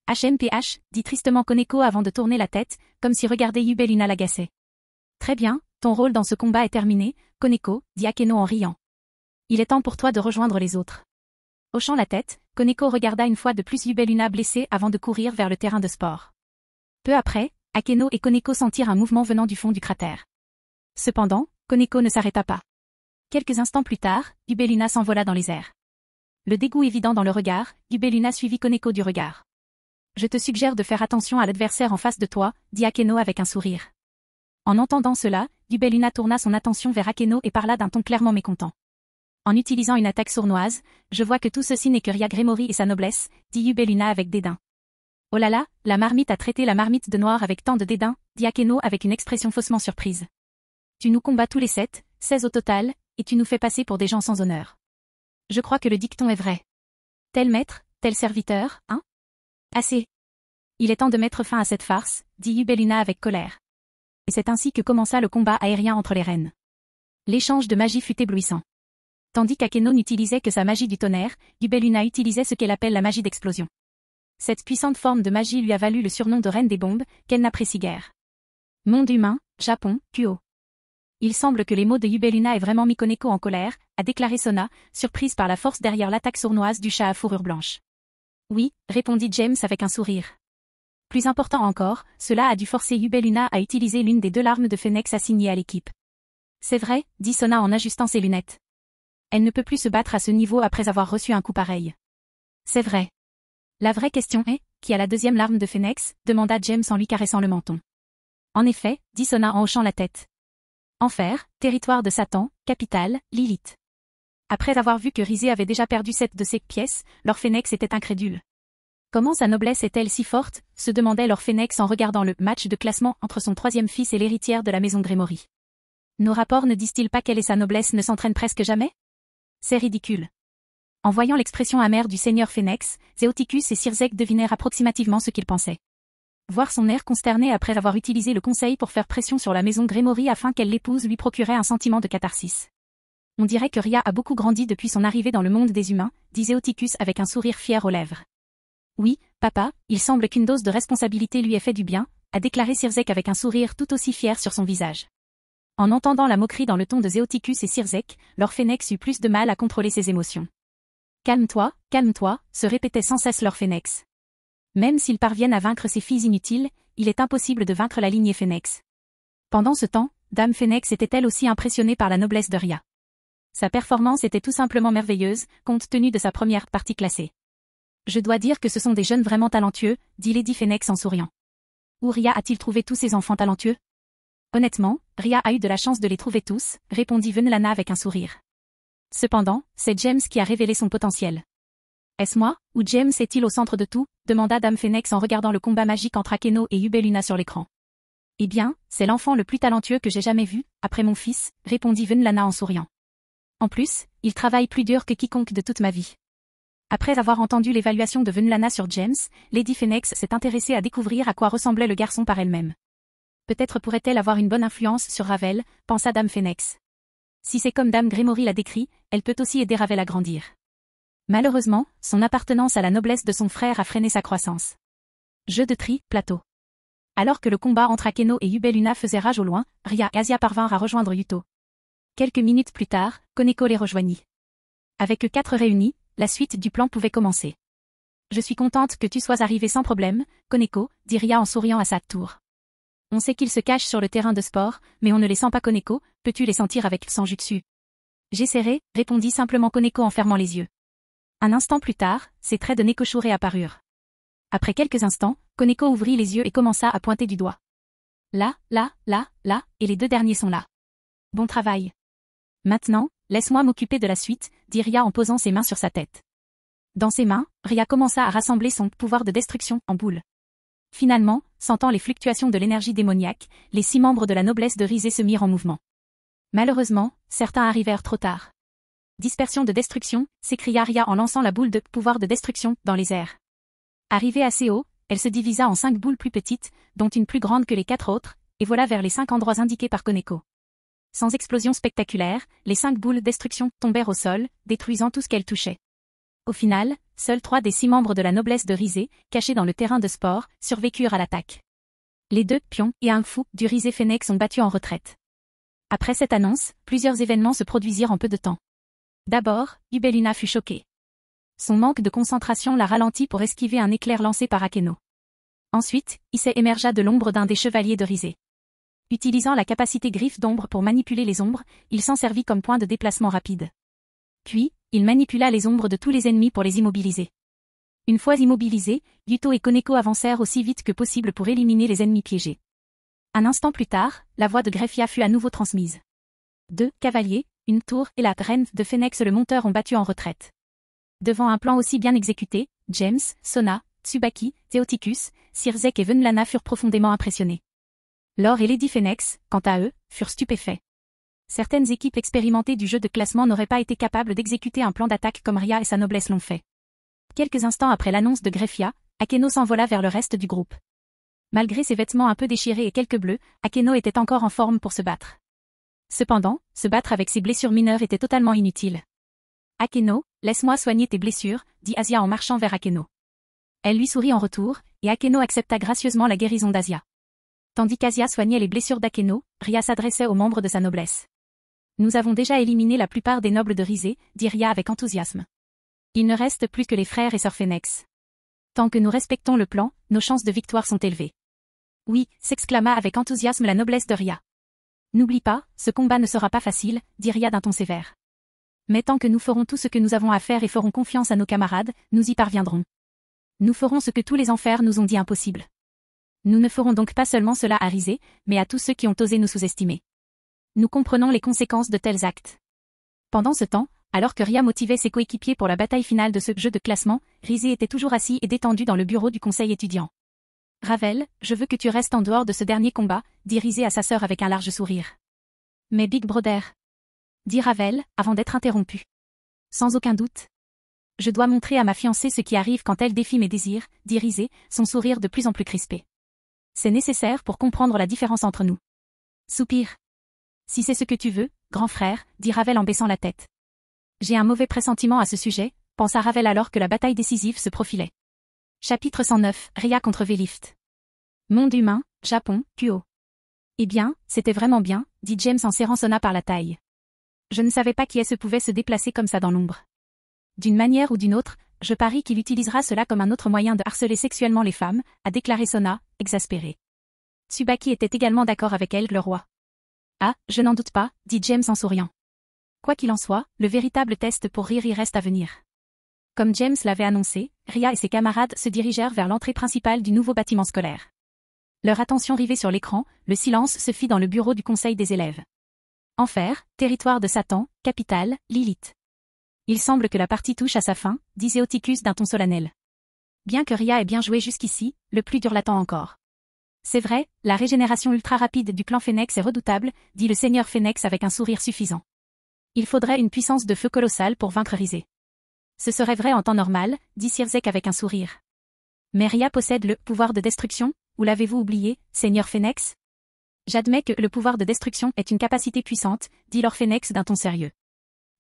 HMPH, dit tristement Koneko avant de tourner la tête, comme si regarder Yubeluna l'agaçait. Très bien, ton rôle dans ce combat est terminé, Koneko, dit Akeno en riant. Il est temps pour toi de rejoindre les autres. Hochant la tête, Koneko regarda une fois de plus Yubeluna blessée avant de courir vers le terrain de sport. Peu après, Akeno et Koneko sentirent un mouvement venant du fond du cratère. Cependant, Koneko ne s'arrêta pas. Quelques instants plus tard, Yubeluna s'envola dans les airs. Le dégoût évident dans le regard, Yubeluna suivit Koneko du regard. « Je te suggère de faire attention à l'adversaire en face de toi, » dit Akeno avec un sourire. En entendant cela, Yubeluna tourna son attention vers Akeno et parla d'un ton clairement mécontent. En utilisant une attaque sournoise, je vois que tout ceci n'est que Ria Gremory et sa noblesse, dit Yubeluna avec dédain. Oh là là, la marmite a traité la marmite de noir avec tant de dédain, dit Akeno avec une expression faussement surprise. Tu nous combats tous les 7, 16 au total, et tu nous fais passer pour des gens sans honneur. Je crois que le dicton est vrai. Tel maître, tel serviteur, hein? Assez. Il est temps de mettre fin à cette farce, dit Yubeluna avec colère. Et c'est ainsi que commença le combat aérien entre les reines. L'échange de magie fut éblouissant. Tandis qu'Akeno n'utilisait que sa magie du tonnerre, Yubeluna utilisait ce qu'elle appelle la magie d'explosion. Cette puissante forme de magie lui a valu le surnom de reine des bombes, qu'elle n'apprécie guère. Monde humain, Japon, Kuo. Il semble que les mots de Yubeluna aient vraiment mis Koneko en colère, a déclaré Sona, surprise par la force derrière l'attaque sournoise du chat à fourrure blanche. Oui, répondit James avec un sourire. Plus important encore, cela a dû forcer Yubeluna à utiliser l'une des 2 larmes de Phénix assignées à l'équipe. C'est vrai, dit Sona en ajustant ses lunettes. Elle ne peut plus se battre à ce niveau après avoir reçu un coup pareil. C'est vrai. La vraie question est, qui a la 2e larme de Phénix, demanda James en lui caressant le menton. En effet, dit Sona en hochant la tête. Enfer, territoire de Satan, capitale, Lilith. Après avoir vu que Rizé avait déjà perdu 7 de ses pièces, Lord Phénix était incrédule. Comment sa noblesse est-elle si forte, se demandait Lord Phénix en regardant le match de classement entre son 3e fils et l'héritière de la maison Gremory. Nos rapports ne disent-ils pas qu'elle et sa noblesse ne s'entraînent presque jamais? C'est ridicule. En voyant l'expression amère du seigneur Phénix, Zéoticus et Sirzek devinèrent approximativement ce qu'il pensait. Voir son air consterné après avoir utilisé le conseil pour faire pression sur la maison Gremory afin qu'elle l'épouse lui procurait un sentiment de catharsis. On dirait que Ria a beaucoup grandi depuis son arrivée dans le monde des humains, dit Zéoticus avec un sourire fier aux lèvres. Oui, papa, il semble qu'une dose de responsabilité lui ait fait du bien, a déclaré Sirzek avec un sourire tout aussi fier sur son visage. En entendant la moquerie dans le ton de Zéoticus et Sirzek, Lord Phénix eut plus de mal à contrôler ses émotions. Calme-toi, se répétait sans cesse Lord Phénix. Même s'ils parviennent à vaincre ces filles inutiles, il est impossible de vaincre la lignée Phénix. Pendant ce temps, Dame Phénix était elle aussi impressionnée par la noblesse de Ria. Sa performance était tout simplement merveilleuse, compte tenu de sa première partie classée. Je dois dire que ce sont des jeunes vraiment talentueux, dit Lady Phénix en souriant. Où Ria a-t-il trouvé tous ces enfants talentueux? Honnêtement, Ria a eu de la chance de les trouver tous, répondit Venlana avec un sourire. Cependant, c'est James qui a révélé son potentiel. Est-ce moi, ou James est-il au centre de tout? Demanda Dame Phénix en regardant le combat magique entre Akeno et Yubeluna sur l'écran. Eh bien, c'est l'enfant le plus talentueux que j'ai jamais vu, après mon fils, répondit Venlana en souriant. En plus, il travaille plus dur que quiconque de toute ma vie. Après avoir entendu l'évaluation de Venlana sur James, Lady Phénix s'est intéressée à découvrir à quoi ressemblait le garçon par elle-même. Peut-être pourrait-elle avoir une bonne influence sur Ravel, pensa Dame Phénix. Si c'est comme Dame Gremory l'a décrit, elle peut aussi aider Ravel à grandir. Malheureusement, son appartenance à la noblesse de son frère a freiné sa croissance. Jeu de tri, plateau. Alors que le combat entre Akeno et Yubeluna faisait rage au loin, Ria et Asia parvinrent à rejoindre Yuto. Quelques minutes plus tard, Koneko les rejoignit. Avec eux 4 réunis, la suite du plan pouvait commencer. Je suis contente que tu sois arrivé sans problème, Koneko, dit Ria en souriant à sa tour. On sait qu'ils se cachent sur le terrain de sport, mais on ne les sent pas Koneko, peux-tu les sentir avec sang jutsu? J'essaierai, répondit simplement Koneko en fermant les yeux. Un instant plus tard, ses traits de Nekoshure apparurent. Après quelques instants, Koneko ouvrit les yeux et commença à pointer du doigt. Là, et les 2 derniers sont là. Bon travail. Maintenant, laisse-moi m'occuper de la suite, dit Ria en posant ses mains sur sa tête. Dans ses mains, Ria commença à rassembler son pouvoir de destruction en boule. Finalement, sentant les fluctuations de l'énergie démoniaque, les 6 membres de la noblesse de Rizé se mirent en mouvement. Malheureusement, certains arrivèrent trop tard. Dispersion de destruction, s'écria Ria en lançant la boule de pouvoir de destruction dans les airs. Arrivée assez haut, elle se divisa en 5 boules plus petites, dont une plus grande que les 4 autres, et vola vers les 5 endroits indiqués par Koneko. Sans explosion spectaculaire, les 5 boules de destruction tombèrent au sol, détruisant tout ce qu'elles touchaient. Au final, seuls 3 des 6 membres de la noblesse de Rizé, cachés dans le terrain de sport, survécurent à l'attaque. Les 2 pions et un fou du Rizé Phénix sont battus en retraite. Après cette annonce, plusieurs événements se produisirent en peu de temps. D'abord, Yubeluna fut choquée. Son manque de concentration l'a ralenti pour esquiver un éclair lancé par Akeno. Ensuite, Issei émergea de l'ombre d'un des chevaliers de Rise. Utilisant la capacité griffe d'ombre pour manipuler les ombres, il s'en servit comme point de déplacement rapide. Puis, il manipula les ombres de tous les ennemis pour les immobiliser. Une fois immobilisés, Yuto et Koneko avancèrent aussi vite que possible pour éliminer les ennemis piégés. Un instant plus tard, la voix de Greffia fut à nouveau transmise. 2 cavaliers, une tour et la reine de Phénix le monteur ont battu en retraite. Devant un plan aussi bien exécuté, James, Sona, Tsubaki, Theoticus, Sirzek et Venlana furent profondément impressionnés. Lore et Lady Phénix, quant à eux, furent stupéfaits. Certaines équipes expérimentées du jeu de classement n'auraient pas été capables d'exécuter un plan d'attaque comme Ria et sa noblesse l'ont fait. Quelques instants après l'annonce de Greffia, Akeno s'envola vers le reste du groupe. Malgré ses vêtements un peu déchirés et quelques bleus, Akeno était encore en forme pour se battre. Cependant, se battre avec ses blessures mineures était totalement inutile. Akeno, laisse-moi soigner tes blessures, dit Asia en marchant vers Akeno. Elle lui sourit en retour, et Akeno accepta gracieusement la guérison d'Asia. Tandis qu'Asia soignait les blessures d'Akeno, Ria s'adressait aux membres de sa noblesse. Nous avons déjà éliminé la plupart des nobles de Rise, dit Ria avec enthousiasme. Il ne reste plus que les frères et sœurs Phénix. Tant que nous respectons le plan, nos chances de victoire sont élevées. Oui, s'exclama avec enthousiasme la noblesse de Ria. N'oublie pas, ce combat ne sera pas facile, dit Ria d'un ton sévère. Mais tant que nous ferons tout ce que nous avons à faire et ferons confiance à nos camarades, nous y parviendrons. Nous ferons ce que tous les enfers nous ont dit impossible. Nous ne ferons donc pas seulement cela à Rise, mais à tous ceux qui ont osé nous sous-estimer. Nous comprenons les conséquences de tels actes. Pendant ce temps, alors que Ria motivait ses coéquipiers pour la bataille finale de ce jeu de classement, Rise était toujours assis et détendu dans le bureau du conseil étudiant. Ravel, je veux que tu restes en dehors de ce dernier combat, dit Rise à sa sœur avec un large sourire. Mais Big Brother, dit Ravel, avant d'être interrompu. Sans aucun doute. Je dois montrer à ma fiancée ce qui arrive quand elle défie mes désirs, dit Rise, son sourire de plus en plus crispé. C'est nécessaire pour comprendre la différence entre nous. Soupir. Si c'est ce que tu veux, grand frère, dit Ravel en baissant la tête. J'ai un mauvais pressentiment à ce sujet, pensa Ravel alors que la bataille décisive se profilait. Chapitre 109, Ria contre Velift. Monde humain, Japon, Kuo. Eh bien, c'était vraiment bien, dit James en serrant Sona par la taille. Je ne savais pas qui est-ce pouvait se déplacer comme ça dans l'ombre. D'une manière ou d'une autre, je parie qu'il utilisera cela comme un autre moyen de harceler sexuellement les femmes, a déclaré Sona, exaspérée. Tsubaki était également d'accord avec elle, le roi. Ah, je n'en doute pas, dit James en souriant. Quoi qu'il en soit, le véritable test pour Riri reste à venir. Comme James l'avait annoncé, Ria et ses camarades se dirigèrent vers l'entrée principale du nouveau bâtiment scolaire. Leur attention rivée sur l'écran, le silence se fit dans le bureau du conseil des élèves. Enfer, territoire de Satan, capitale, Lilith. Il semble que la partie touche à sa fin, dit Theoticus d'un ton solennel. Bien que Ria ait bien joué jusqu'ici, le plus dur l'attend encore. C'est vrai, la régénération ultra rapide du clan Phénix est redoutable, dit le seigneur Phénix avec un sourire suffisant. Il faudrait une puissance de feu colossale pour vaincre Rise. Ce serait vrai en temps normal, dit Sirzek avec un sourire. Mais Ria possède le pouvoir de destruction, ou l'avez-vous oublié, seigneur Phénix? J'admets que le pouvoir de destruction est une capacité puissante, dit Lord Phénix d'un ton sérieux.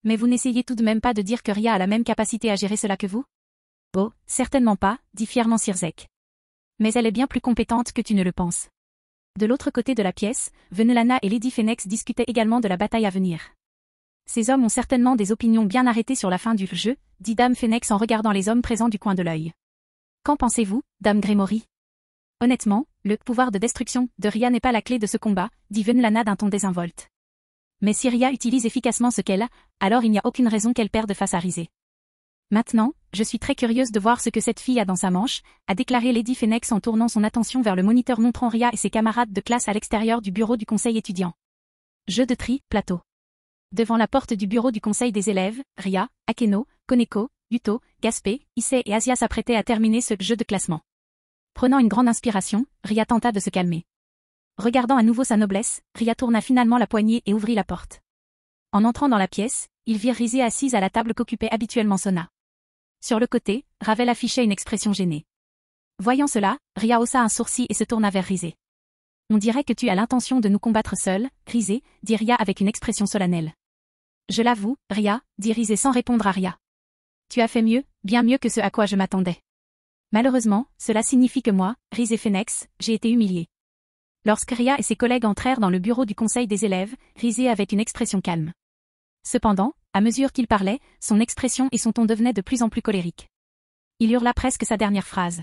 Mais vous n'essayez tout de même pas de dire que Ria a la même capacité à gérer cela que vous? Oh, certainement pas, dit fièrement Sirzek. Mais elle est bien plus compétente que tu ne le penses. De l'autre côté de la pièce, Venelana et Lady Phénix discutaient également de la bataille à venir. Ces hommes ont certainement des opinions bien arrêtées sur la fin du jeu, dit Dame Phénix en regardant les hommes présents du coin de l'œil. Qu'en pensez-vous, Dame Grémory? Honnêtement, le pouvoir de destruction de Ria n'est pas la clé de ce combat, dit Venelana d'un ton désinvolte. Mais si Ria utilise efficacement ce qu'elle a, alors il n'y a aucune raison qu'elle perde face à Rise. Maintenant, je suis très curieuse de voir ce que cette fille a dans sa manche, a déclaré Lady Phénix en tournant son attention vers le moniteur montrant Ria et ses camarades de classe à l'extérieur du bureau du conseil étudiant. Jeu de tri, plateau. Devant la porte du bureau du conseil des élèves, Ria, Akeno, Koneko, Yuto, Gaspé, Issei et Asia s'apprêtaient à terminer ce jeu de classement. Prenant une grande inspiration, Ria tenta de se calmer. Regardant à nouveau sa noblesse, Ria tourna finalement la poignée et ouvrit la porte. En entrant dans la pièce, ils virent Rise assise à la table qu'occupait habituellement Sona. Sur le côté, Ravel affichait une expression gênée. Voyant cela, Ria haussa un sourcil et se tourna vers Rise. On dirait que tu as l'intention de nous combattre seul, Rise, dit Ria avec une expression solennelle. Je l'avoue, Ria, dit Rise sans répondre à Ria. Tu as fait mieux, bien mieux que ce à quoi je m'attendais. Malheureusement, cela signifie que moi, Rise Phénix, j'ai été humiliée. Lorsque Ria et ses collègues entrèrent dans le bureau du conseil des élèves, Rise avait une expression calme. Cependant, À mesure qu'il parlait, son expression et son ton devenaient de plus en plus colériques. Il hurla presque sa dernière phrase.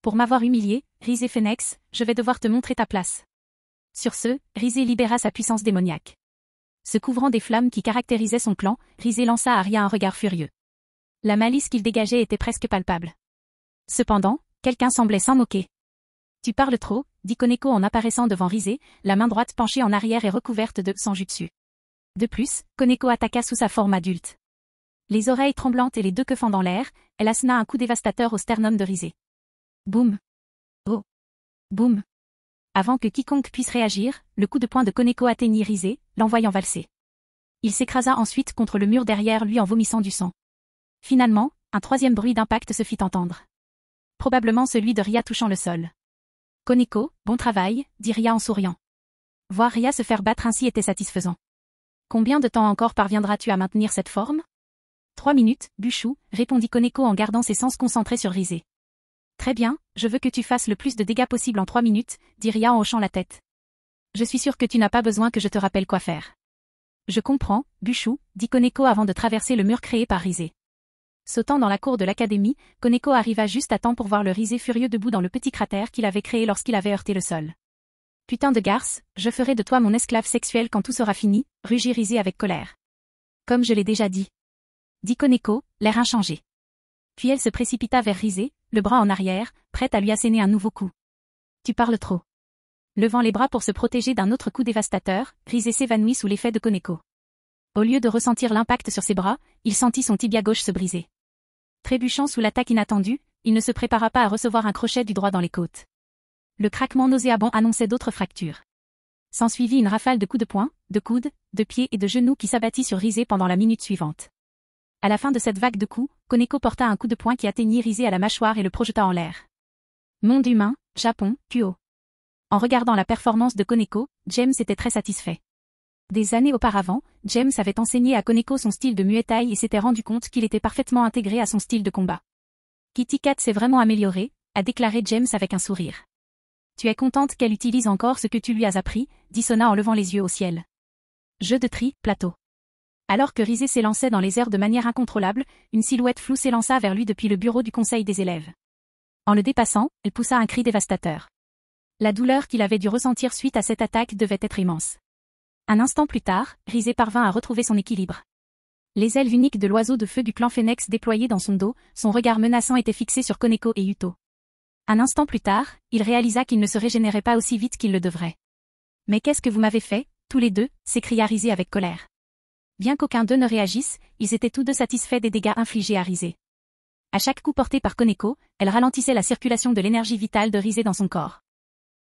Pour m'avoir humilié, Rizé Phénix, je vais devoir te montrer ta place. Sur ce, Rizé libéra sa puissance démoniaque. Se couvrant des flammes qui caractérisaient son clan, Rizé lança à Ria un regard furieux. La malice qu'il dégageait était presque palpable. Cependant, quelqu'un semblait s'en moquer. Tu parles trop, dit Koneko en apparaissant devant Rizé, la main droite penchée en arrière et recouverte de sanjutsu. De plus, Koneko attaqua sous sa forme adulte. Les oreilles tremblantes et les deux queues fendant l'air, elle assena un coup dévastateur au sternum de Rizé. Boum. Oh. Boum. Avant que quiconque puisse réagir, le coup de poing de Koneko atteignit Rizé, l'envoyant valser. Il s'écrasa ensuite contre le mur derrière lui en vomissant du sang. Finalement, un troisième bruit d'impact se fit entendre. Probablement celui de Ria touchant le sol. Koneko, bon travail, dit Ria en souriant. Voir Ria se faire battre ainsi était satisfaisant. Combien de temps encore parviendras-tu à maintenir cette forme? 3 minutes, Bushu, répondit Koneko en gardant ses sens concentrés sur Rizé. Très bien, je veux que tu fasses le plus de dégâts possible en 3 minutes, dit Ria en hochant la tête. Je suis sûr que tu n'as pas besoin que je te rappelle quoi faire. Je comprends, Bushu, dit Koneko avant de traverser le mur créé par Rizé. Sautant dans la cour de l'académie, Koneko arriva juste à temps pour voir le Rizé furieux debout dans le petit cratère qu'il avait créé lorsqu'il avait heurté le sol. Putain de garce, je ferai de toi mon esclave sexuel quand tout sera fini, rugit Rizé avec colère. Comme je l'ai déjà dit. Dit Koneko, l'air inchangé. Puis elle se précipita vers Rizé, le bras en arrière, prête à lui asséner un nouveau coup. Tu parles trop. Levant les bras pour se protéger d'un autre coup dévastateur, Rizé s'évanouit sous l'effet de Koneko. Au lieu de ressentir l'impact sur ses bras, il sentit son tibia gauche se briser. Trébuchant sous l'attaque inattendue, il ne se prépara pas à recevoir un crochet du droit dans les côtes. Le craquement nauséabond annonçait d'autres fractures. S'ensuivit une rafale de coups de poing, de coudes, de pieds et de genoux qui s'abattit sur Rizé pendant la minute suivante. À la fin de cette vague de coups, Koneko porta un coup de poing qui atteignit Rizé à la mâchoire et le projeta en l'air. Monde humain, Japon, Kuo. En regardant la performance de Koneko, James était très satisfait. Des années auparavant, James avait enseigné à Koneko son style de Muay Thai et s'était rendu compte qu'il était parfaitement intégré à son style de combat. Kitty Cat s'est vraiment améliorée, a déclaré James avec un sourire. Tu es contente qu'elle utilise encore ce que tu lui as appris, dit Sona en levant les yeux au ciel. Jeu de tri, plateau. Alors que Rizé s'élançait dans les airs de manière incontrôlable, une silhouette floue s'élança vers lui depuis le bureau du conseil des élèves. En le dépassant, elle poussa un cri dévastateur. La douleur qu'il avait dû ressentir suite à cette attaque devait être immense. Un instant plus tard, Rizé parvint à retrouver son équilibre. Les ailes uniques de l'oiseau de feu du clan Phénix déployées dans son dos, son regard menaçant était fixé sur Koneko et Yuto. Un instant plus tard, il réalisa qu'il ne se régénérait pas aussi vite qu'il le devrait. Mais qu'est-ce que vous m'avez fait, tous les deux, s'écria Rizé avec colère. Bien qu'aucun d'eux ne réagisse, ils étaient tous deux satisfaits des dégâts infligés à Rizé. À chaque coup porté par Koneko, elle ralentissait la circulation de l'énergie vitale de Rizé dans son corps.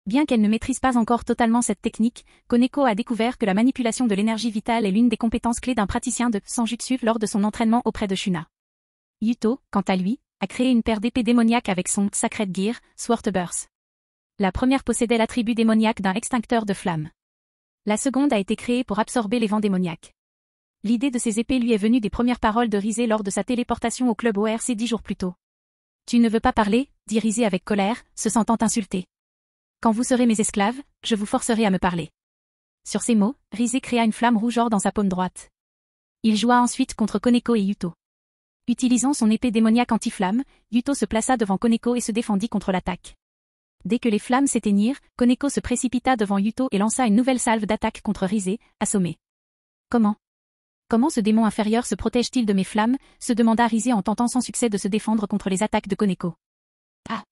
Bien qu'elle ne maîtrise pas encore totalement cette technique, Koneko a découvert que la manipulation de l'énergie vitale est l'une des compétences clés d'un praticien de Sanjutsu lors de son entraînement auprès de Shuna. Yuto, quant à lui, a créé une paire d'épées démoniaques avec son Sacred Gear, Sword Burst. La première possédait l'attribut démoniaque d'un extincteur de flammes. La seconde a été créée pour absorber les vents démoniaques. L'idée de ces épées lui est venue des premières paroles de Rizé lors de sa téléportation au club ORC 10 jours plus tôt. Tu ne veux pas parler, dit Rizé avec colère, se sentant insulté. Quand vous serez mes esclaves, je vous forcerai à me parler. Sur ces mots, Rizé créa une flamme rouge or dans sa paume droite. Il joua ensuite contre Koneko et Yuto. Utilisant son épée démoniaque anti-flamme, Yuto se plaça devant Koneko et se défendit contre l'attaque. Dès que les flammes s'éteignirent, Koneko se précipita devant Yuto et lança une nouvelle salve d'attaque contre Rizé, assommé. Comment ce démon inférieur se protège-t-il de mes flammes, se demanda Rizé en tentant sans succès de se défendre contre les attaques de Koneko. Ah.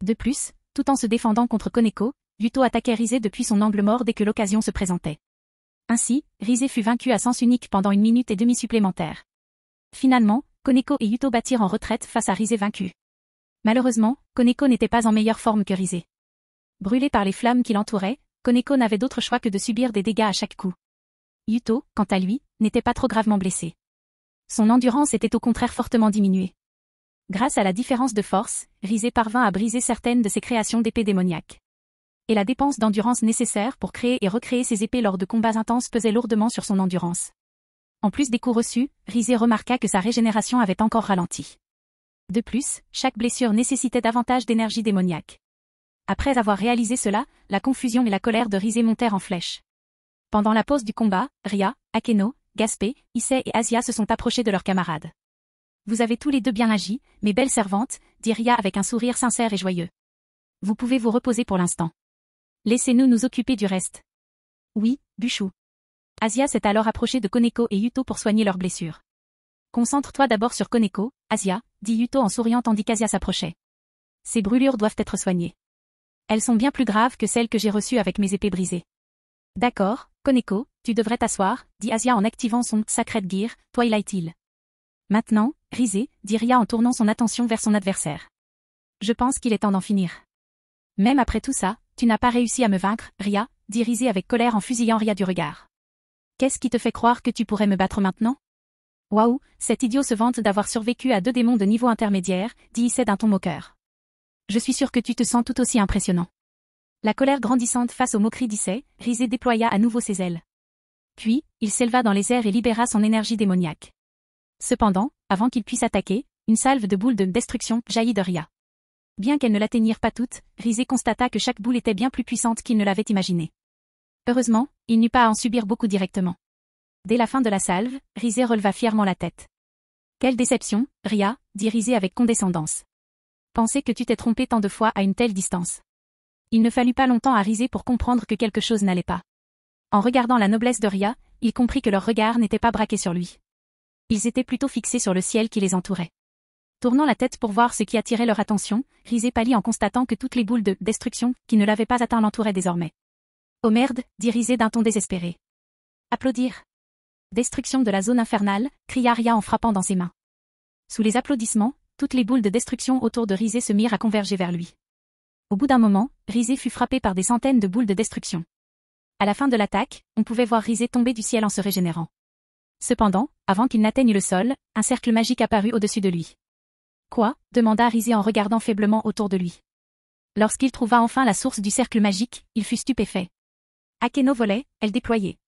De plus, tout en se défendant contre Koneko, Yuto attaquait Rizé depuis son angle mort dès que l'occasion se présentait. Ainsi, Rizé fut vaincu à sens unique pendant 1 minute et demie supplémentaire. Finalement, Koneko et Yuto battirent en retraite face à Rizé vaincu. Malheureusement, Koneko n'était pas en meilleure forme que Rizé. Brûlé par les flammes qui l'entouraient, Koneko n'avait d'autre choix que de subir des dégâts à chaque coup. Yuto, quant à lui, n'était pas trop gravement blessé. Son endurance était au contraire fortement diminuée. Grâce à la différence de force, Rizé parvint à briser certaines de ses créations d'épées démoniaques. Et la dépense d'endurance nécessaire pour créer et recréer ses épées lors de combats intenses pesait lourdement sur son endurance. En plus des coups reçus, Rizé remarqua que sa régénération avait encore ralenti. De plus, chaque blessure nécessitait davantage d'énergie démoniaque. Après avoir réalisé cela, la confusion et la colère de Rizé montèrent en flèche. Pendant la pause du combat, Ria, Akeno, Gaspé, Issei et Asia se sont approchés de leurs camarades. Vous avez tous les deux bien agi, mes belles servantes, dit Ria avec un sourire sincère et joyeux. Vous pouvez vous reposer pour l'instant. Laissez-nous nous occuper du reste. Oui, Buchou. Asia s'est alors approchée de Koneko et Yuto pour soigner leurs blessures. Concentre-toi d'abord sur Koneko, Asia, dit Yuto en souriant tandis qu'Asia s'approchait. Ces brûlures doivent être soignées. Elles sont bien plus graves que celles que j'ai reçues avec mes épées brisées. D'accord, Koneko, tu devrais t'asseoir, dit Asia en activant son Sacred Gear, Twilight Hill. Maintenant, Rise, dit Ria en tournant son attention vers son adversaire. Je pense qu'il est temps d'en finir. Même après tout ça, tu n'as pas réussi à me vaincre, Ria, dit Rise avec colère en fusillant Ria du regard. Qu'est-ce qui te fait croire que tu pourrais me battre maintenant? Waouh, cet idiot se vante d'avoir survécu à 2 démons de niveau intermédiaire, dit Issei d'un ton moqueur. Je suis sûr que tu te sens tout aussi impressionnant. La colère grandissante face aux moqueries d'Issei, Rise déploya à nouveau ses ailes. Puis, il s'éleva dans les airs et libéra son énergie démoniaque. Cependant, avant qu'il puisse attaquer, une salve de boules de destruction jaillit de Ria. Bien qu'elles ne l'atteignirent pas toutes, Rise constata que chaque boule était bien plus puissante qu'il ne l'avait imaginé. Heureusement, il n'eut pas à en subir beaucoup directement. Dès la fin de la salve, Rise releva fièrement la tête. Quelle déception, Ria, dit Rise avec condescendance. Pensez que tu t'es trompé tant de fois à une telle distance. Il ne fallut pas longtemps à Rise pour comprendre que quelque chose n'allait pas. En regardant la noblesse de Ria, il comprit que leur regard n'était pas braqué sur lui. Ils étaient plutôt fixés sur le ciel qui les entourait. Tournant la tête pour voir ce qui attirait leur attention, Rise pâlit en constatant que toutes les boules de destruction qui ne l'avaient pas atteint l'entouraient désormais. Oh merde, dit Rise d'un ton désespéré. Applaudir. Destruction de la zone infernale, cria Ria en frappant dans ses mains. Sous les applaudissements, toutes les boules de destruction autour de Rise se mirent à converger vers lui. Au bout d'un moment, Rise fut frappé par des centaines de boules de destruction. À la fin de l'attaque, on pouvait voir Rise tomber du ciel en se régénérant. Cependant, avant qu'il n'atteigne le sol, un cercle magique apparut au-dessus de lui. Quoi? Demanda Rise en regardant faiblement autour de lui. Lorsqu'il trouva enfin la source du cercle magique, il fut stupéfait. Akeno volait, elle déployait.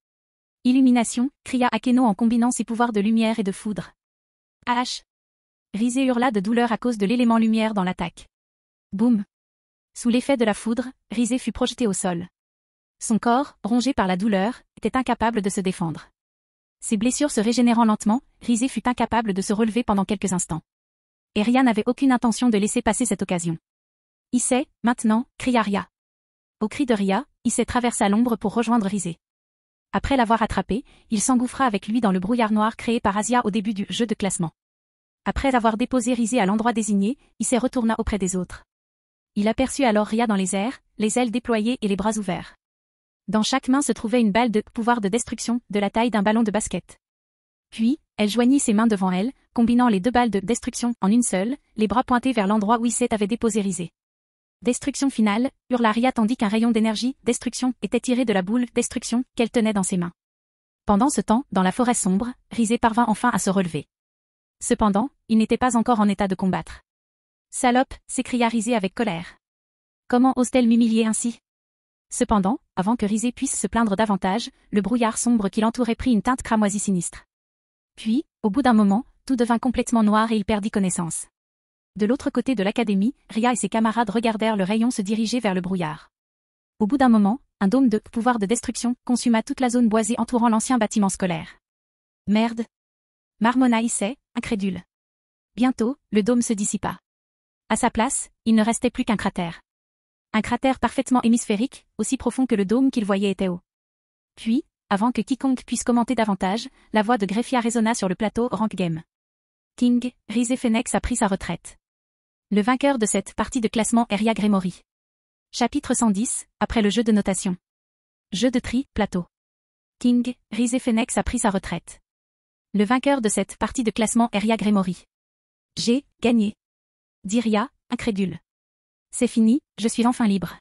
Illumination, cria Akeno en combinant ses pouvoirs de lumière et de foudre. Ah! Rise hurla de douleur à cause de l'élément lumière dans l'attaque. Boum! Sous l'effet de la foudre, Rise fut projeté au sol. Son corps, rongé par la douleur, était incapable de se défendre. Ses blessures se régénérant lentement, Rise fut incapable de se relever pendant quelques instants. Et Ria n'avait aucune intention de laisser passer cette occasion. Issei, maintenant, cria Ria. Au cri de Ria, Issei traversa l'ombre pour rejoindre Rise. Après l'avoir attrapé, il s'engouffra avec lui dans le brouillard noir créé par Asia au début du jeu de classement. Après avoir déposé Rise à l'endroit désigné, Issei retourna auprès des autres. Il aperçut alors Ria dans les airs, les ailes déployées et les bras ouverts. Dans chaque main se trouvait une balle de pouvoir de destruction, de la taille d'un ballon de basket. Puis, elle joignit ses mains devant elle, combinant les 2 balles de destruction en une seule, les bras pointés vers l'endroit où Issei avait déposé Rise. Destruction finale, hurla Ria tandis qu'un rayon d'énergie, destruction, était tiré de la boule, destruction, qu'elle tenait dans ses mains. Pendant ce temps, dans la forêt sombre, Rise parvint enfin à se relever. Cependant, il n'était pas encore en état de combattre. Salope, s'écria Rise avec colère. Comment ose-t-elle m'humilier ainsi? Cependant, avant que Rise puisse se plaindre davantage, le brouillard sombre qui l'entourait prit une teinte cramoisie sinistre. Puis, au bout d'un moment, tout devint complètement noir et il perdit connaissance. De l'autre côté de l'académie, Ria et ses camarades regardèrent le rayon se diriger vers le brouillard. Au bout d'un moment, un dôme de pouvoir de destruction consuma toute la zone boisée entourant l'ancien bâtiment scolaire. Merde! Marmonna Issei, incrédule. Bientôt, le dôme se dissipa. À sa place, il ne restait plus qu'un cratère. Un cratère parfaitement hémisphérique, aussi profond que le dôme qu'il voyait était haut. Puis, avant que quiconque puisse commenter davantage, la voix de Greffia résonna sur le plateau Rank Game. King, Rise Phoenix a pris sa retraite. Le vainqueur de cette partie de classement est Ria Gremory. Chapitre 110, après le jeu de notation. Jeu de tri, plateau. King, Rise Phoenix a pris sa retraite. Le vainqueur de cette partie de classement est Ria Gremory. J'ai gagné. Dit Ria, incrédule. C'est fini, je suis enfin libre.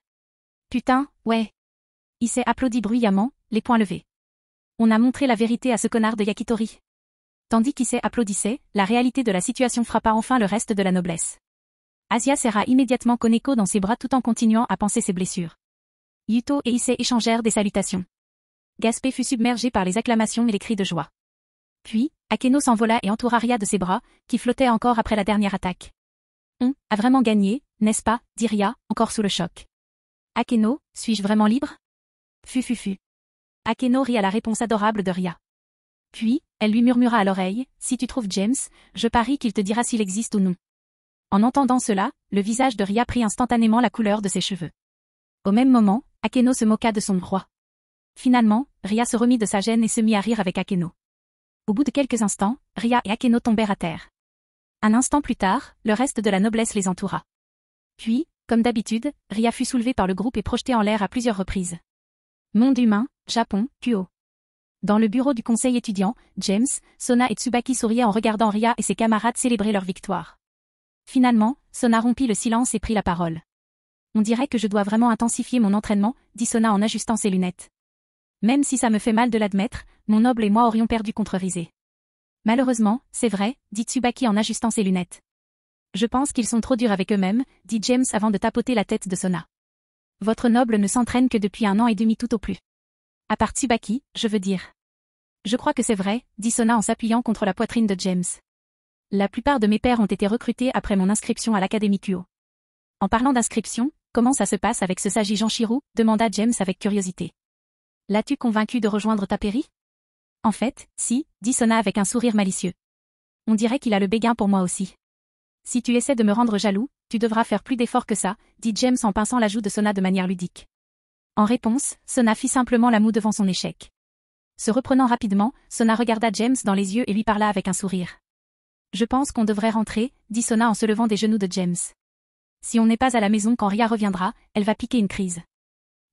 Putain, ouais. Issei applaudit bruyamment, les poings levés. On a montré la vérité à ce connard de Yakitori. Tandis qu'Issei applaudissait, la réalité de la situation frappa enfin le reste de la noblesse. Asia serra immédiatement Koneko dans ses bras tout en continuant à panser ses blessures. Yuto et Issei échangèrent des salutations. Gaspé fut submergé par les acclamations et les cris de joie. Puis, Akeno s'envola et entoura Ria de ses bras, qui flottait encore après la dernière attaque. On a vraiment gagné, n'est-ce pas, dit Ria, encore sous le choc. Akeno, suis-je vraiment libre? Fu. Akeno rit à la réponse adorable de Ria. Puis, elle lui murmura à l'oreille, « Si tu trouves James, je parie qu'il te dira s'il existe ou non. » En entendant cela, le visage de Rhea prit instantanément la couleur de ses cheveux. Au même moment, Akeno se moqua de son roi. Finalement, Rhea se remit de sa gêne et se mit à rire avec Akeno. Au bout de quelques instants, Rhea et Akeno tombèrent à terre. Un instant plus tard, le reste de la noblesse les entoura. Puis, comme d'habitude, Rhea fut soulevée par le groupe et projetée en l'air à plusieurs reprises. Monde humain, Japon, Kuo. Dans le bureau du conseil étudiant, James, Sona et Tsubaki souriaient en regardant Rhea et ses camarades célébrer leur victoire. Finalement, Sona rompit le silence et prit la parole. On dirait que je dois vraiment intensifier mon entraînement, dit Sona en ajustant ses lunettes. Même si ça me fait mal de l'admettre, mon noble et moi aurions perdu contre Rise. Malheureusement, c'est vrai, dit Tsubaki en ajustant ses lunettes. Je pense qu'ils sont trop durs avec eux-mêmes, dit James avant de tapoter la tête de Sona. Votre noble ne s'entraîne que depuis 1 an et demi tout au plus. À part Tsubaki, je veux dire. Je crois que c'est vrai, dit Sona en s'appuyant contre la poitrine de James. La plupart de mes pairs ont été recrutés après mon inscription à l'Académie Kuo. En parlant d'inscription, comment ça se passe avec ce Sagi Janshiro, demanda James avec curiosité. L'as-tu convaincu de rejoindre ta pairie? En fait, si, dit Sona avec un sourire malicieux. On dirait qu'il a le béguin pour moi aussi. Si tu essaies de me rendre jaloux, tu devras faire plus d'efforts que ça, dit James en pinçant la joue de Sona de manière ludique. En réponse, Sona fit simplement la moue devant son échec. Se reprenant rapidement, Sona regarda James dans les yeux et lui parla avec un sourire. Je pense qu'on devrait rentrer, dit Sona en se levant des genoux de James. Si on n'est pas à la maison quand Rhea reviendra, elle va piquer une crise.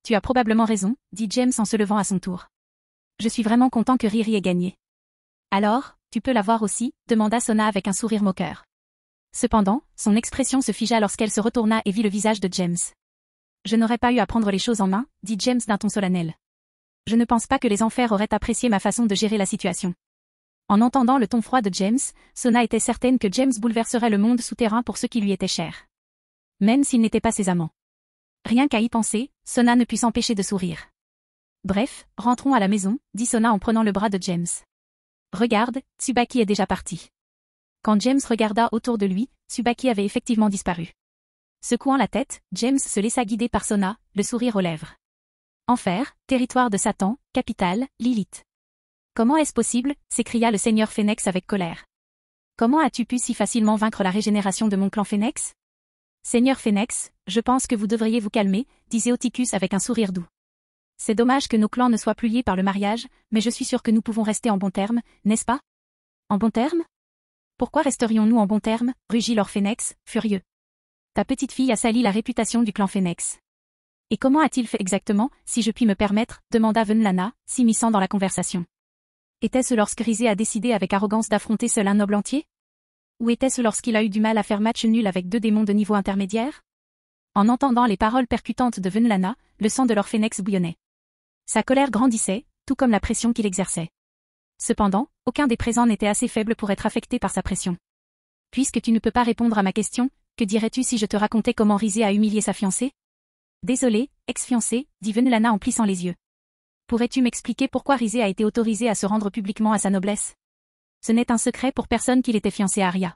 Tu as probablement raison, dit James en se levant à son tour. Je suis vraiment content que Riri ait gagné. Alors, tu peux la voir aussi, demanda Sona avec un sourire moqueur. Cependant, son expression se figea lorsqu'elle se retourna et vit le visage de James. Je n'aurais pas eu à prendre les choses en main, dit James d'un ton solennel. Je ne pense pas que les enfers auraient apprécié ma façon de gérer la situation. En entendant le ton froid de James, Sona était certaine que James bouleverserait le monde souterrain pour ceux qui lui étaient chers. Même s'ils n'étaient pas ses amants. Rien qu'à y penser, Sona ne put s'empêcher de sourire. Bref, rentrons à la maison, dit Sona en prenant le bras de James. Regarde, Tsubaki est déjà parti. Quand James regarda autour de lui, Tsubaki avait effectivement disparu. Secouant la tête, James se laissa guider par Sona, le sourire aux lèvres. Enfer, territoire de Satan, capitale, Lilith. Comment est-ce possible, s'écria le seigneur Phénix avec colère. Comment as-tu pu si facilement vaincre la régénération de mon clan Phénix? Seigneur Phénix, je pense que vous devriez vous calmer, disait Oticus avec un sourire doux. C'est dommage que nos clans ne soient plus liés par le mariage, mais je suis sûr que nous pouvons rester en bons termes, n'est-ce pas? En bons termes? Pourquoi resterions-nous en bons termes, rugit Lord Phénix, furieux. Ta petite fille a sali la réputation du clan Phénix. Et comment a-t-il fait exactement, si je puis me permettre, demanda Venlana, s'immisçant dans la conversation. Était-ce lorsque Rizé a décidé avec arrogance d'affronter seul un noble entier? Ou était-ce lorsqu'il a eu du mal à faire match nul avec 2 démons de niveau intermédiaire? En entendant les paroles percutantes de Venlana, le sang de Lord Phénix bouillonnait. Sa colère grandissait, tout comme la pression qu'il exerçait. Cependant, aucun des présents n'était assez faible pour être affecté par sa pression. Puisque tu ne peux pas répondre à ma question, que dirais-tu si je te racontais comment Rizé a humilié sa fiancée? Désolé, ex-fiancée, dit Venlana en plissant les yeux. Pourrais-tu m'expliquer pourquoi Rizé a été autorisé à se rendre publiquement à sa noblesse? Ce n'est un secret pour personne qu'il était fiancé à Arya.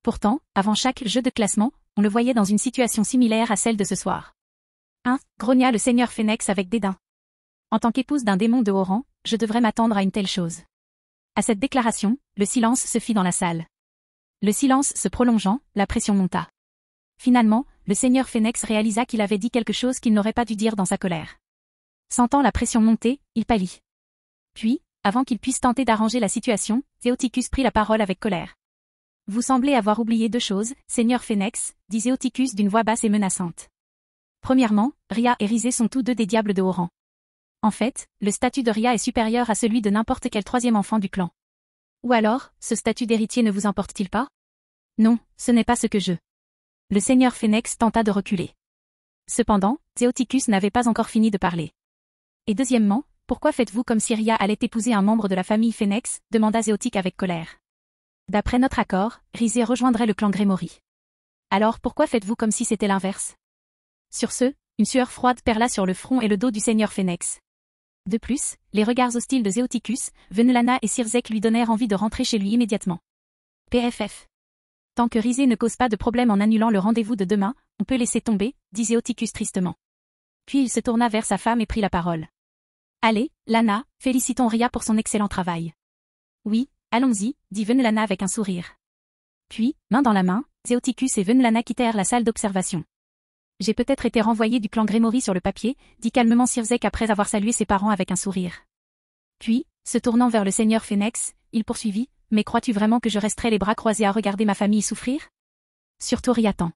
Pourtant, avant chaque jeu de classement, on le voyait dans une situation similaire à celle de ce soir. Grogna le seigneur Phénix avec dédain. En tant qu'épouse d'un démon de haut rang, je devrais m'attendre à une telle chose. À cette déclaration, le silence se fit dans la salle. Le silence se prolongeant, la pression monta. Finalement, le seigneur Phénix réalisa qu'il avait dit quelque chose qu'il n'aurait pas dû dire dans sa colère. Sentant la pression monter, il pâlit. Puis, avant qu'il puisse tenter d'arranger la situation, Zéoticus prit la parole avec colère. Vous semblez avoir oublié 2 choses, seigneur Phénix, dit Zéoticus d'une voix basse et menaçante. Premièrement, Rhea et Rizé sont tous 2 des diables de haut rang. En fait, le statut de Rhea est supérieur à celui de n'importe quel 3e enfant du clan. Ou alors, ce statut d'héritier ne vous importe-t-il pas? Non, ce n'est pas ce que je... Le seigneur Phénix tenta de reculer. Cependant, Zéoticus n'avait pas encore fini de parler. Et deuxièmement, pourquoi faites-vous comme si Rhea allait épouser un membre de la famille Phénix, demanda Zéotic avec colère. D'après notre accord, Rizé rejoindrait le clan Grémory. Alors pourquoi faites-vous comme si c'était l'inverse? Sur ce, une sueur froide perla sur le front et le dos du seigneur Phénix. De plus, les regards hostiles de Zéoticus, Venlana et Sirzek lui donnèrent envie de rentrer chez lui immédiatement. PFF. Tant que Rizé ne cause pas de problème en annulant le rendez-vous de demain, on peut laisser tomber, dit Zéoticus tristement. Puis il se tourna vers sa femme et prit la parole. Allez, Lana, félicitons Rhea pour son excellent travail. Oui, allons-y, dit Venlana avec un sourire. Puis, main dans la main, Zéoticus et Venlana quittèrent la salle d'observation. J'ai peut-être été renvoyé du clan Grémory sur le papier, dit calmement Sirzek après avoir salué ses parents avec un sourire. Puis, se tournant vers le seigneur Phénix, il poursuivit, mais crois-tu vraiment que je resterai les bras croisés à regarder ma famille souffrir? Surtout Riatan.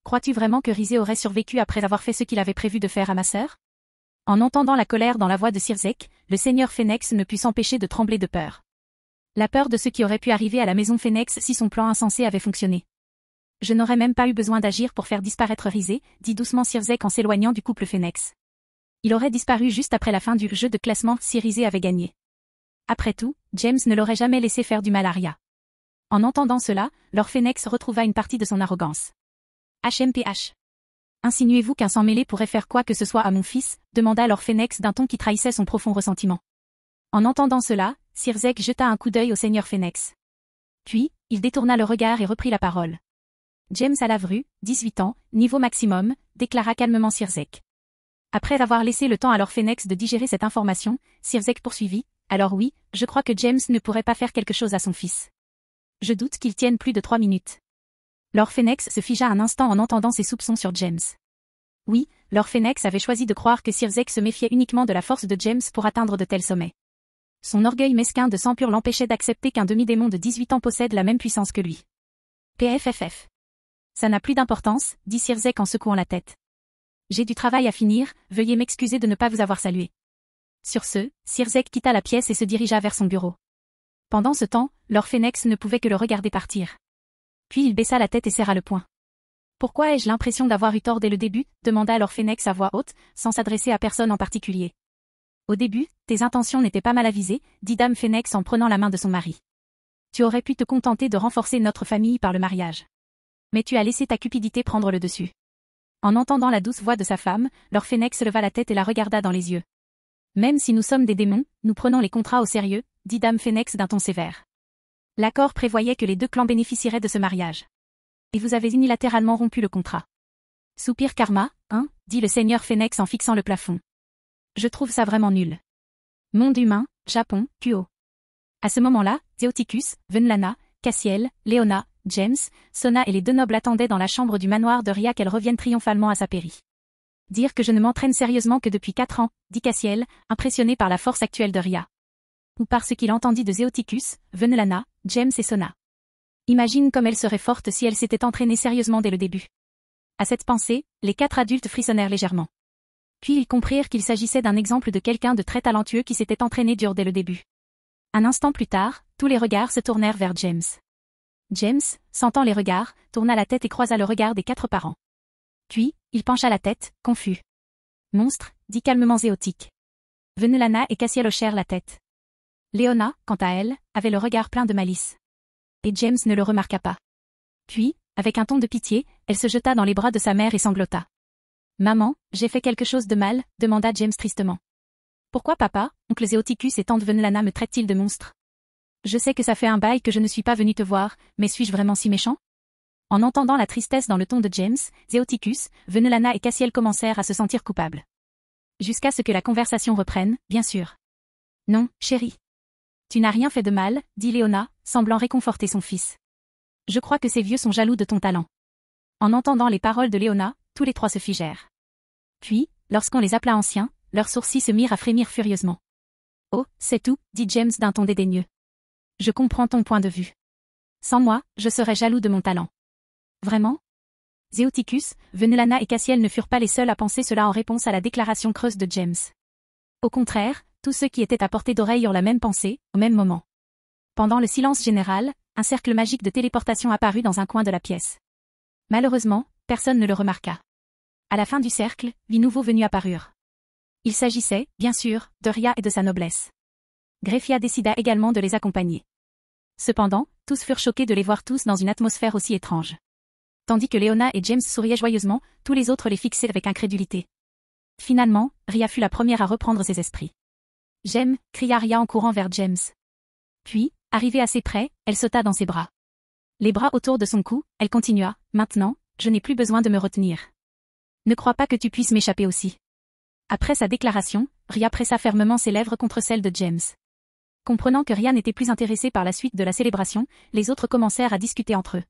Crois-tu vraiment que Rizé aurait survécu après avoir fait ce qu'il avait prévu de faire à ma sœur? En entendant la colère dans la voix de Sirzek, le seigneur Phénix ne put s'empêcher de trembler de peur. La peur de ce qui aurait pu arriver à la maison Phénix si son plan insensé avait fonctionné. Je n'aurais même pas eu besoin d'agir pour faire disparaître Rizé, dit doucement Sirzek en s'éloignant du couple Phénix. Il aurait disparu juste après la fin du jeu de classement si Rizé avait gagné. Après tout, James ne l'aurait jamais laissé faire du mal à Ria. En entendant cela, Lord Phénix retrouva une partie de son arrogance. HMPH. Insinuez-vous qu'un sang mêlé pourrait faire quoi que ce soit à mon fils, demanda Lord Phénix d'un ton qui trahissait son profond ressentiment. En entendant cela, Sirzek jeta un coup d'œil au seigneur Phénix. Puis, il détourna le regard et reprit la parole. James Alavru, 18 ans, niveau maximum, déclara calmement Sirzek. Après avoir laissé le temps à Lord Phénix de digérer cette information, Sirzek poursuivit, alors oui, je crois que James ne pourrait pas faire quelque chose à son fils. Je doute qu'il tienne plus de 3 minutes. Lord Phénix se figea un instant en entendant ses soupçons sur James. Oui, Lord Phénix avait choisi de croire que Sirzek se méfiait uniquement de la force de James pour atteindre de tels sommets. Son orgueil mesquin de sang pur l'empêchait d'accepter qu'un demi-démon de 18 ans possède la même puissance que lui. PFFF. Ça n'a plus d'importance, dit Sirzek en secouant la tête. J'ai du travail à finir, veuillez m'excuser de ne pas vous avoir salué. Sur ce, Sirzek quitta la pièce et se dirigea vers son bureau. Pendant ce temps, Lord Phénix ne pouvait que le regarder partir. Puis il baissa la tête et serra le poing. Pourquoi ai-je l'impression d'avoir eu tort dès le début, demanda Lord Phénix à voix haute, sans s'adresser à personne en particulier. Au début, tes intentions n'étaient pas mal avisées, dit Dame Phénix en prenant la main de son mari. Tu aurais pu te contenter de renforcer notre famille par le mariage. Mais tu as laissé ta cupidité prendre le dessus. En entendant la douce voix de sa femme, Lord Phénix leva la tête et la regarda dans les yeux. Même si nous sommes des démons, nous prenons les contrats au sérieux, dit Dame Phénix d'un ton sévère. L'accord prévoyait que les deux clans bénéficieraient de ce mariage. Et vous avez unilatéralement rompu le contrat. Soupir karma, hein, dit le seigneur Phénix en fixant le plafond. Je trouve ça vraiment nul. Monde humain, Japon, Kuo. À ce moment-là, Zéoticus, Venlana, Cassiel, Léona, James, Sona et les deux nobles attendaient dans la chambre du manoir de Ria qu'elle revienne triomphalement à sa pairie. Dire que je ne m'entraîne sérieusement que depuis 4 ans, dit Cassiel, impressionné par la force actuelle de Ria. Ou par ce qu'il entendit de Zéoticus, Venlana, James et Sona. Imagine comme elle serait forte si elle s'était entraînée sérieusement dès le début. À cette pensée, les 4 adultes frissonnèrent légèrement. Puis ils comprirent qu'il s'agissait d'un exemple de quelqu'un de très talentueux qui s'était entraîné dur dès le début. Un instant plus tard, tous les regards se tournèrent vers James. James, sentant les regards, tourna la tête et croisa le regard des 4 parents. Puis, il pencha la tête, confus. Monstre, dit calmement Zéotique. Venlana et Cassiel hochèrent la tête. Léona, quant à elle, avait le regard plein de malice. Et James ne le remarqua pas. Puis, avec un ton de pitié, elle se jeta dans les bras de sa mère et sanglota. Maman, j'ai fait quelque chose de mal, demanda James tristement. Pourquoi papa, oncle Zéoticus et tante Venlana me traitent-ils de monstre? Je sais que ça fait un bail que je ne suis pas venu te voir, mais suis-je vraiment si méchant? En entendant la tristesse dans le ton de James, Zéoticus, Venlana et Cassiel commencèrent à se sentir coupables. Jusqu'à ce que la conversation reprenne, bien sûr. Non, chérie. Tu n'as rien fait de mal, dit Léona, semblant réconforter son fils. Je crois que ces vieux sont jaloux de ton talent. En entendant les paroles de Léona, tous les 3 se figèrent. Puis, lorsqu'on les appela anciens, leurs sourcils se mirent à frémir furieusement. Oh, c'est tout, dit James d'un ton dédaigneux. Je comprends ton point de vue. Sans moi, je serais jaloux de mon talent. Vraiment? Zéoticus, Venlana et Cassiel ne furent pas les seuls à penser cela en réponse à la déclaration creuse de James. Au contraire, tous ceux qui étaient à portée d'oreille eurent la même pensée, au même moment. Pendant le silence général, un cercle magique de téléportation apparut dans un coin de la pièce. Malheureusement, personne ne le remarqua. À la fin du cercle, 8 nouveaux venus apparurent. Il s'agissait, bien sûr, de Ria et de sa noblesse. Greffia décida également de les accompagner. Cependant, tous furent choqués de les voir tous dans une atmosphère aussi étrange. Tandis que Léona et James souriaient joyeusement, tous les autres les fixaient avec incrédulité. Finalement, Ria fut la première à reprendre ses esprits. « J'aime » cria Ria en courant vers James. Puis, arrivée assez près, elle sauta dans ses bras. Les bras autour de son cou, elle continua, « Maintenant, je n'ai plus besoin de me retenir. Ne crois pas que tu puisses m'échapper aussi. » Après sa déclaration, Ria pressa fermement ses lèvres contre celles de James. Comprenant que Ria n'était plus intéressé par la suite de la célébration, les autres commencèrent à discuter entre eux.